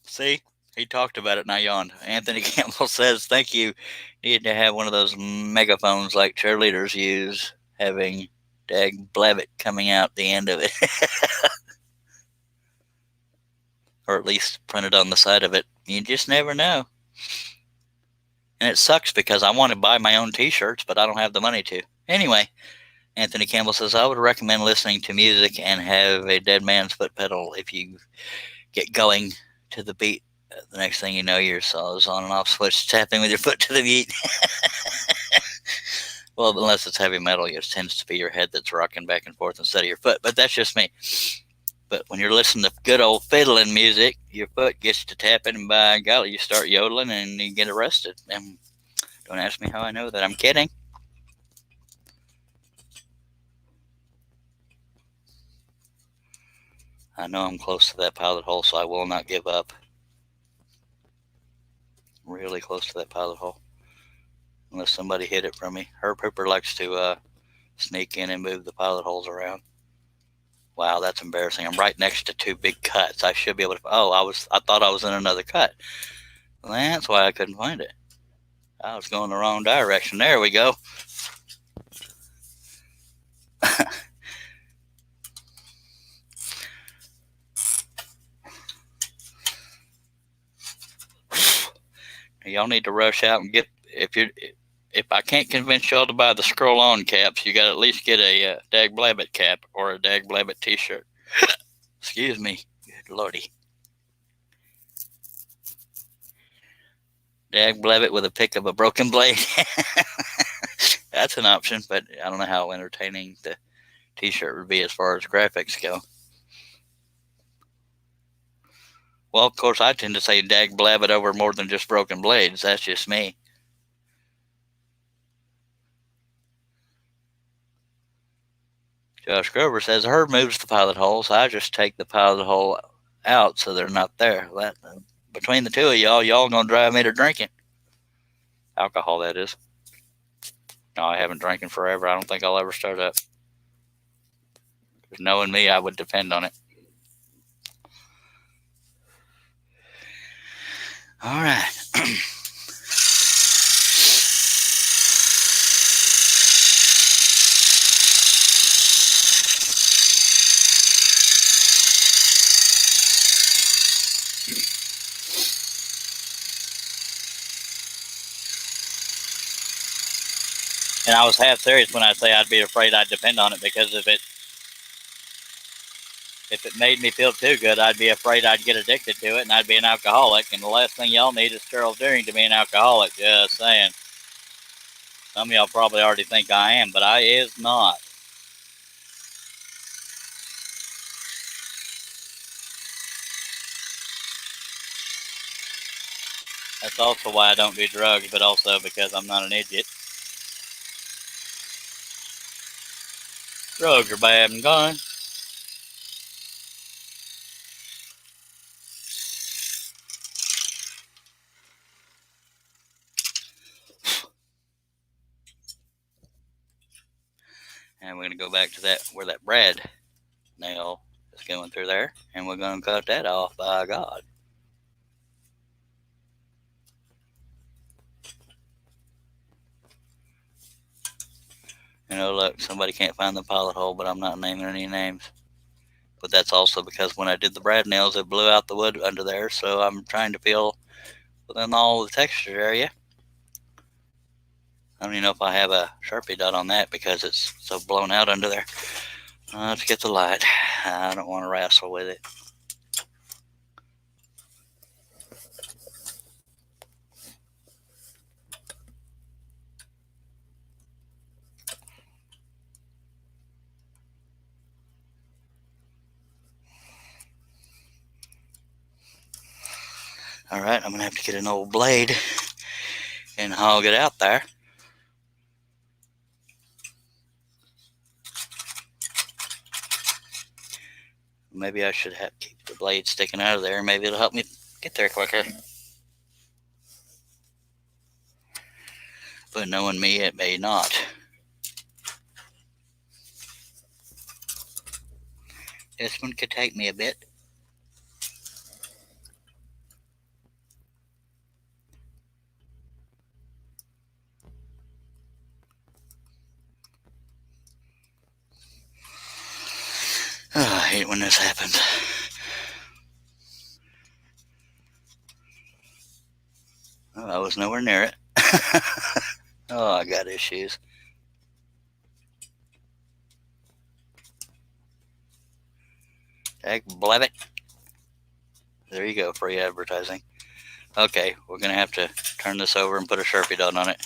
See, he talked about it and I yawned. Anthony Campbell says, thank you. Need to have one of those megaphones like cheerleaders use, having dag blabbit coming out the end of it. Or at least printed on the side of it. You just never know. And it sucks because I want to buy my own t-shirts, but I don't have the money to. Anyway, Anthony Campbell says, I would recommend listening to music and have a dead man's foot pedal. If you get going to the beat, the next thing you know, your saw is on and off switch, tapping with your foot to the beat. Well, unless it's heavy metal, it tends to be your head that's rocking back and forth instead of your foot. But that's just me. But when you're listening to good old fiddling music, your foot gets to tapping, and by golly, you start yodeling and you get arrested. And don't ask me how I know that. I'm kidding. I know I'm close to that pilot hole, so I will not give up. Really close to that pilot hole. Unless somebody hit it from me. Herb Hooper likes to sneak in and move the pilot holes around. Wow, that's embarrassing. I'm right next to two big cuts. I should be able to. I thought I was in another cut. Well, that's why I couldn't find it. I was going the wrong direction. There we go. Y'all need to rush out and get, if you're if I can't convince y'all to buy the scroll-on caps, you got to at least get a Dag Blabbit cap or a Dag Blabbit t-shirt. Excuse me. Good lordy. Dag Blabbit with a pick of a broken blade. That's an option, but I don't know how entertaining the t-shirt would be as far as graphics go. Well, of course, I tend to say Dag Blabbit over more than just broken blades. That's just me. Josh Grover says, Herb moves the pilot hole, so I just take the pilot hole out so they're not there. Between the two of y'all going to drive me to drinking. Alcohol, that is. No, I haven't drank in forever. I don't think I'll ever start up. Knowing me, I would depend on it. All right. And I was half serious when I say I'd be afraid I'd depend on it, because if it made me feel too good, I'd be afraid I'd get addicted to it and I'd be an alcoholic. And the last thing y'all need is Charles Deering to be an alcoholic. Just saying. Some of y'all probably already think I am, but I is not. That's also why I don't do drugs, but also because I'm not an idiot. Drugs are bad and gone. And we're going to go back to that where that brad nail is going through there, and we're going to cut that off, by God. Look, somebody can't find the pilot hole, but I'm not naming any names. But that's also because when I did the brad nails, it blew out the wood under there, so I'm trying to feel within all the texture area. I don't even know if I have a Sharpie dot on that because it's so blown out under there. Let's get the light. I don't want to wrestle with it. All right, I'm going to have to get an old blade and hog it out there. Maybe I should keep the blade sticking out of there. Maybe it'll help me get there quicker. But knowing me, it may not. This one could take me a bit. Oh, I hate when this happens. Oh, I was nowhere near it. Oh, I got issues. Dag Blabbit. There you go, free advertising. Okay, we're going to have to turn this over and put a Sharpie dot on it.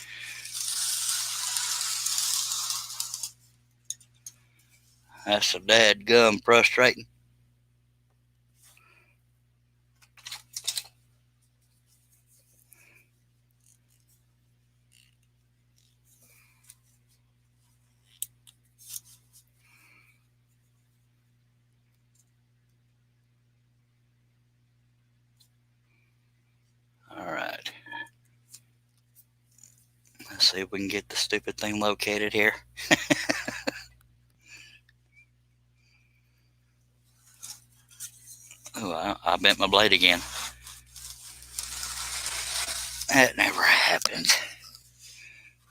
That's so dadgum frustrating. All right. Let's see if we can get the stupid thing located here. Oh, I bent my blade again. That never happens.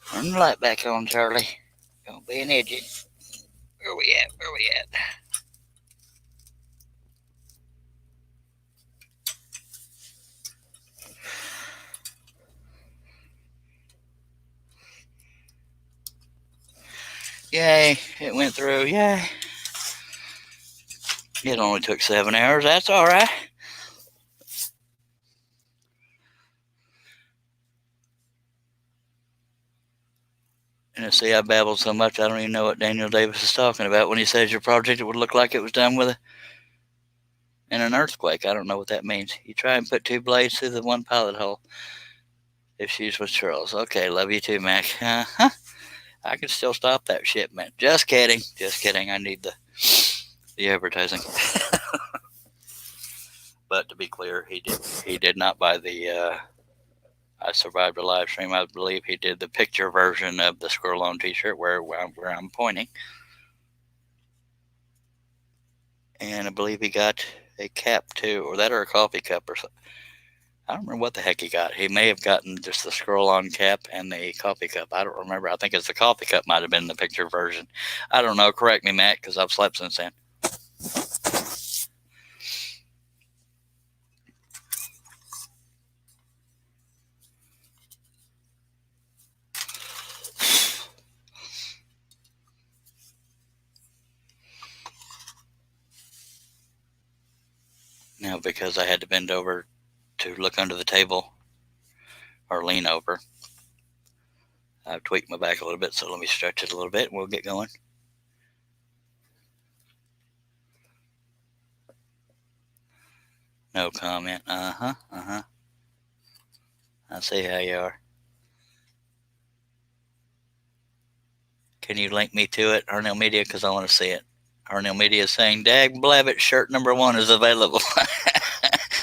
Turn the light back on, Charlie. Don't be an idiot. Where we at? Where we at? Yay, it went through. Yay. It only took 7 hours. That's all right. And see, I babbled so much, I don't even know what Daniel Davis is talking about when he says your project would look like it was done in an earthquake. I don't know what that means. You try and put 2 blades through the one pilot hole. If she's with Charles. Okay, love you too, Mac. Uh-huh. I can still stop that shipment. Just kidding. Just kidding. I need the advertising. But to be clear, he did not buy the I survived a live stream. I believe he did the picture version of the Scroll On t-shirt where I'm pointing. And I believe he got a cap too, or that or a coffee cup or something. I don't remember what the heck he got. He may have gotten just the Scroll On cap and the coffee cup. I don't remember. I think it's the coffee cup might have been the picture version. I don't know. Correct me, Matt, because I've slept since then. Now, because I had to bend over to look under the table or lean over, I've tweaked my back a little bit, so let me stretch it a little bit and we'll get going. No comment. Uh-huh. I see how you are. Can you link me to it, Arnell Media, because I want to see it. Arnell Media is saying, Dag Blabbit shirt number 1 is available.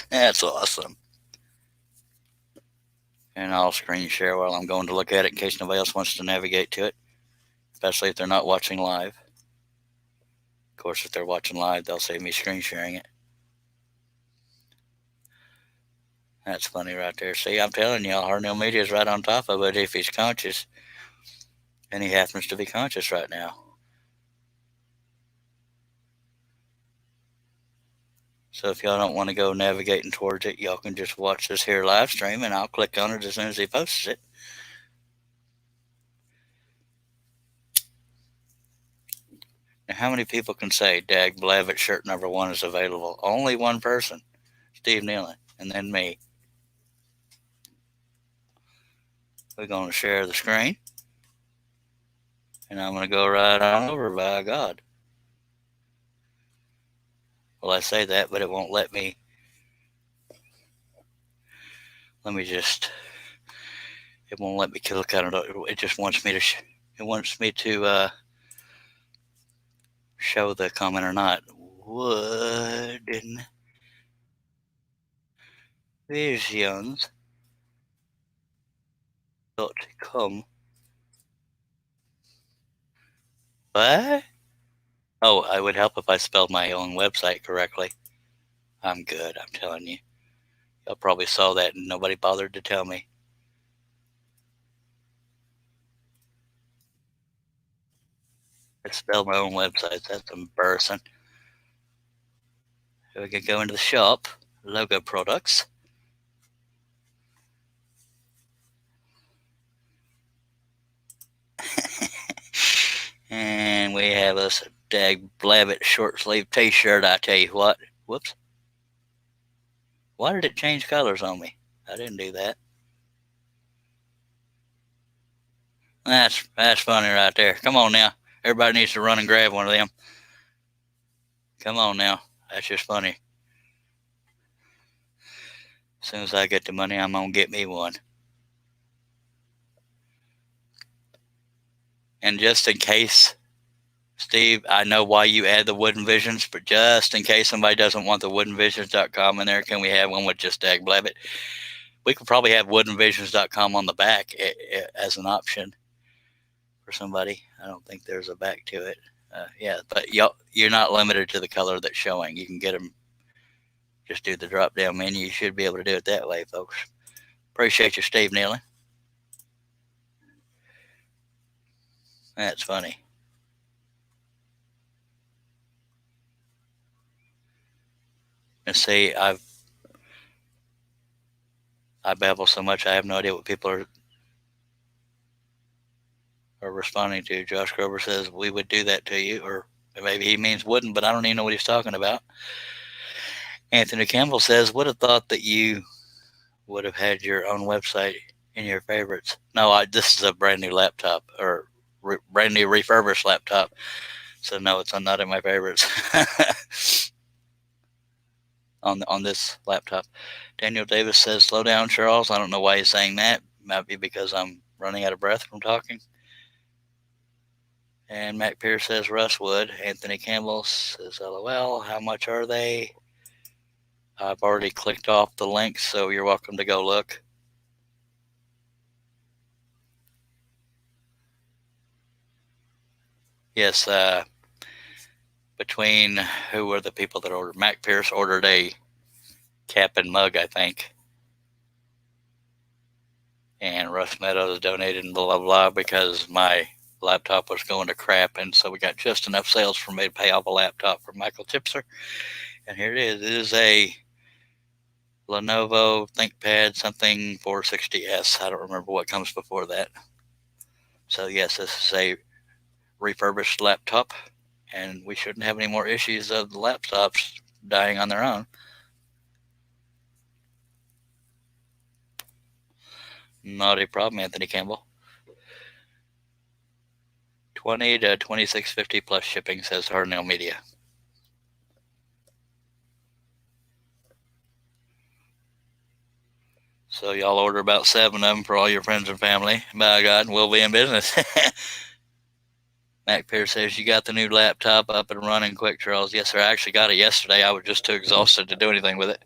That's awesome. And I'll screen share while I'm going to look at it in case nobody else wants to navigate to it, especially if they're not watching live. Of course, if they're watching live, they'll see me screen sharing it. That's funny right there. See, I'm telling y'all, Arnell Media is right on top of it if he's conscious. And he happens to be conscious right now. So if y'all don't want to go navigating towards it, y'all can just watch this here live stream and I'll click on it as soon as he posts it. Now, how many people can say Dag Blabbit shirt number 1 is available? Only one person, Steve Nealon, and then me. We're going to share the screen. And I'm going to go right on over, by God. Well, I say that, but it won't let me. Let me just. It won't let me click on it. It just wants me to. It wants me to show the comment or not. Wooden visions.com. What? Oh, I would help if I spelled my own website correctly. I'm good, I'm telling you. Y'all probably saw that and nobody bothered to tell me. I spelled my own websites. That's embarrassing. So we can go into the shop, logo products. And we have us a Dag Blabbit short sleeve t-shirt. I tell you what. Whoops. Why did it change colors on me? I didn't do that. That's funny right there. Come on now. Everybody needs to run and grab one of them. Come on now. That's just funny. As soon as I get the money, I'm going to get me one. And just in case, Steve, I know why you add the Wooden Visions, but just in case somebody doesn't want the woodenvisions.com in there, can we have one with just Dag Blabbit? We could probably have woodenvisions.com on the back as an option for somebody. I don't think there's a back to it. Yeah, but you're not limited to the color that's showing. You can get them, just do the drop-down menu. You should be able to do it that way, folks. Appreciate you, Steve Nealon. That's funny. And see, I babble so much, I have no idea what people are. are responding to. Josh Grover says, we would do that to you, or maybe he means wouldn't, but I don't even know what he's talking about. Anthony Campbell says, would have thought that you would have had your own website in your favorites. No, this is a brand new laptop, or brand new refurbished laptop. So no, it's not in my favorites on this laptop. Daniel Davis says, slow down, Charles. I don't know why he's saying that. Might be because I'm running out of breath from talking. And Mac Pierce says Russ would. Anthony Campbell says, LOL, how much are they? I've already clicked off the link, so you're welcome to go look. Yes, between who were the people that ordered? Mac Pierce ordered a cap and mug, I think. And Russ Meadows donated and blah, blah, blah, because my laptop was going to crap, and so we got just enough sales for me to pay off a laptop for Michael Tipser. And here it is. It is a Lenovo ThinkPad something 460S. I don't remember what comes before that. So yes, this is a refurbished laptop, and we shouldn't have any more issues of the laptops dying on their own. Not a problem, Anthony Campbell. $20 to $26.50 plus shipping, says Hardnail Media. So y'all order about 7 of them for all your friends and family. By God, we'll be in business. Mac Pierce says, you got the new laptop up and running quick, Charles. Yes, sir. I actually got it yesterday. I was just too exhausted to do anything with it.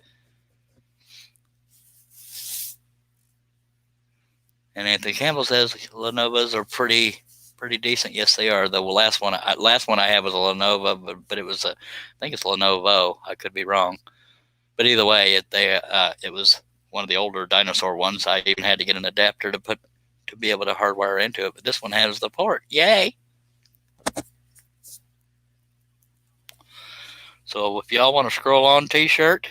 And Anthony Campbell says Lenovo's are pretty decent. Yes, they are. The last one I had was a Lenovo, but it was I think it's Lenovo. I could be wrong, but either way, it was one of the older dinosaur ones. I even had to get an adapter to be able to hardwire into it. But this one has the port. Yay! So if y'all want a Scroll On T-shirt,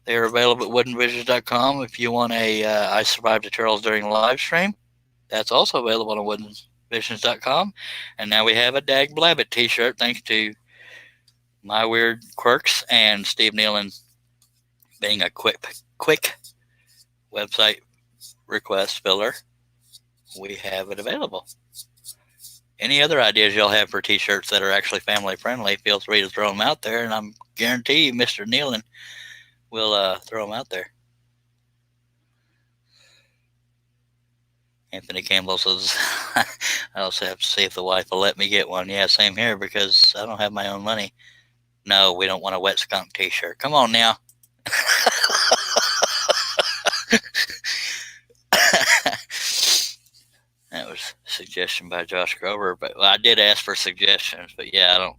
they are available at woodenvisions.com. If you want a I Survived a Charles During the live stream, that's also available on woodenvisions.com. And now we have a Dag Blabbit T-shirt, thanks to My Weird Quirks and Steve Nealon being a quick website request filler. We have it available. Any other ideas y'all have for T-shirts that are actually family friendly, feel free to throw them out there, and I'm guarantee you Mr. Nealon will throw them out there. Anthony Campbell says, I also have to see if the wife will let me get one. Yeah, same here, because I don't have my own money. No, we don't want a wet skunk T-shirt. Come on now. That was a suggestion by Josh Grover, but I did ask for suggestions. But yeah, I don't,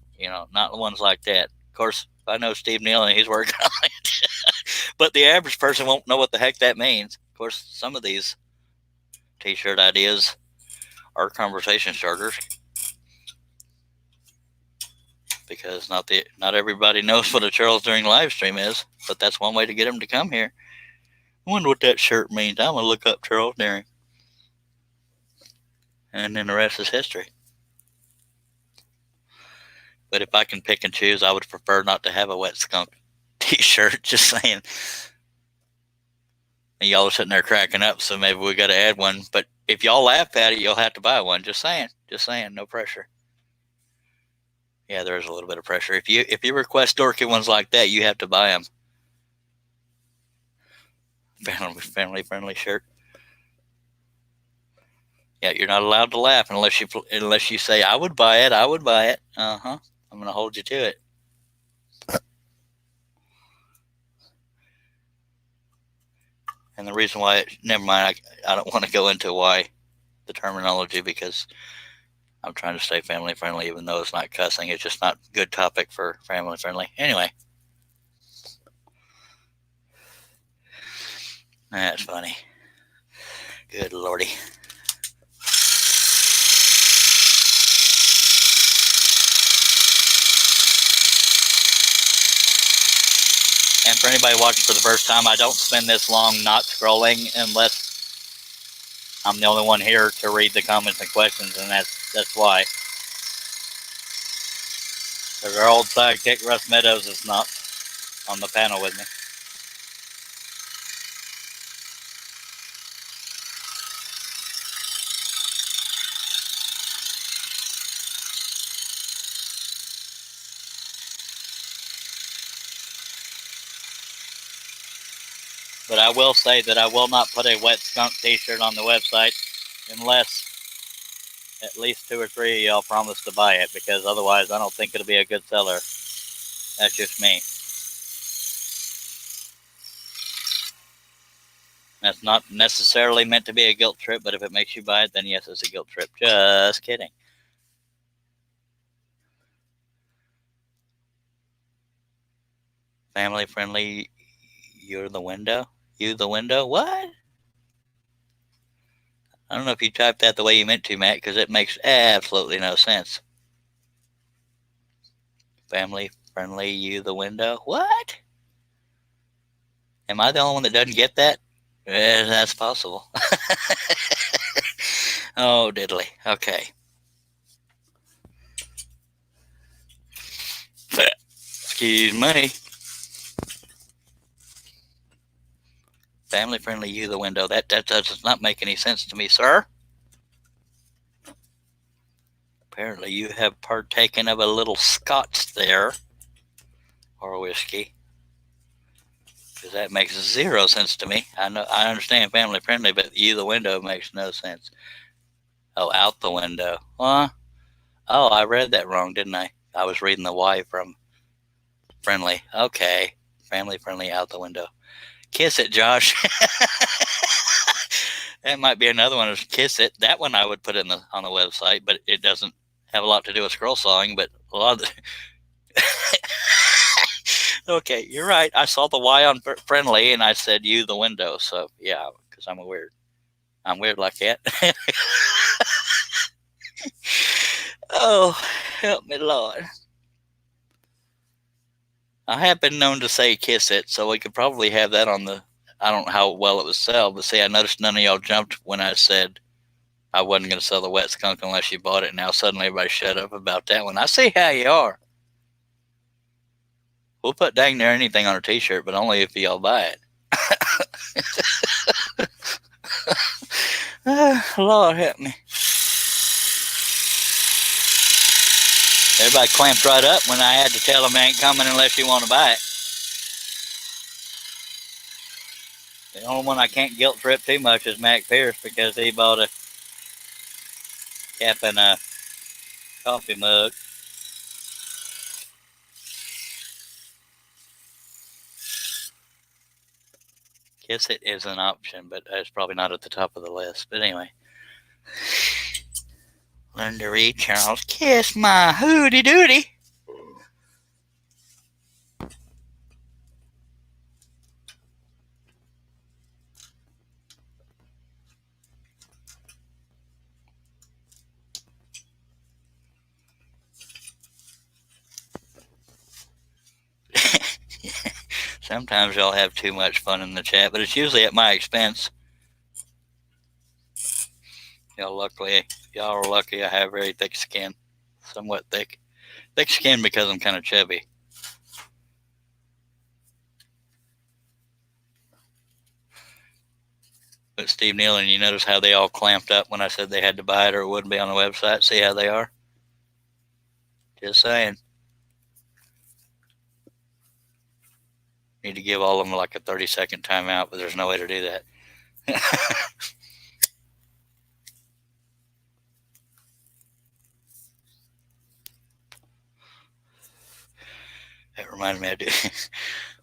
not the ones like that. Of course, I know Steve Nealon, he's working on it. But the average person won't know what the heck that means. Of course, some of these T-shirt ideas are conversation starters, because not everybody knows what a Charles During live stream is. But that's one way to get them to come here. I wonder what that shirt means. I'm gonna look up Charles During. And then the rest is history. But if I can pick and choose, I would prefer not to have a wet skunk T-shirt. Just saying. And y'all are sitting there cracking up, so maybe we got to add one. But if y'all laugh at it, you'll have to buy one. Just saying. No pressure. Yeah, there's a little bit of pressure. If you request dorky ones like that, you have to buy them. Family friendly shirt. Yeah, you're not allowed to laugh unless you say, I would buy it. I'm going to hold you to it. And the reason why, never mind, I don't want to go into why the terminology, because I'm trying to stay family friendly, even though it's not cussing. It's just not a good topic for family friendly. Anyway. That's funny. Good lordy. And for anybody watching for the first time, I don't spend this long not scrolling unless I'm the only one here to read the comments and questions, and that's why. Because our old sidekick Russ Meadows is not on the panel with me. But I will say that I will not put a Wet Skunk t-shirt on the website unless at least 2 or 3 of y'all promise to buy it, because otherwise I don't think it'll be a good seller. That's just me. That's not necessarily meant to be a guilt trip, but if it makes you buy it, then yes, it's a guilt trip. Just kidding. Family friendly, you're the window? You the window? What? I don't know if you typed that the way you meant to, Matt, because it makes absolutely no sense. Family friendly, you the window? What? Am I the only one that doesn't get that? That's possible. Oh, diddly. Okay. Excuse me. Family friendly, you the window. That does not make any sense to me, sir. Apparently you have partaken of a little scotch there, or whiskey, because that makes 0 sense to me. I understand family friendly, but you the window makes no sense. Oh, out the window. Huh? Oh, I read that wrong, didn't I? I was reading the Y from friendly. Okay. Family friendly, out the window. Kiss it, Josh. That might be another one, is Kiss It. That one I would put on the website, but it doesn't have a lot to do with scroll sawing, but a lot of Okay, you're right. I saw the Y on friendly, and I said you the window. So yeah, because I'm weird. I'm weird like that. Oh, help me, Lord. I have been known to say kiss it, so we could probably have that on the. I don't know how well it would sell, but see, I noticed none of y'all jumped when I said I wasn't going to sell the Wet Skunk unless you bought it. Now suddenly everybody shut up about that one. I see how you are. We'll put dang near anything on a t-shirt, but only if y'all buy it. Lord help me. Everybody clamped right up when I had to tell them they ain't coming unless you want to buy it. The only one I can't guilt trip too much is Mac Pierce, because he bought a cap and a coffee mug. Kiss it is an option, but it's probably not at the top of the list. But anyway. Learn to read, Charles. Kiss my hooty dooty. Sometimes y'all have too much fun in the chat, but it's usually at my expense. Y'all are lucky I have very thick skin. Somewhat thick. Thick skin because I'm kind of chubby. But Steve Neal, and you notice how they all clamped up when I said they had to buy it or it wouldn't be on the website? See how they are? Just saying. Need to give all of them like a 30-second timeout, but there's no way to do that. That reminded me,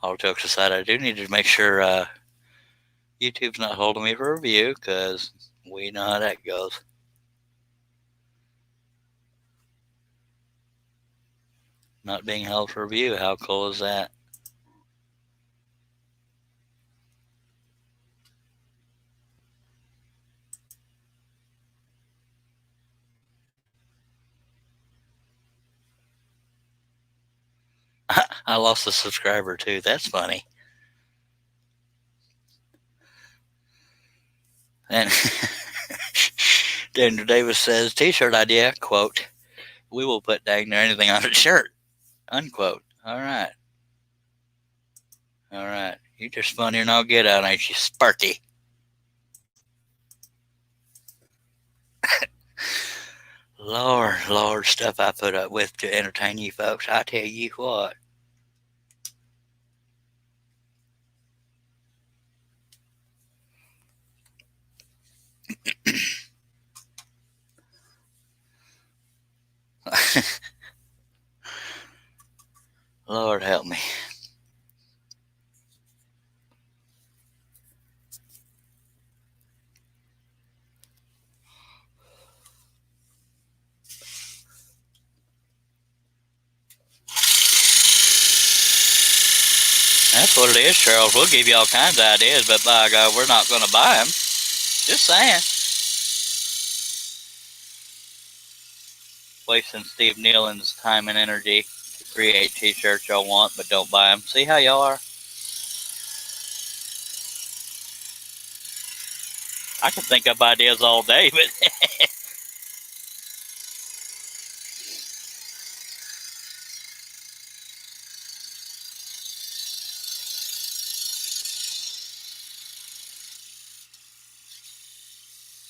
all jokes aside, I do need to make sure YouTube's not holding me for review, because we know how that goes. Not being held for review, how cool is that? I lost a subscriber too. That's funny. And Daniel Davis says, T-shirt idea, quote, we will put dang near anything on a shirt, unquote. All right. All right. You just funny and I'll get out, ain't you, Sparky? Lord, stuff I put up with to entertain you folks. I tell you what. Lord help me. That's what it is, Charles. We'll give you all kinds of ideas, but by God, we're not going to buy them. Just saying. Wasting Steve Nealon's time and energy to create T-shirts y'all want, but don't buy them. See how y'all are? I can think up ideas all day, but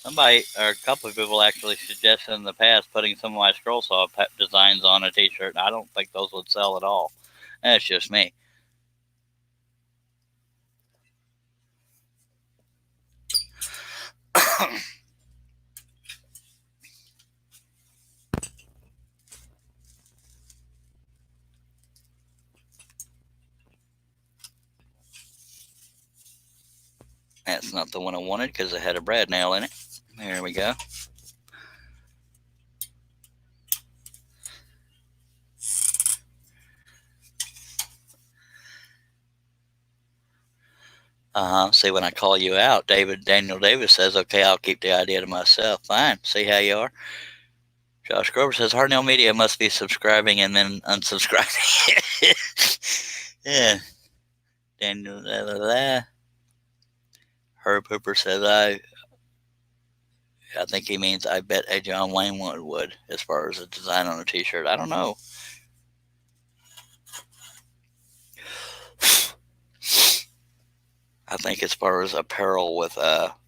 somebody or a couple of people actually suggested in the past putting some of my scroll saw designs on a T-shirt. I don't think those would sell at all. That's just me. That's not the one I wanted because it had a brad nail in it. There we go. See, when I call you out, Daniel Davis says, okay, I'll keep the idea to myself. Fine. See how you are. Josh Grover says, Harnell Media must be subscribing and then unsubscribing. Yeah. Daniel, Herb Hooper says, I think he means I bet a John Wayne one would, as far as a design on a T-shirt. I don't know. I think as far as apparel with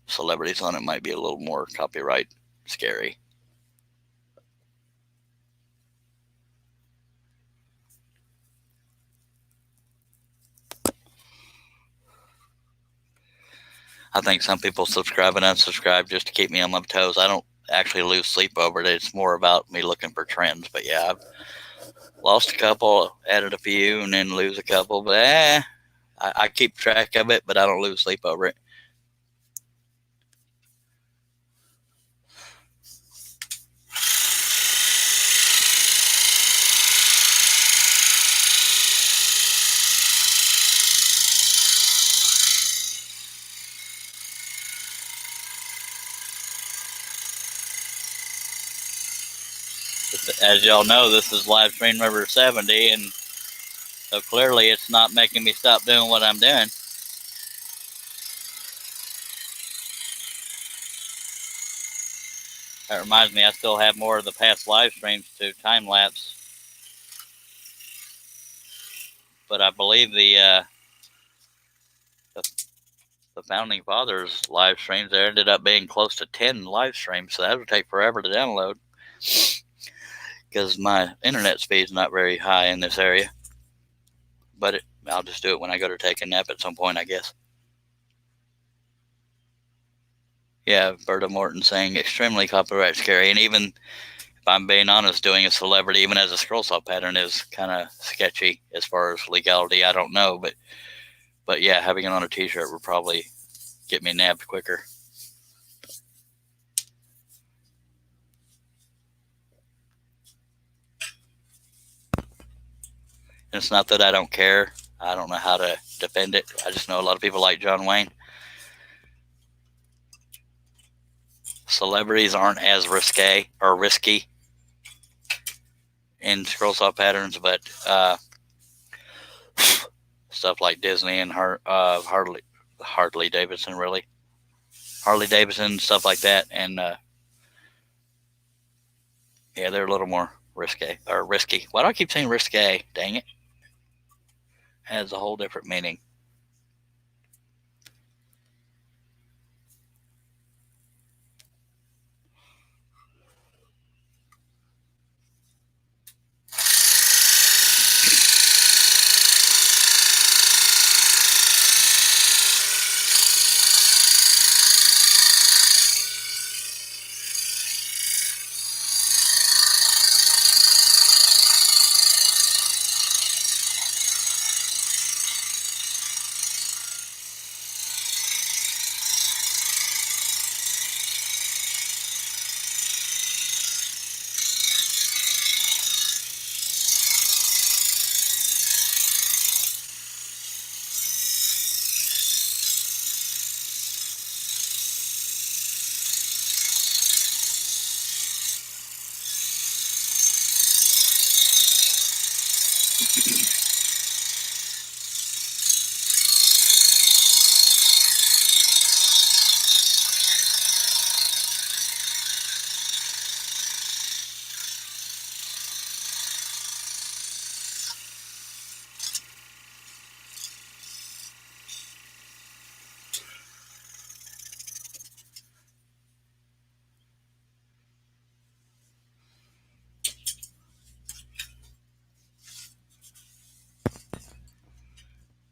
celebrities on it might be a little more copyright scary. I think some people subscribe and unsubscribe just to keep me on my toes. I don't actually lose sleep over it. It's more about me looking for trends. But yeah, I've lost a couple, added a few, and then lose a couple. But I keep track of it, but I don't lose sleep over it. As y'all know, this is live stream number 70, and so clearly it's not making me stop doing what I'm doing. That reminds me, I still have more of the past live streams to time lapse. But I believe the Founding Fathers live streams, there ended up being close to 10 live streams, so that would take forever to download because my internet speed is not very high in this area. But I'll just do it when I go to take a nap at some point, I guess. Yeah, Berta Morton saying extremely copyright scary, and even if I'm being honest, doing a celebrity, even as a scroll saw pattern, is kind of sketchy as far as legality. I don't know, but yeah, having it on a T-shirt would probably get me nabbed quicker. And it's not that I don't care. I don't know how to defend it. I just know a lot of people like John Wayne. Celebrities aren't as risky in scroll saw patterns, but stuff like Disney and Harley Davidson, stuff like that, and Yeah, they're a little more risque or risky. Why do I keep saying risque? Dang it. Has a whole different meaning.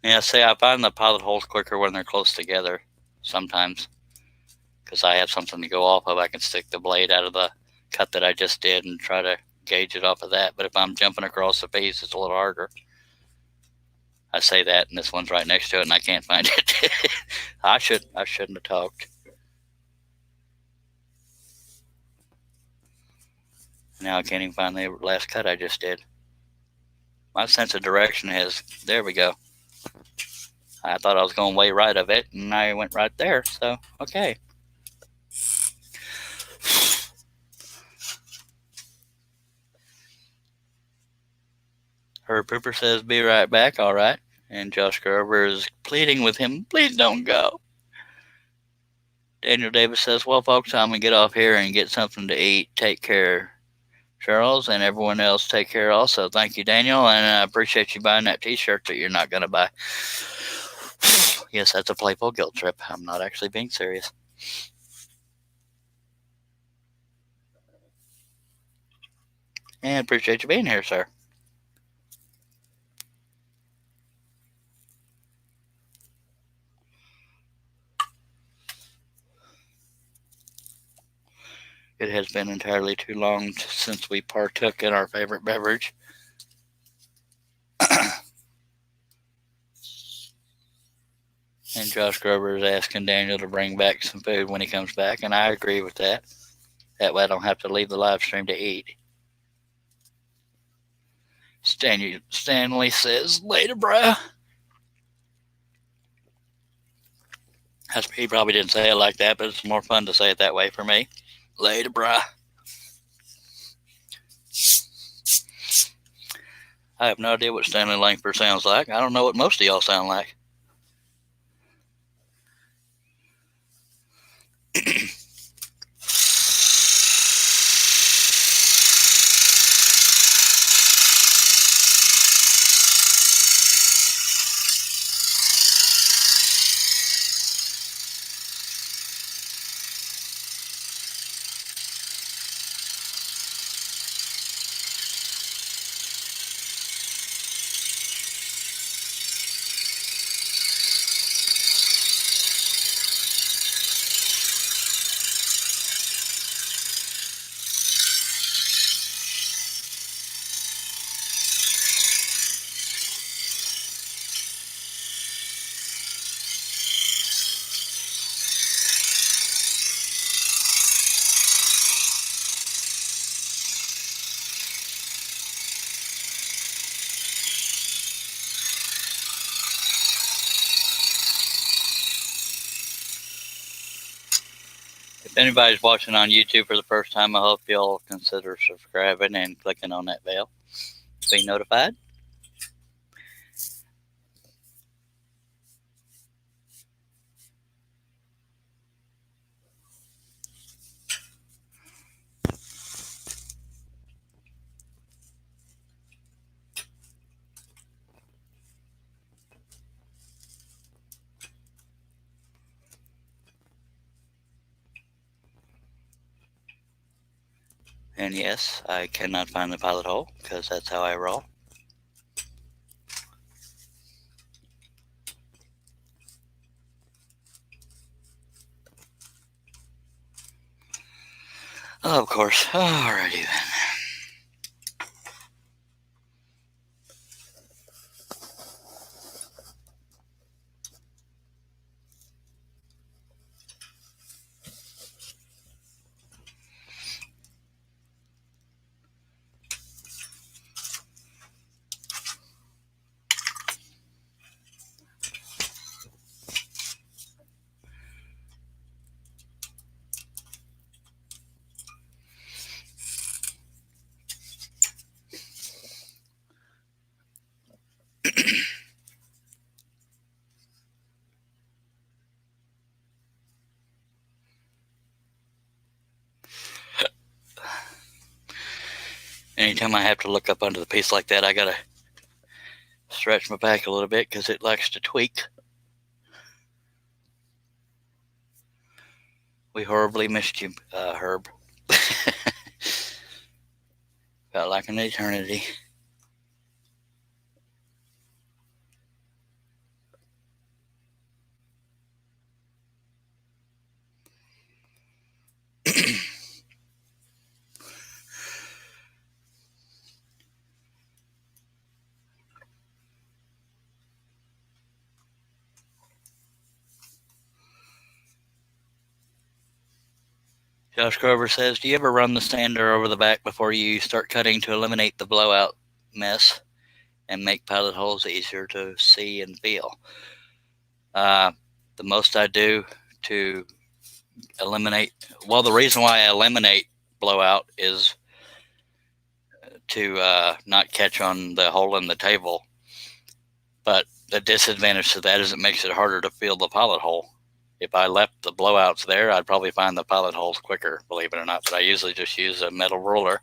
Yeah, see, I find the pilot holes quicker when they're close together sometimes because I have something to go off of. I can stick the blade out of the cut that I just did and try to gauge it off of that. But if I'm jumping across the piece, it's a little harder. I say that, and this one's right next to it, and I can't find it. I shouldn't have talked. Now I can't even find the last cut I just did. My sense of direction has. There we go. I thought I was going way right of it, and I went right there. So okay. Herb Pooper says, "Be right back." All right. And Josh Grover is pleading with him, "Please don't go." Daniel Davis says, "Well, folks, I'm going to get off here and get something to eat. Take care, Charles, and everyone else. Take care also." Thank you, Daniel, and I appreciate you buying that t-shirt that you're not going to buy. Yes, that's a playful guilt trip. I'm not actually being serious. And appreciate you being here, sir. It has been entirely too long since we partook in our favorite beverage. And Josh Grover is asking Daniel to bring back some food when he comes back, and I agree with that. That way I don't have to leave the live stream to eat. Stanley says, "Later, bruh." He probably didn't say it like that, but it's more fun to say it that way for me. Later, bruh. I have no idea what Stanley Langford sounds like. I don't know what most of y'all sound like. If anybody's watching on YouTube for the first time, I hope you'll consider subscribing and clicking on that bell to be notified. And yes, I cannot find the pilot hole because that's how I roll. Oh, of course. Alrighty then. Anytime I have to look up under the piece like that, I gotta stretch my back a little bit because it likes to tweak. We horribly missed you, Herb. Felt like an eternity. Josh Grover says, do you ever run the sander over the back before you start cutting to eliminate the blowout mess and make pilot holes easier to see and feel? The most I do to eliminate, well, the reason why I eliminate blowout is to not catch on the hole in the table. But the disadvantage to that is it makes it harder to feel the pilot hole. If I left the blowouts there, I'd probably find the pilot holes quicker, believe it or not. But I usually just use a metal ruler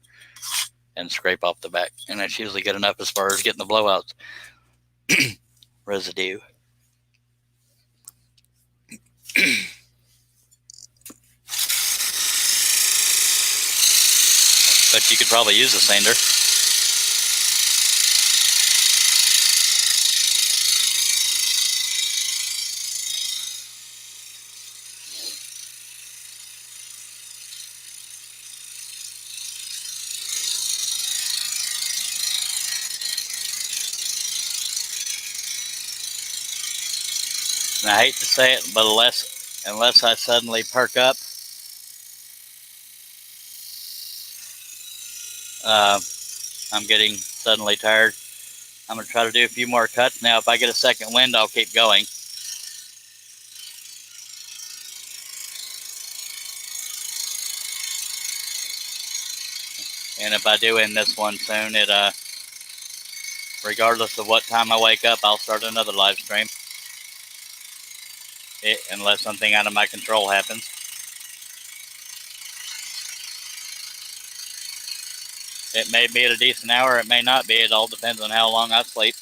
and scrape off the back. And that's usually good enough as far as getting the blowouts residue. But you could probably use a sander. And I hate to say it, but unless I suddenly perk up, I'm getting suddenly tired. I'm going to try to do a few more cuts. Now, if I get a second wind, I'll keep going. And if I do end this one soon, regardless of what time I wake up, I'll start another live stream. Unless something out of my control happens. It may be at a decent hour, it may not be. It all depends on how long I sleep.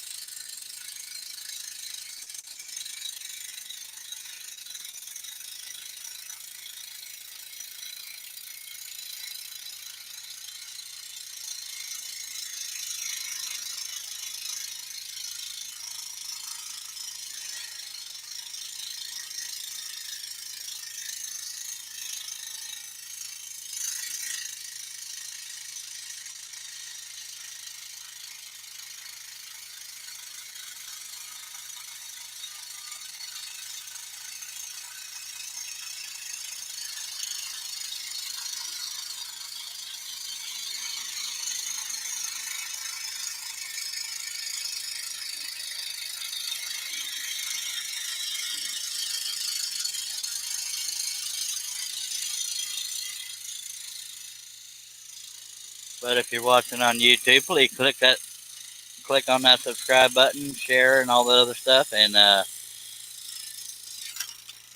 But if you're watching on YouTube, please click on that subscribe button, share, and all that other stuff, and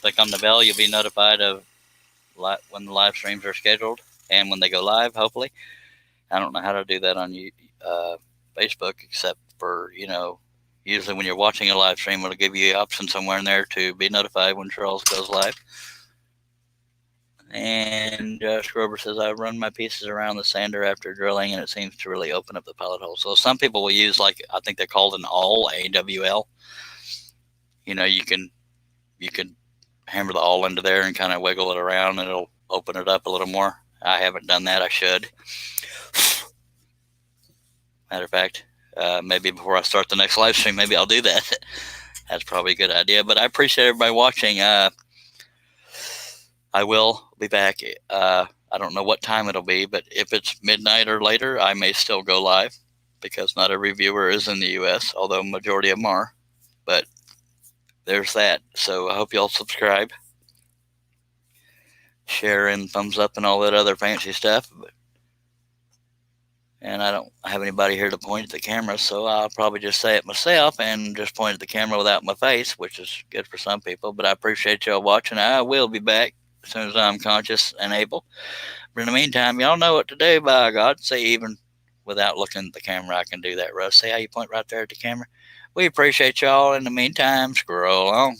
click on the bell. You'll be notified of when the live streams are scheduled and when they go live, hopefully. I don't know how to do that on Facebook, except for, usually when you're watching a live stream, it'll give you an option somewhere in there to be notified when Charles goes live. And Scrubber says, I run my pieces around the sander after drilling, and it seems to really open up the pellet hole. So some people will use, like, I think they're called an awl, AWL. You know, you can hammer the awl into there and kind of wiggle it around, and it'll open it up a little more. I haven't done that. I should. Matter of fact, maybe before I start the next live stream, maybe I'll do that. That's probably a good idea. But I appreciate everybody watching. I will be back. I don't know what time it'll be, but if it's midnight or later, I may still go live because not every viewer is in the U.S., although majority of them are. But there's that. So I hope y'all subscribe, share, and thumbs up, and all that other fancy stuff. And I don't have anybody here to point at the camera, so I'll probably just say it myself and just point at the camera without my face, which is good for some people. But I appreciate y'all watching. I will be back as soon as I'm conscious and able. But in the meantime, y'all know what to do, by God. See, even without looking at the camera, I can do that, Russ. See how you point right there at the camera? We appreciate y'all. In the meantime, scroll on.